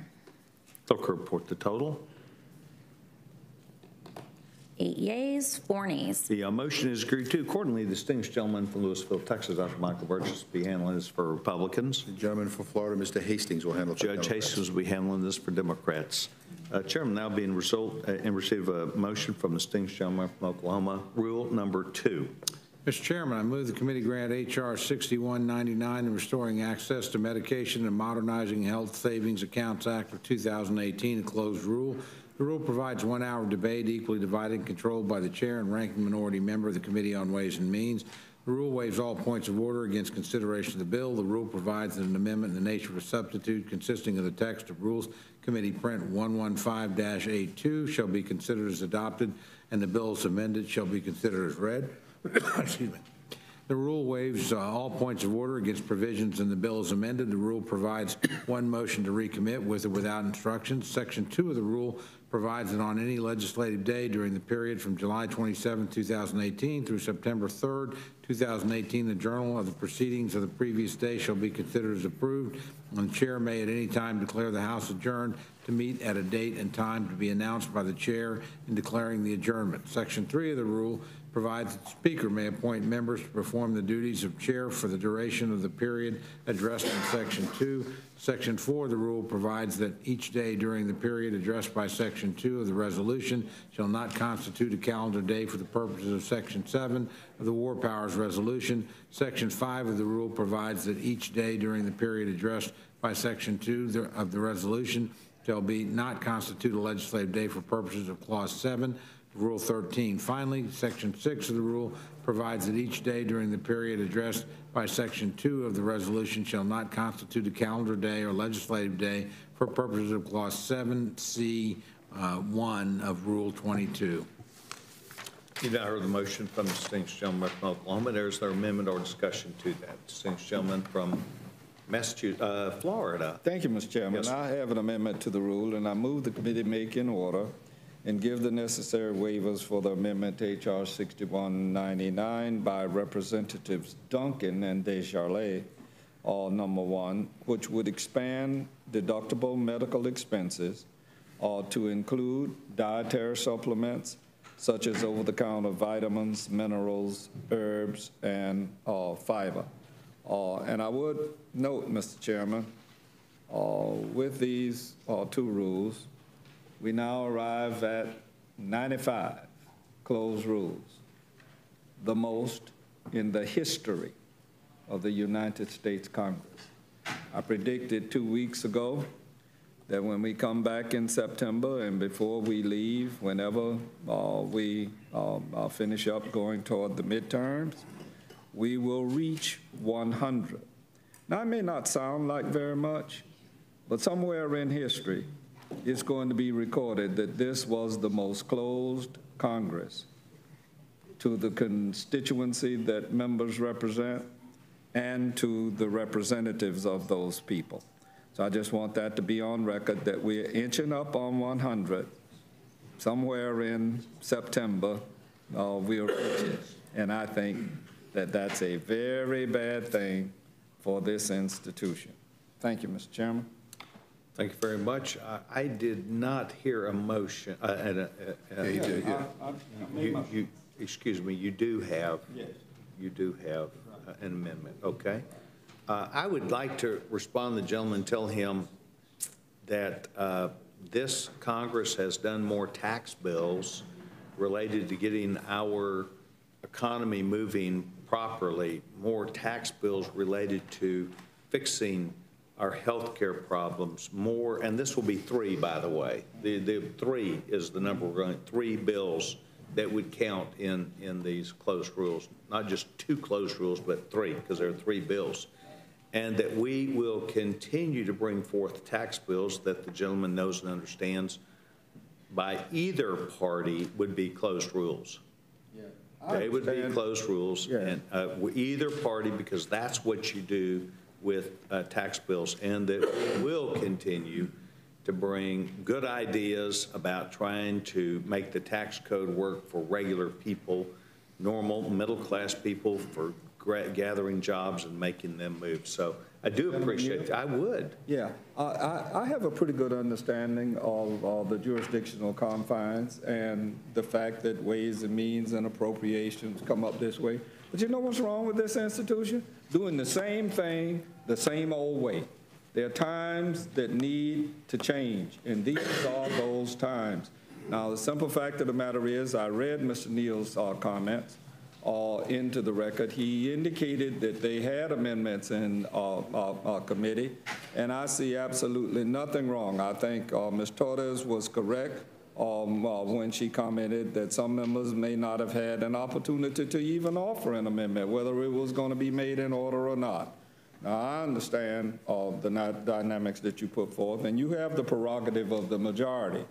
Clerk will report the total. 8 yeas, 4 nays. The motion is agreed to. Accordingly, the distinguished gentleman from Louisville, Texas, Dr. Michael Burgess, will be handling this for Republicans. The gentleman from Florida, Mr. Hastings, will handle it for Judge Democrats. Hastings will be handling this for Democrats. Chairman, now being receive a motion from the distinguished gentleman from Oklahoma. Rule number 2. Mr. Chairman, I move the committee grant H.R. 6199 and Restoring Access to Medication and Modernizing Health Savings Accounts Act of 2018 a closed rule. The rule provides 1 hour of debate equally divided and controlled by the chair and ranking minority member of the Committee on Ways and Means. The rule waives all points of order against consideration of the bill. The rule provides that an amendment in the nature of a substitute consisting of the text of Rules Committee Print 115-82 shall be considered as adopted, and the bill as amended shall be considered as read. Excuse me. The rule waives all points of order against provisions in the bill as amended. The rule provides 1 motion to recommit with or without instructions. Section 2 of the rule provides that on any legislative day during the period from July 27, 2018 through September 3, 2018, the journal of the proceedings of the previous day shall be considered as approved, and the chair may at any time declare the House adjourned to meet at a date and time to be announced by the chair in declaring the adjournment. Section 3 of the rule provides that the Speaker may appoint members to perform the duties of chair for the duration of the period addressed in Section 2. Section 4 of the rule provides that each day during the period addressed by Section 2 of the resolution shall not constitute a calendar day for the purposes of Section 7 of the War Powers Resolution. Section 5 of the rule provides that each day during the period addressed by Section 2 of the resolution shall be not constitute a legislative day for purposes of Clause 7 of Rule 13. Finally, Section 6 of the rule provides that each day during the period addressed by Section 2 of the resolution shall not constitute a calendar day or legislative day for purposes of Clause 7C 1 of Rule 22. You now heard the motion from the distinguished gentleman from Oklahoma. There's their amendment or discussion to that. Distinguished gentleman from Massachusetts, Florida. Thank you, Mr. Chairman. Yes. I have an amendment to the rule, and I move the committee make in order and give the necessary waivers for the amendment to H.R. 6199 by Representatives Duncan and Desjardins, number 1, which would expand deductible medical expenses to include dietary supplements such as over-the-counter vitamins, minerals, herbs, and fiber. And I would note, Mr. Chairman, with these two rules, we now arrive at 95 closed rules, the most in the history of the United States Congress. I predicted 2 weeks ago that when we come back in September and before we leave, whenever we finish up going toward the midterms, we will reach 100. Now, it may not sound like very much, but somewhere in history, it's going to be recorded that this was the most closed Congress to the constituency that members represent and to the representatives of those people. So I just want that to be on record that we're inching up on 100. Somewhere in September, we'll reach it. And I think that that's a very bad thing for this institution. Thank you, Mr. Chairman. Thank you very much. I did not hear a motion. You did, yeah. Excuse me, you do have, an amendment, okay? I would like to respond to the gentleman, tell him that this Congress has done more tax bills related to getting our economy moving properly, more tax bills related to fixing our health care problems, more, and this will be 3, by the way. The 3 is the number we're going, 3 bills that would count in these closed rules, not just 2 closed rules, but 3, because there are 3 bills. And that we will continue to bring forth tax bills that the gentleman knows and understands by either party would be closed rules. Yeah. They would be closed rules, yeah. And either party, because that's what you do with tax bills, and that we will continue to bring good ideas about trying to make the tax code work for regular people, normal middle-class people, for gathering jobs and making them move. So I do appreciate that. I would. Yeah, I have a pretty good understanding of the jurisdictional confines and the fact that Ways and Means and Appropriations come up this way. But you know what's wrong with this institution? Doing the same thing the same old way. There are times that need to change, and these are those times. Now, the simple fact of the matter is, I read Mr. Neal's comments into the record. He indicated that they had amendments in our committee, and I see absolutely nothing wrong. I think Ms. Torres was correct when she commented that some members may not have had an opportunity to even offer an amendment, whether it was going to be made in order or not. Now, I understand the dynamics that you put forth, and you have the prerogative of the majority.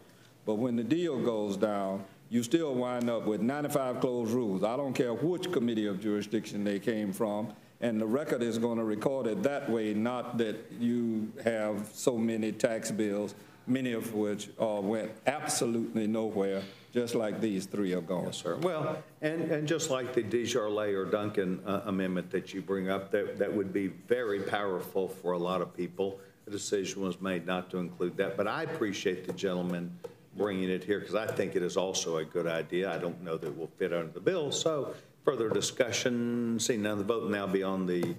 But when the deal goes down, you still wind up with 95 closed rules. I don't care which committee of jurisdiction they came from, and the record is going to record it that way, not that you have so many tax bills, many of which went absolutely nowhere, just like these 3 are going. Yes, sir. Well, and just like the Desjardins or Duncan amendment that you bring up, that would be very powerful for a lot of people. The decision was made not to include that, but I appreciate the gentleman bringing it here because I think it is also a good idea. I don't know that it will fit under the bill. So further discussion, seeing none, the vote will now be on the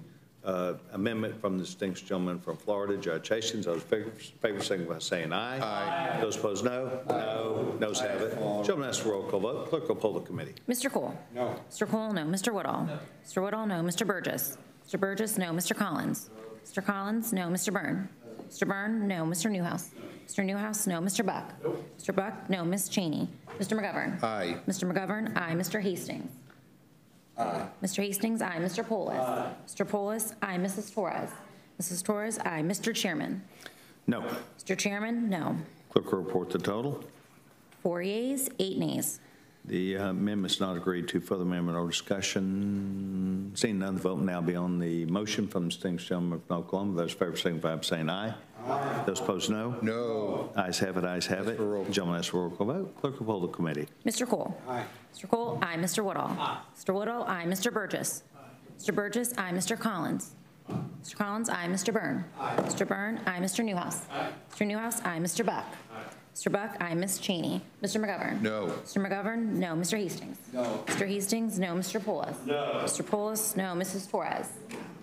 amendment from the distinguished gentleman from Florida, Judge Hastings. Those in favor signify by saying aye. Aye. Those opposed, no. No. Noes have it. Gentlemen, ask for roll call vote. Clerk will poll the committee. Mr. Cole? No. Mr. Cole, no. Mr. Woodall? No. Mr. Woodall, no. Mr. Burgess? Mr. Burgess, no. Mr. Collins? Mr. Collins, no. Mr. Byrne? Mr. Byrne, no. Mr. Newhouse? Mr. Newhouse, no. Mr. Buck? Nope. Mr. Buck, no. Ms. Cheney? Mr. McGovern? Aye. Mr. McGovern, aye. Mr. Hastings? Aye. Mr. Hastings, aye. Mr. Polis? Aye. Mr. Polis, aye. Mrs. Torres? Mrs. Torres, aye. Mr. Chairman? No. Mr. Chairman, no. Clerk will report the total. 4 yeas, 8 nays. The amendment's not agreed to. Further amendment or discussion? Seeing none, the vote will now be on the motion from the distinguished gentleman from Oklahoma. Those in favor signify by saying aye. Aye. Those opposed, no. No. Ayes have it. Ayes have it. Gentlemen, ask for roll call vote. Clerk will poll the committee. Mr. Cole? Aye. Mr. Cole, aye. Mr. Woodall? Aye. Mr. Woodall, aye. Mr. Burgess? Aye. Mr. Burgess, aye. Mr. Collins? Aye. Mr. Collins, aye. Mr. Byrne? Aye. Mr. Byrne, aye. Mr. Newhouse? Aye. Mr. Newhouse, aye. Mr. Buck? Aye. Mr. Buck, aye. Ms. Cheney. Mr. McGovern. No. Mr. McGovern, no. Mr. Hastings. No. Mr. Hastings, no. Mr. Poulos. No. Mr. Poulos, no. Mrs. Torres.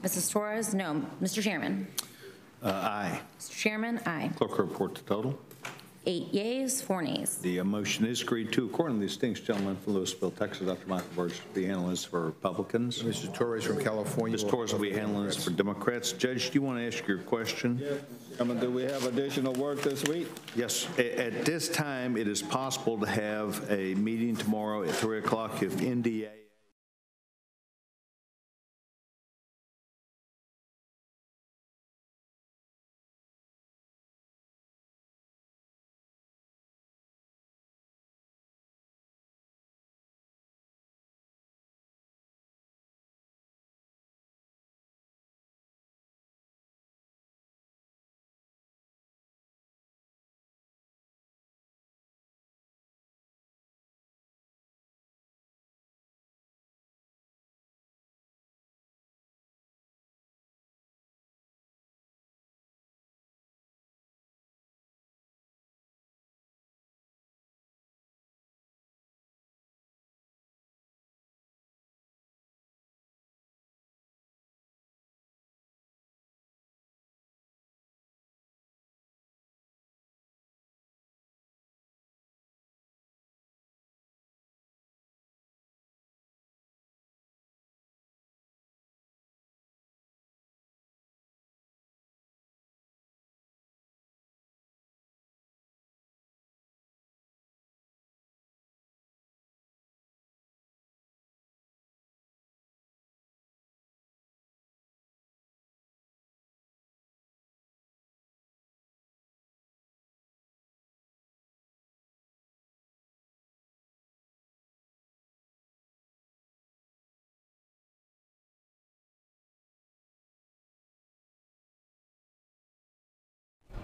Mrs. Torres, no. Mr. Chairman. Aye. Mr. Chairman, aye. Clerk report the total. 8 yeas, 4 nays. The motion is agreed to. According to the distinguished gentleman from Louisville, Texas, Dr. Michael Burgess, will be handling this for Republicans. Mr. Torres from California. Ms. Torres will be handling this for Democrats. Judge, do you want to ask your question? Do we have additional work this week? Yes. At this time, it is possible to have a meeting tomorrow at 3 o'clock if NDA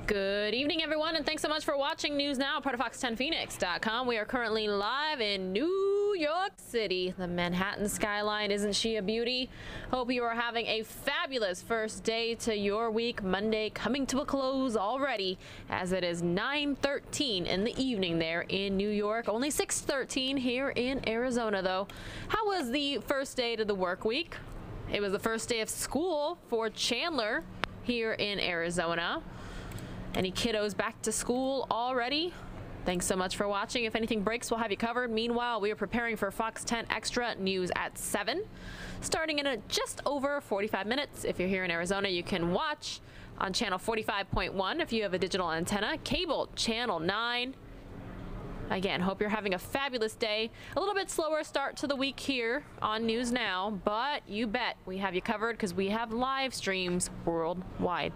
Good evening, everyone, and thanks so much for watching News Now, part of Fox10Phoenix.com. We are currently live in New York City. The Manhattan skyline, isn't she a beauty? Hope you are having a fabulous first day to your week. Monday coming to a close already, as it is 9:13 in the evening there in New York. Only 6:13 here in Arizona, though. How was the first day to the work week? It was the first day of school for Chandler here in Arizona. Any kiddos back to school already? Thanks so much for watching. If anything breaks, we'll have you covered. Meanwhile, we are preparing for Fox 10 Extra News at 7, starting in just over 45 minutes. If you're here in Arizona, you can watch on channel 45.1 if you have a digital antenna, cable channel 9. Again, hope you're having a fabulous day. A little bit slower start to the week here on News Now, but you bet we have you covered because we have live streams worldwide.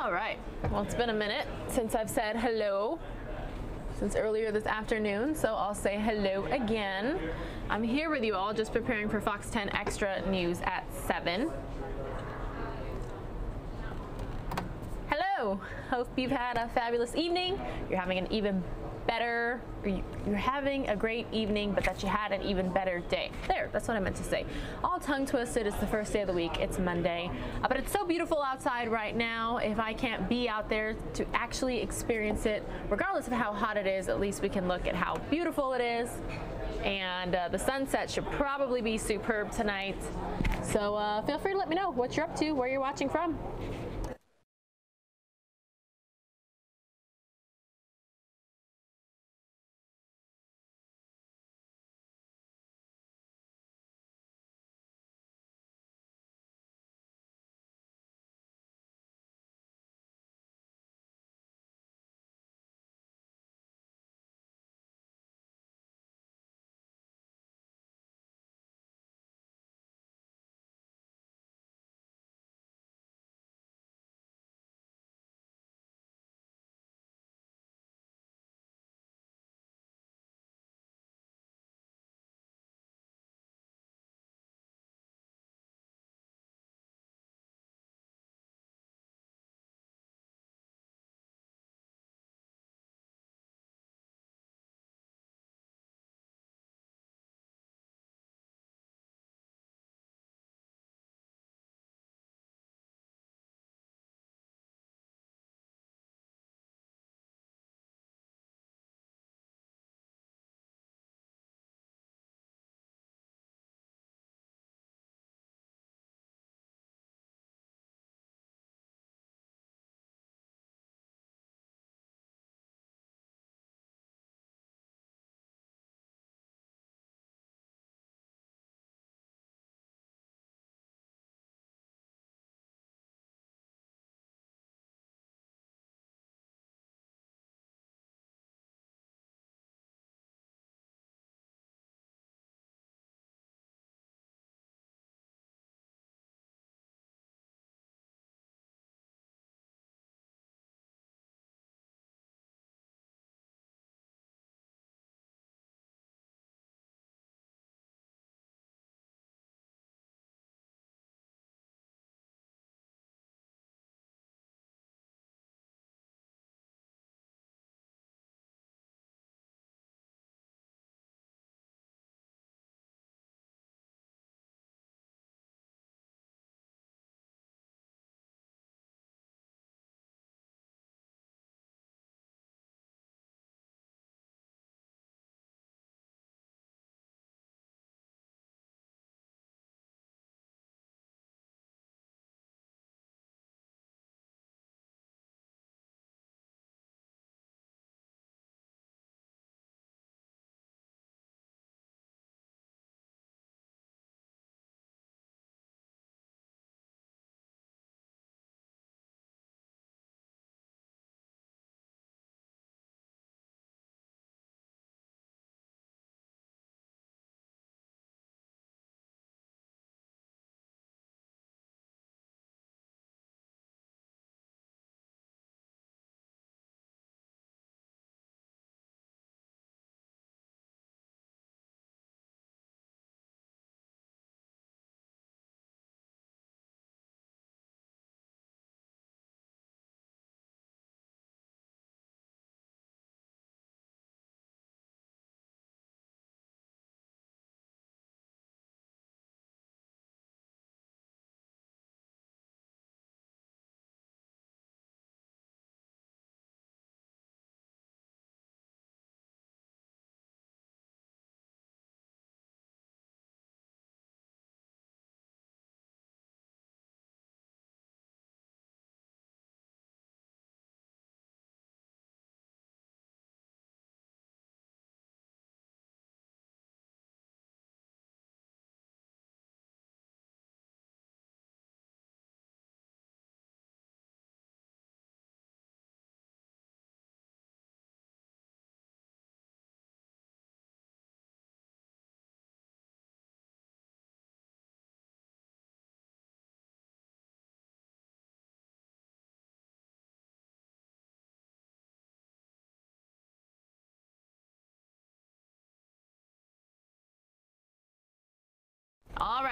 All right. Well, it's been a minute since I've said hello since earlier this afternoon, so I'll say hello again. I'm here with you all just preparing for Fox 10 Extra News at 7. Hello. Hope you've had a fabulous evening. You're having an even better, you're having a great evening, but that you had an even better day. There, that's what I meant to say. All tongue twisted, it's the first day of the week, it's Monday. But it's so beautiful outside right now. If I can't be out there to actually experience it, regardless of how hot it is, at least we can look at how beautiful it is. And the sunset should probably be superb tonight. So feel free to let me know what you're up to, where you're watching from.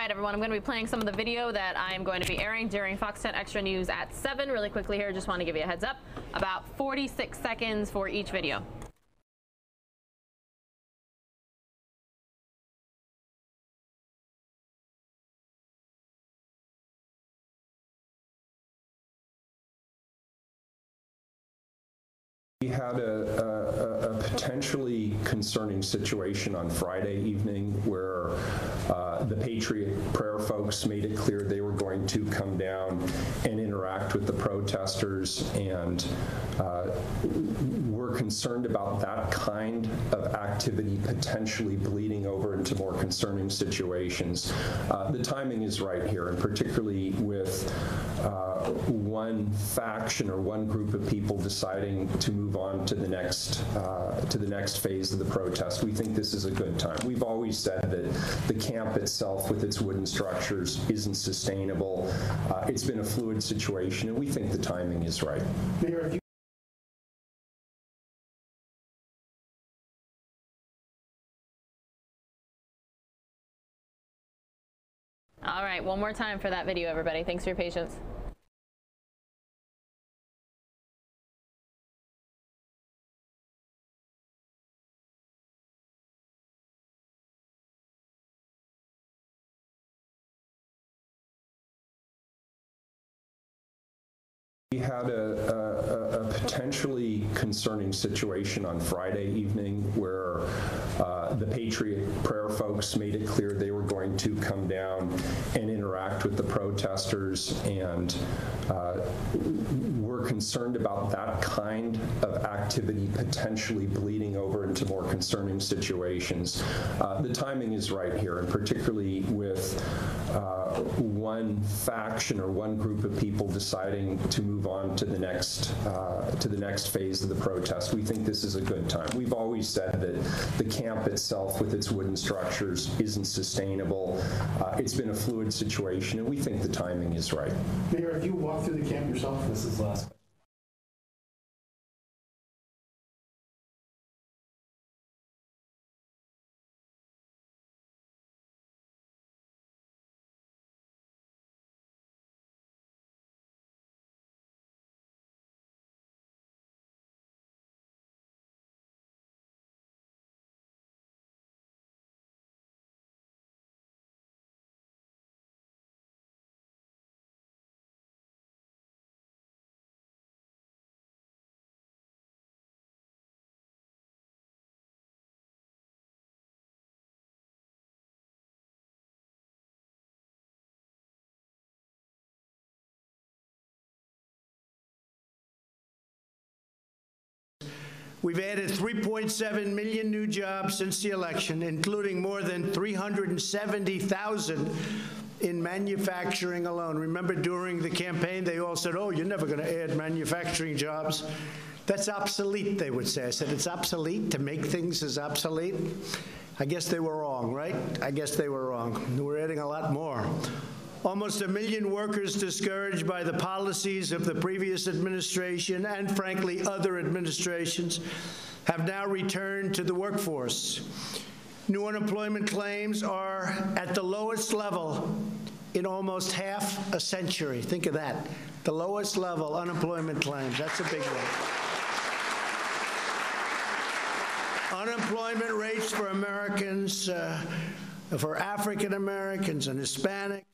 right, everyone, I'm going to be playing some of the video that I'm going to be airing during Fox 10 Extra News at 7. Really quickly here, just want to give you a heads up. About 46 seconds for each video. We had a potentially concerning situation on Friday evening where the Patriot Prayer folks made it clear they were going to come down and interact with the protesters, and we're concerned about that kind of activity potentially bleeding over into more concerning situations. The timing is right here, and particularly with one faction or one group of people deciding to move on to the next phase of the protest. We think this is a good time. We've always said that the camp itself with its wooden structures isn't sustainable. It's been a fluid situation, and we think the timing is right. Mayor, have you All right, one more time for that video, everybody. Thanks for your patience. We had a potentially concerning situation on Friday evening where the Patriot Prayer folks made it clear they were going to come down and interact with the protesters, and we're concerned about that kind of activity potentially bleeding over into more concerning situations. The timing is right here, and particularly with one faction or one group of people deciding to move on to the next phase of the protest. We think this is a good time. We've always said that the camp itself with its wooden structures isn't sustainable. It's been a fluid situation, and we think the timing is right. Mayor, have you walked through the camp yourself? This is last question. We've added 3.7 million new jobs since the election, including more than 370,000 in manufacturing alone. Remember, during the campaign, they all said, oh, you're never going to add manufacturing jobs. That's obsolete, they would say. I said, it's obsolete to make things as obsolete? I guess they were wrong, right? I guess they were wrong. We're adding a lot more. Almost 1 million workers discouraged by the policies of the previous administration and, frankly, other administrations have now returned to the workforce. New unemployment claims are at the lowest level in almost half a century. Think of that. The lowest level unemployment claims. That's a big one. Unemployment rates for Americans, for African Americans and Hispanics,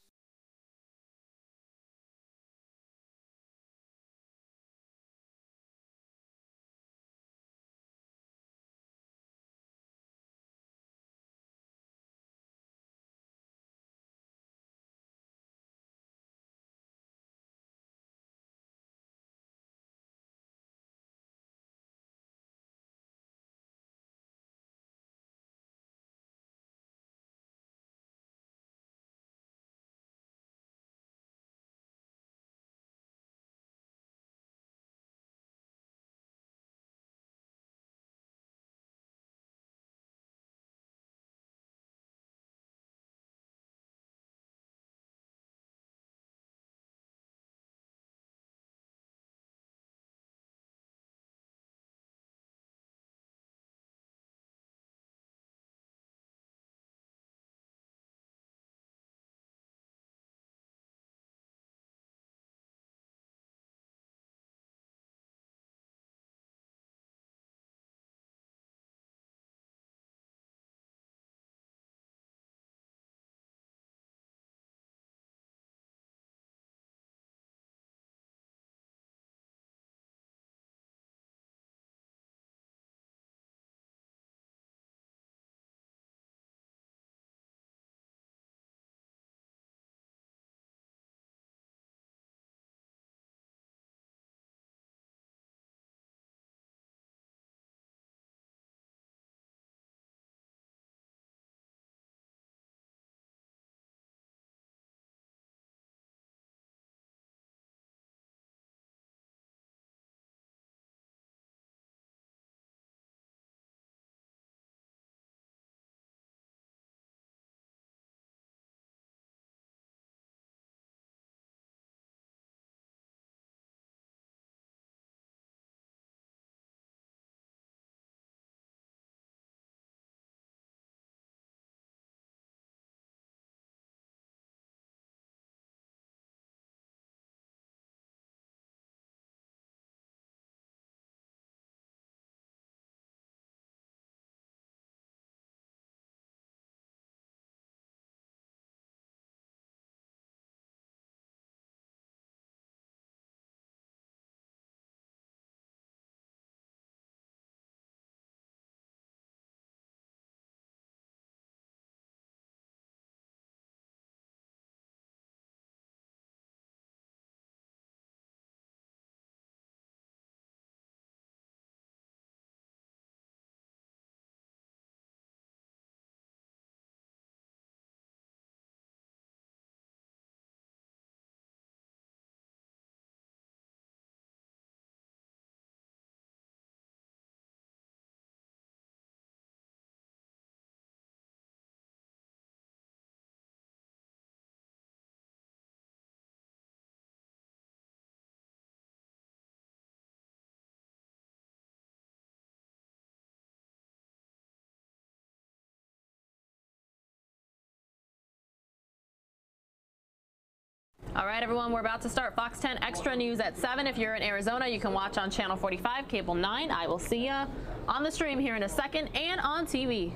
All right, everyone, we're about to start Fox 10 Extra News at 7. If you're in Arizona, you can watch on Channel 45, Cable 9. I will see you on the stream here in a second and on TV.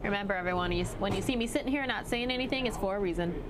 Remember, everyone, when you see me sitting here not saying anything, it's for a reason.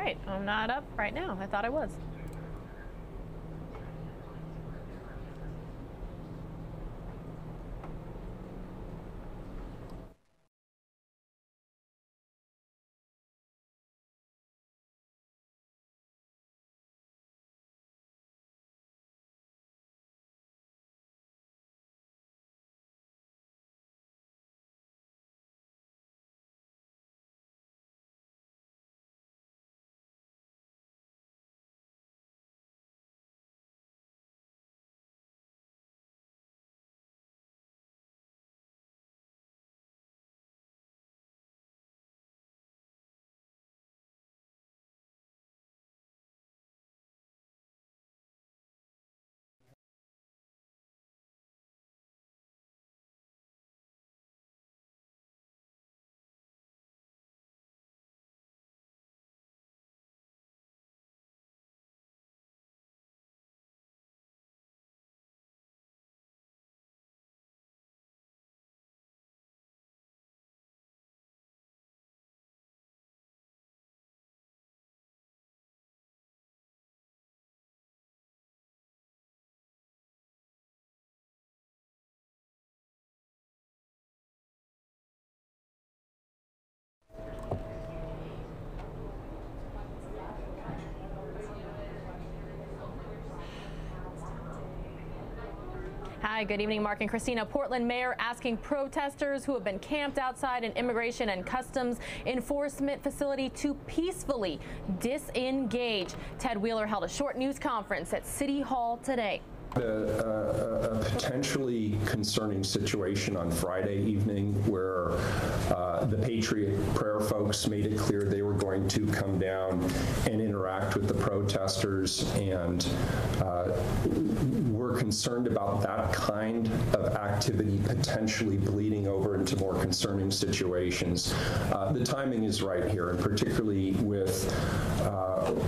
right, I'm not up right now. I thought I was. Hi, good evening, Mark and Christina. Portland mayor asking protesters who have been camped outside an immigration and customs enforcement facility to peacefully disengage. Ted Wheeler held a short news conference at City Hall today. A potentially concerning situation on Friday evening where the Patriot Prayer folks made it clear they were going to come down and interact with the protesters, and we're concerned about that kind of activity potentially bleeding over into more concerning situations. The timing is right here, and particularly with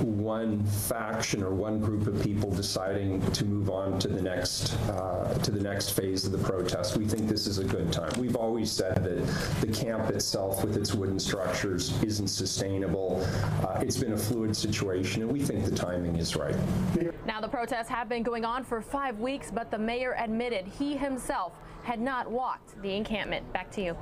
one faction or one group of people deciding to move on to the next phase of the protest. We think this is a good time. We've always said that the camp itself with its wooden structures isn't sustainable. It's been a fluid situation, and we think the timing is right. Now, the protests have been going on for 5 weeks, but the mayor admitted he himself had not walked the encampment. Back to you.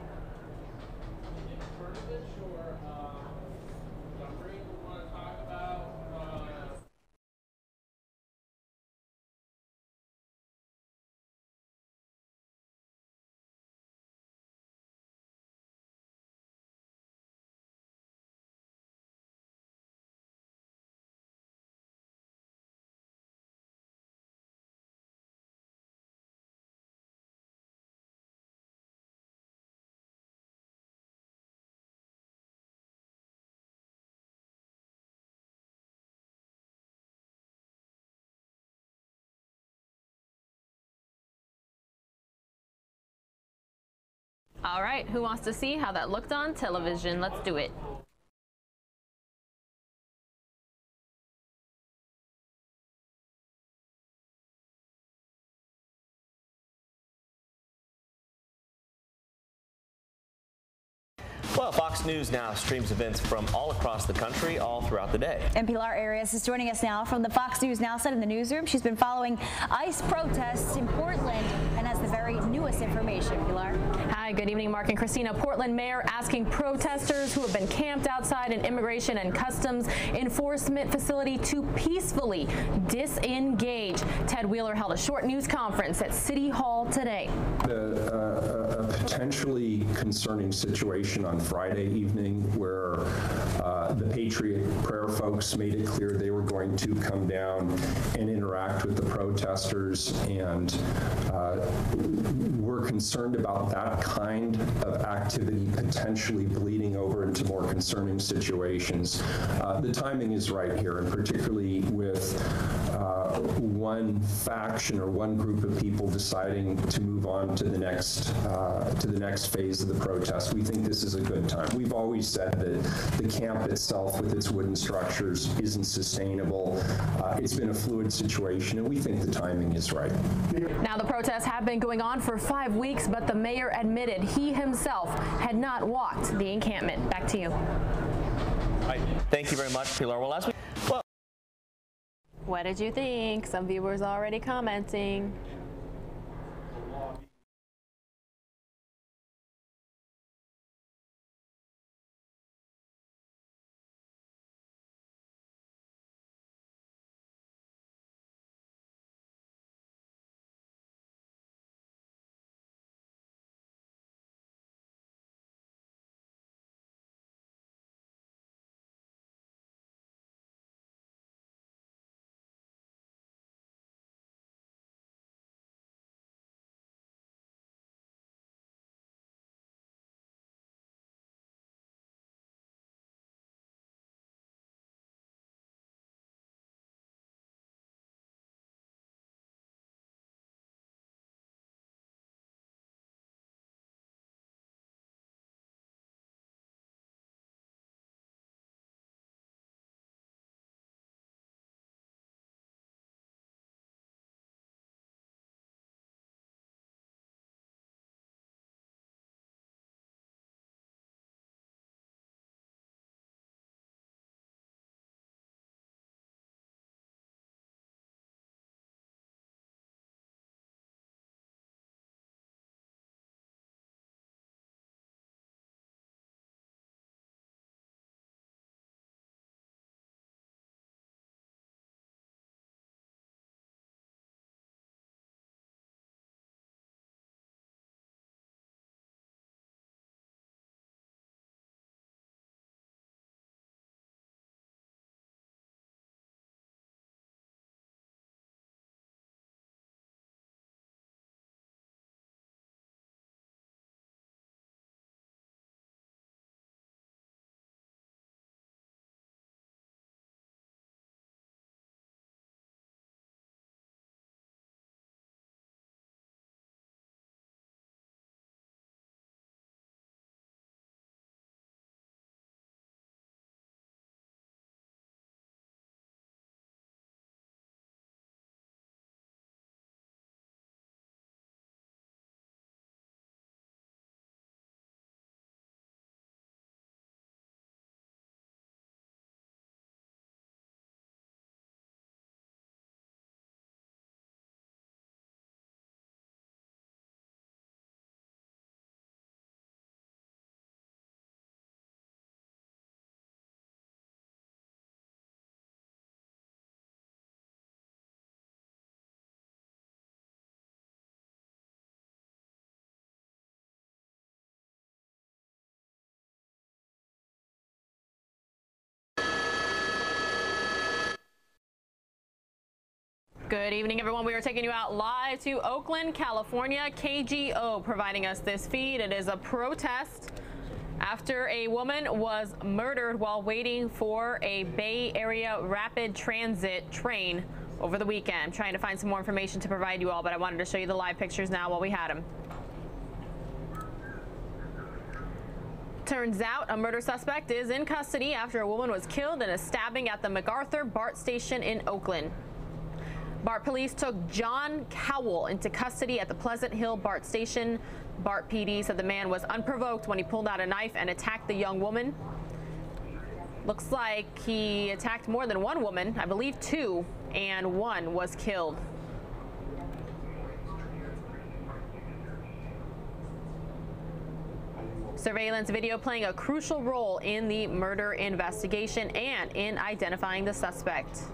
All right, who wants to see how that looked on television? Let's do it. Well, Fox News now streams events from all across the country, all throughout the day. And Pilar Arias is joining us now from the Fox News Now set in the newsroom. She's been following ICE protests in Portland and has the very newest information. Pilar. Hi, good evening, Mark and Christina. Portland mayor asking protesters who have been camped outside an immigration and customs enforcement facility to peacefully disengage. Ted Wheeler held a short news conference at City Hall today. A potentially concerning situation on Friday evening where the Patriot Prayer folks made it clear they were going to come down and interact with the protesters, and we're concerned about that kind of activity potentially bleeding over into more concerning situations. The timing is right here, and particularly with one faction or one group of people deciding to move on to the next phase of the protest. We think this is a good time. We've always said that the camp itself with its wooden structures isn't sustainable. It's been a fluid situation, and we think the timing is right. Now, the protests have been going on for 5 weeks, but the mayor admitted he himself had not walked the encampment. Back to you. All right, thank you very much, Pilar. Well, What did you think? Some viewers already commenting. Good evening, everyone. We are taking you out live to Oakland, California. KGO providing us this feed. It is a protest after a woman was murdered while waiting for a Bay Area rapid transit train over the weekend. I'm trying to find some more information to provide you all, but I wanted to show you the live pictures now while we had them. Turns out a murder suspect is in custody after a woman was killed in a stabbing at the MacArthur BART station in Oakland. BART police took John Cowell into custody at the Pleasant Hill BART station. BART PD said the man was unprovoked when he pulled out a knife and attacked the young woman. Looks like he attacked more than one woman, I believe two, and one was killed. Surveillance video playing a crucial role in the murder investigation and in identifying the suspect.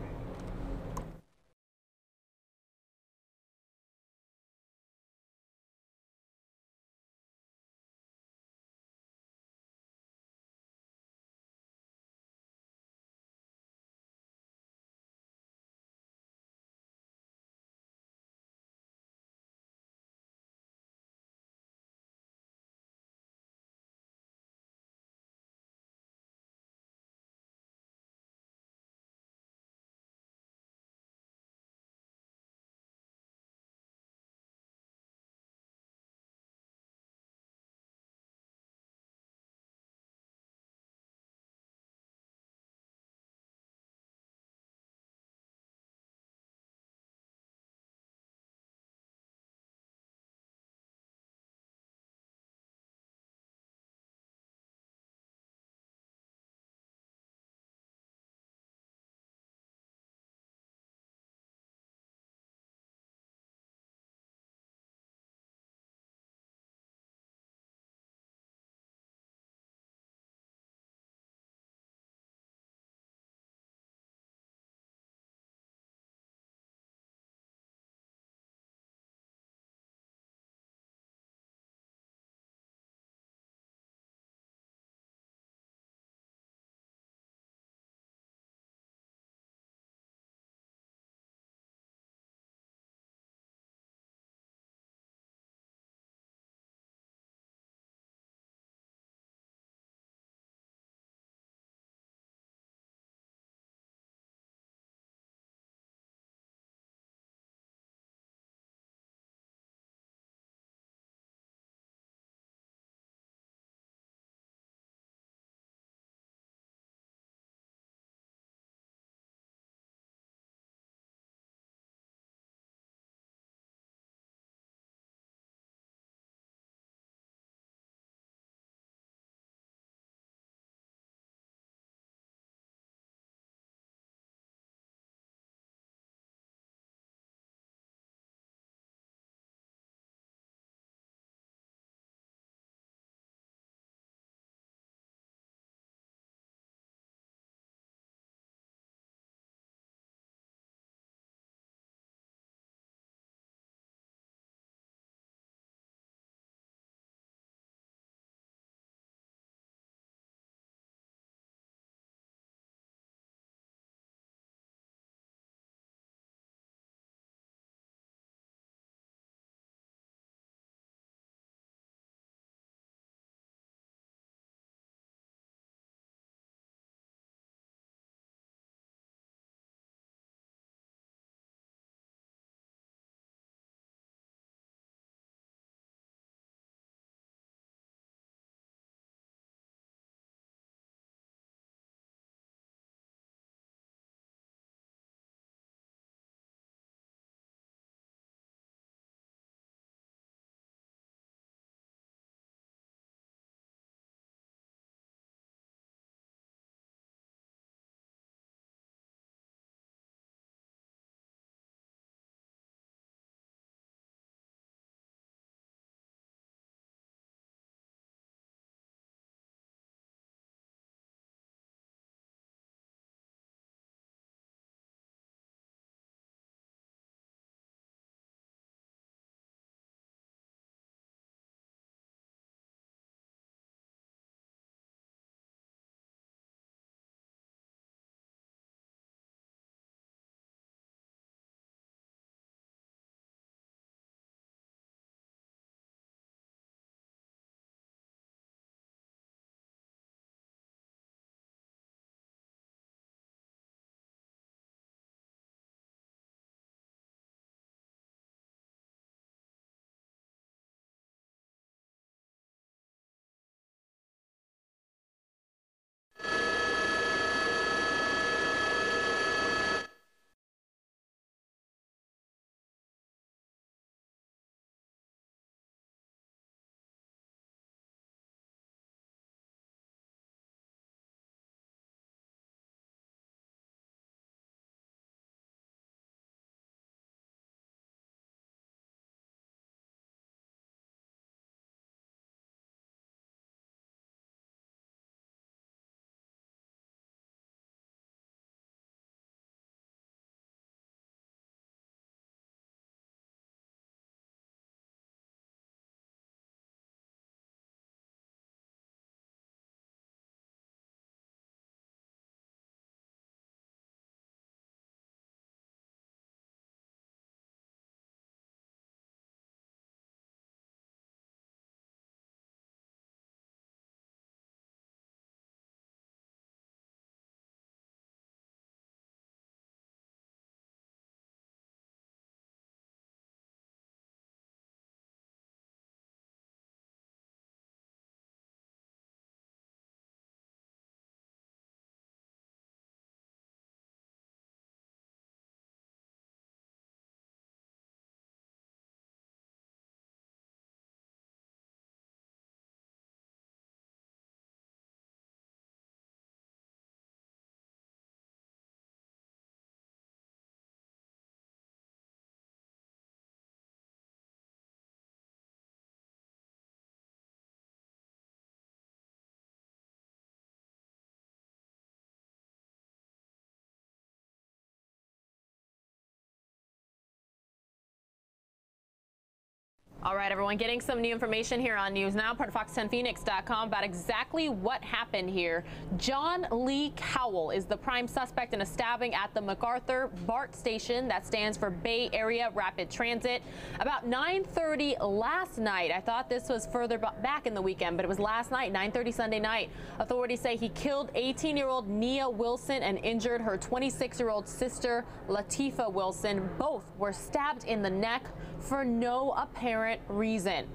All right, everyone, getting some new information here on News Now, part of Fox10Phoenix.com, about exactly what happened here. John Lee Cowell is the prime suspect in a stabbing at the MacArthur BART station. That stands for Bay Area Rapid Transit. About 9:30 last night. I thought this was further back in the weekend, but it was last night, 9:30 Sunday night. Authorities say he killed 18-year-old Nia Wilson and injured her 26-year-old sister, Latifah Wilson. Both were stabbed in the neck for no apparent reason.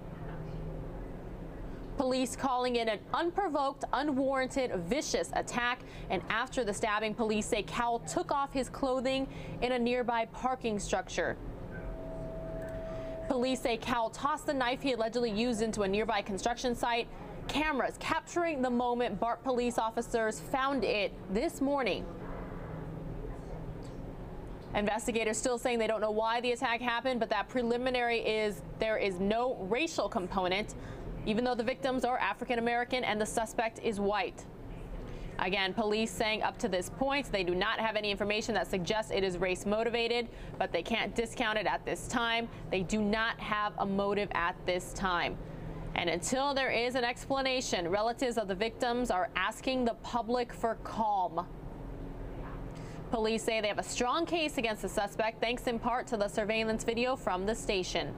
Police calling it an unprovoked, unwarranted, vicious attack. And after the stabbing, police say Cowell took off his clothing in a nearby parking structure. Police say Cowell tossed the knife he allegedly used into a nearby construction site. Cameras capturing the moment BART police officers found it this morning. Investigators still saying they don't know why the attack happened, but that preliminary is there is no racial component, even though the victims are African American and the suspect is white. Again, police saying up to this point they do not have any information that suggests it is race motivated, but they can't discount it at this time. They do not have a motive at this time. And until there is an explanation, relatives of the victims are asking the public for calm. Police say they have a strong case against the suspect, thanks in part to the surveillance video from the station.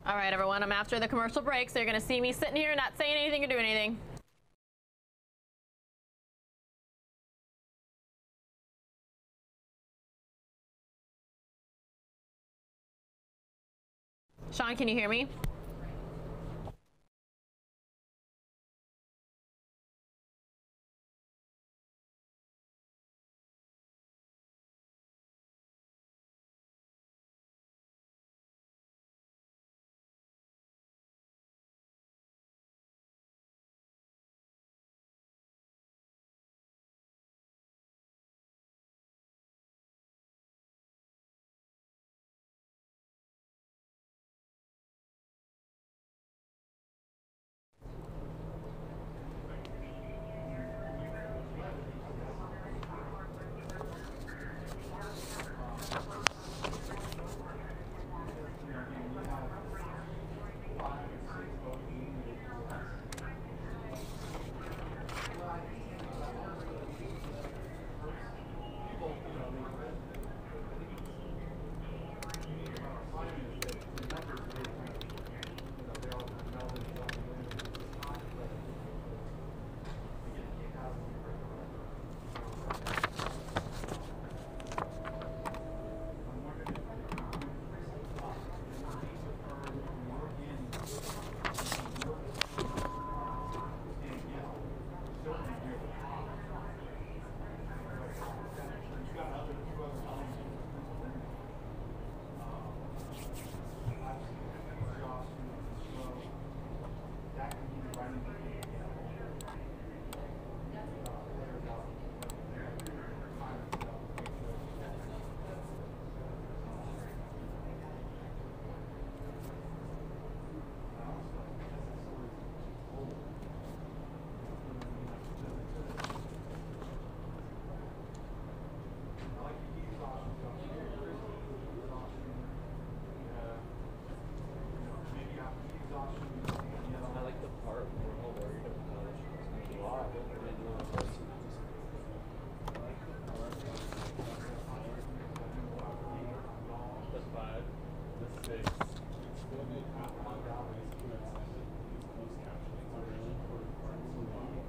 All right, everyone, I'm after the commercial break, so you're going to see me sitting here not saying anything or doing anything. Sean, can you hear me?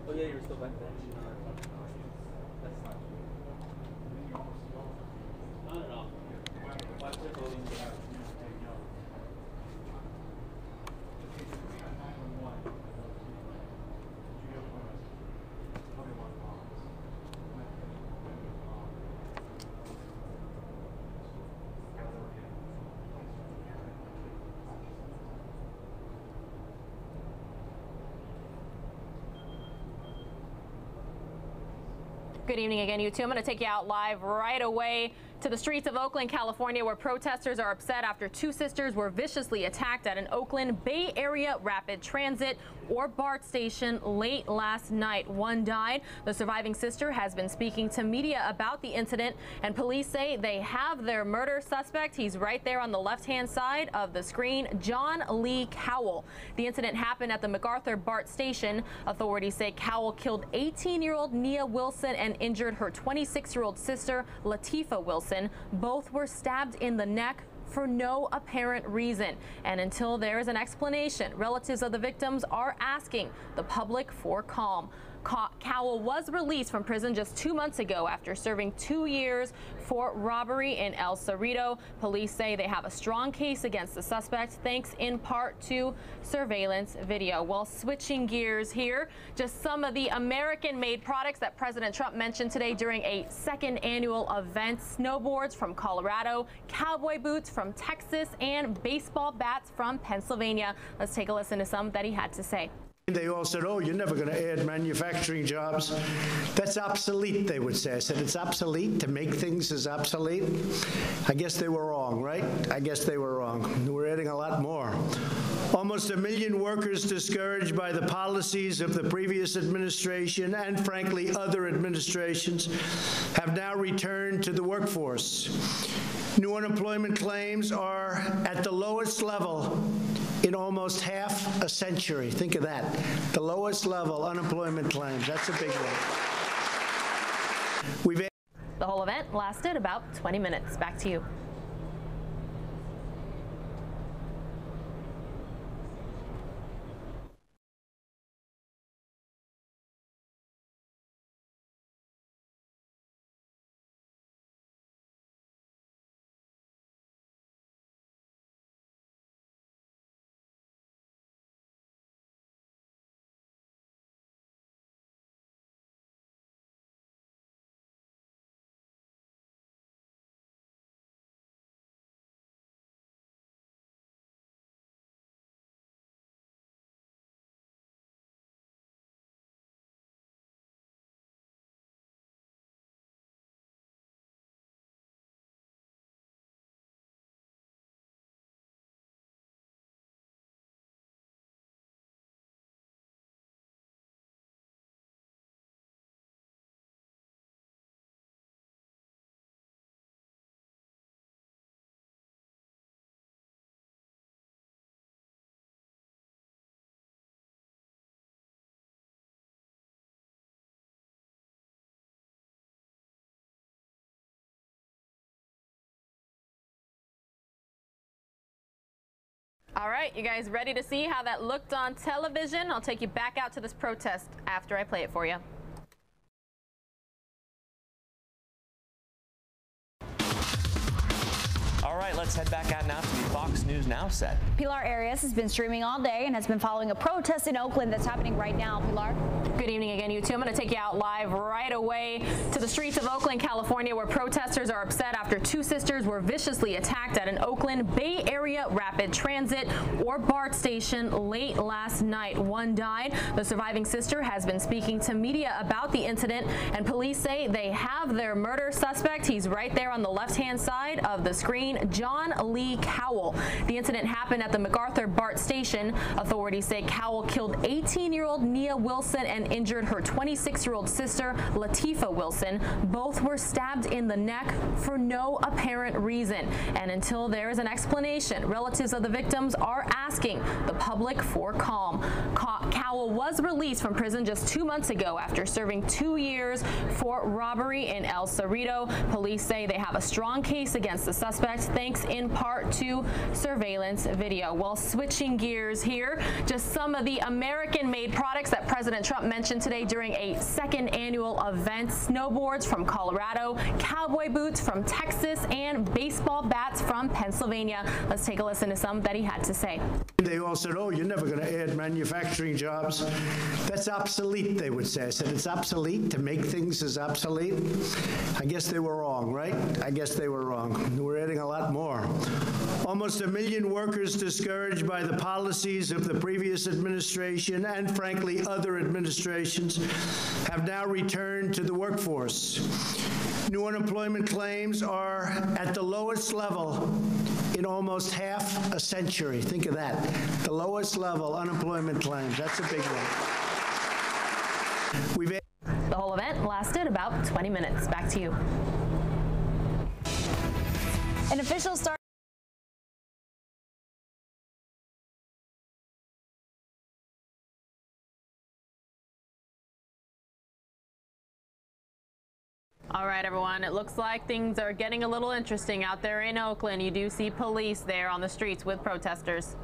Oh yeah, you're still back there. That's not true. No. Watch the voting down. Good evening again, you two. I'm going to take you out live right away to the streets of Oakland, California, where protesters are upset after two sisters were viciously attacked at an Oakland Bay Area Rapid Transit or BART station late last night. One died. The surviving sister has been speaking to media about the incident, and police say they have their murder suspect. He's right there on the left-hand side of the screen, John Lee Cowell. The incident happened at the MacArthur BART station. Authorities say Cowell killed 18-year-old Nia Wilson and injured her 26-year-old sister, Latifah Wilson. Both were stabbed in the neck for no apparent reason. And until there is an explanation, relatives of the victims are asking the public for calm. Cowell was released from prison just 2 months ago after serving 2 years for robbery in El Cerrito. Police say they have a strong case against the suspect, thanks in part to surveillance video. Well, switching gears here, just some of the American-made products that President Trump mentioned today during a second annual event: snowboards from Colorado, cowboy boots from Texas, and baseball bats from Pennsylvania. Let's take a listen to some that he had to say. They all said, oh, you're never going to add manufacturing jobs. That's obsolete, they would say. I said, it's obsolete? To make things is obsolete? I guess they were wrong, right? I guess they were wrong. We're adding a lot more. Almost 1 million workers discouraged by the policies of the previous administration and, frankly, other administrations have now returned to the workforce. New unemployment claims are at the lowest level in almost half a century. Think of that. The lowest level unemployment claims. That's a big one. The whole event lasted about 20 minutes. Back to you. All right, you guys ready to see how that looked on television? I'll take you back out to this protest after I play it for you. All right, let's head back out now to the Fox News Now set. Pilar Arias has been streaming all day and has been following a protest in Oakland that's happening right now. Pilar? Good evening again, you two. I'm going to take you out live right away to the streets of Oakland, California, where protesters are upset after two sisters were viciously attacked at an Oakland Bay Area Rapid Transit or BART station late last night. One died. The surviving sister has been speaking to media about the incident, and police say they have their murder suspect. He's right there on the left-hand side of the screen, John Lee Cowell. The incident happened at the MacArthur BART station. Authorities say Cowell killed 18-year-old Nia Wilson and injured her 26-year-old sister, Latifah Wilson. Both were stabbed in the neck for no apparent reason. And until there is an explanation, relatives of the victims are asking the public for calm. Cowell was released from prison just 2 months ago after serving 2 years for robbery in El Cerrito. Police say they have a strong case against the suspect, thanks in part to surveillance video. Well, switching gears here, just some of the American-made products that President Trump mentioned today during a second annual event. Snowboards from Colorado, cowboy boots from Texas, and baseball bats from Pennsylvania. Let's take a listen to some that he had to say. They all said, oh, you're never going to add manufacturing jobs. That's obsolete, they would say. I said, it's obsolete to make things as obsolete? I guess they were wrong, right? I guess they were wrong. We're adding a lot more. Almost 1 million workers discouraged by the policies of the previous administration and, frankly, other administrations have now returned to the workforce. New unemployment claims are at the lowest level in almost half a century. Think of that. The lowest level unemployment claims. That's a big one. The whole event lasted about 20 minutes. Back to you. An official start. All right, everyone, it looks like things are getting a little interesting out there in Oakland. You do see police there on the streets with protesters.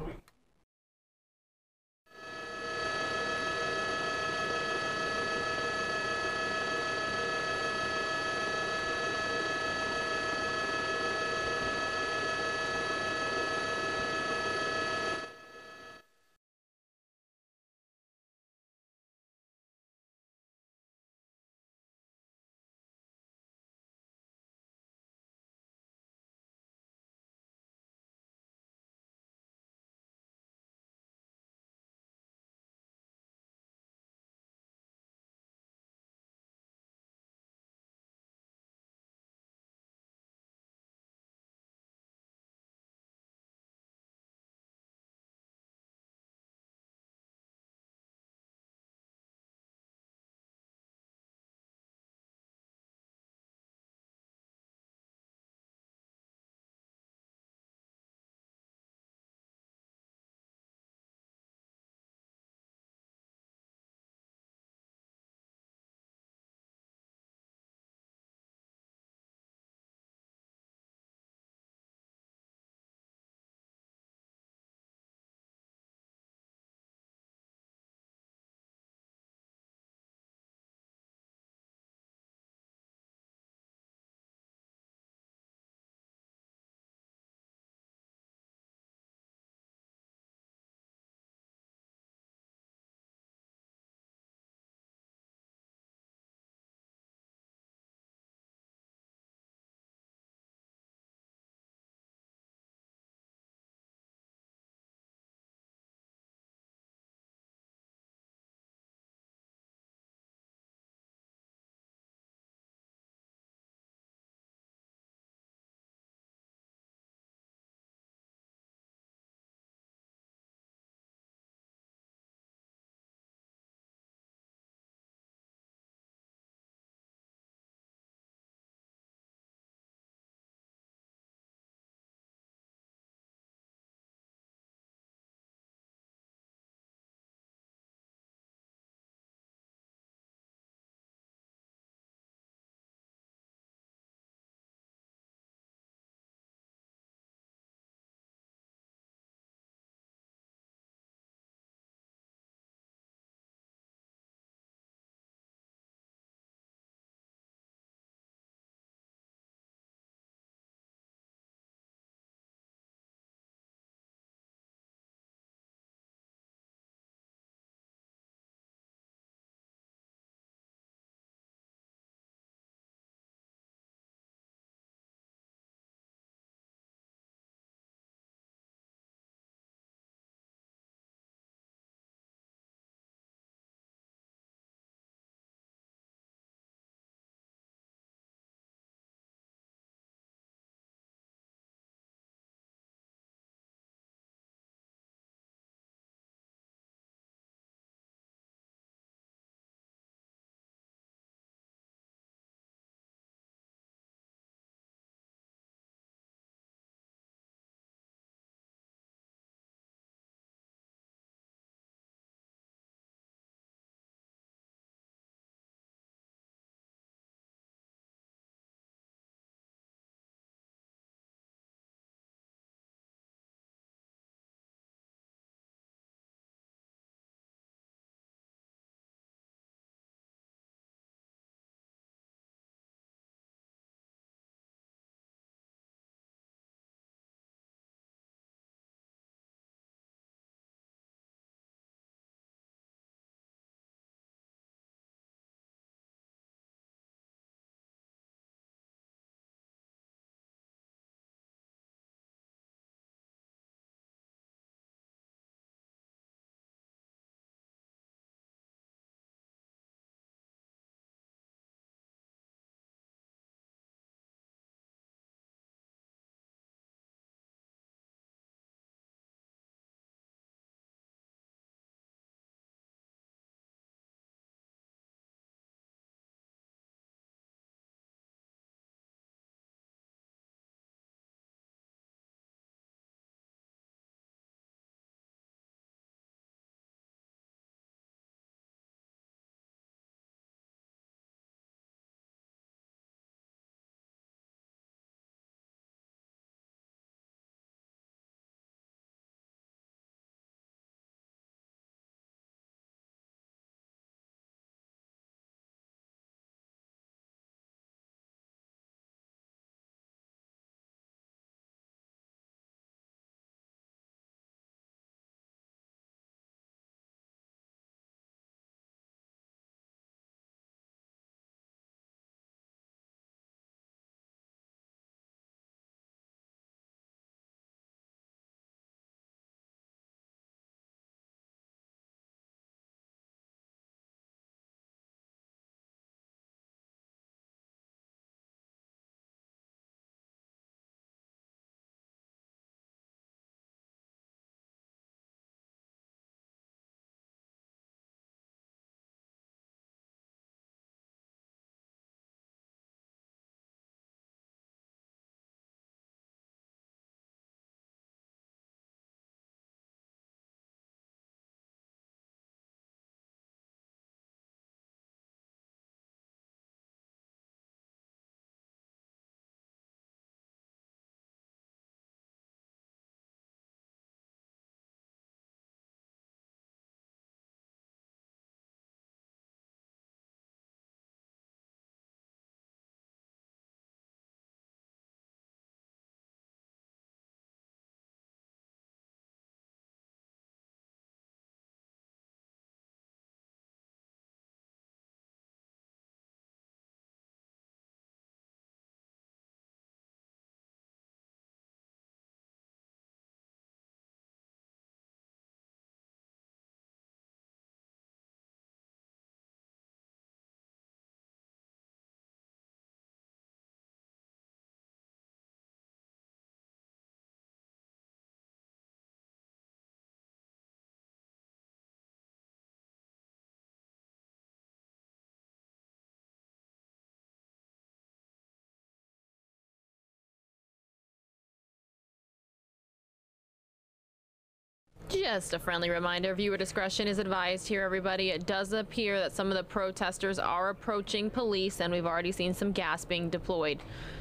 Just a friendly reminder, viewer discretion is advised here, everybody. It does appear that some of the protesters are approaching police, and we've already seen some gas being deployed.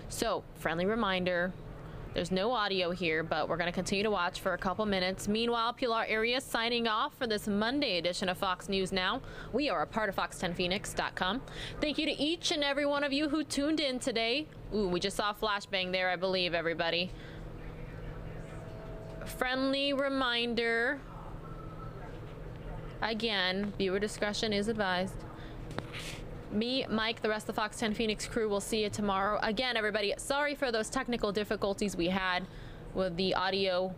So, friendly reminder, there's no audio here, but we're going to continue to watch for a couple minutes. Meanwhile, Pilar Arias signing off for this Monday edition of Fox News Now. We are a part of fox10phoenix.com. Thank you to each and every one of you who tuned in today. Ooh, we just saw a flashbang there, I believe, everybody. Friendly reminder, again, viewer discretion is advised. Me, Mike, the rest of the Fox 10 Phoenix crew will see you tomorrow. Again, everybody, sorry for those technical difficulties we had with the audio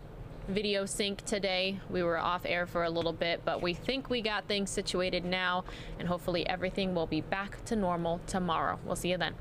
video sync today. We were off air for a little bit, but we think we got things situated now, and hopefully everything will be back to normal tomorrow. We'll see you then.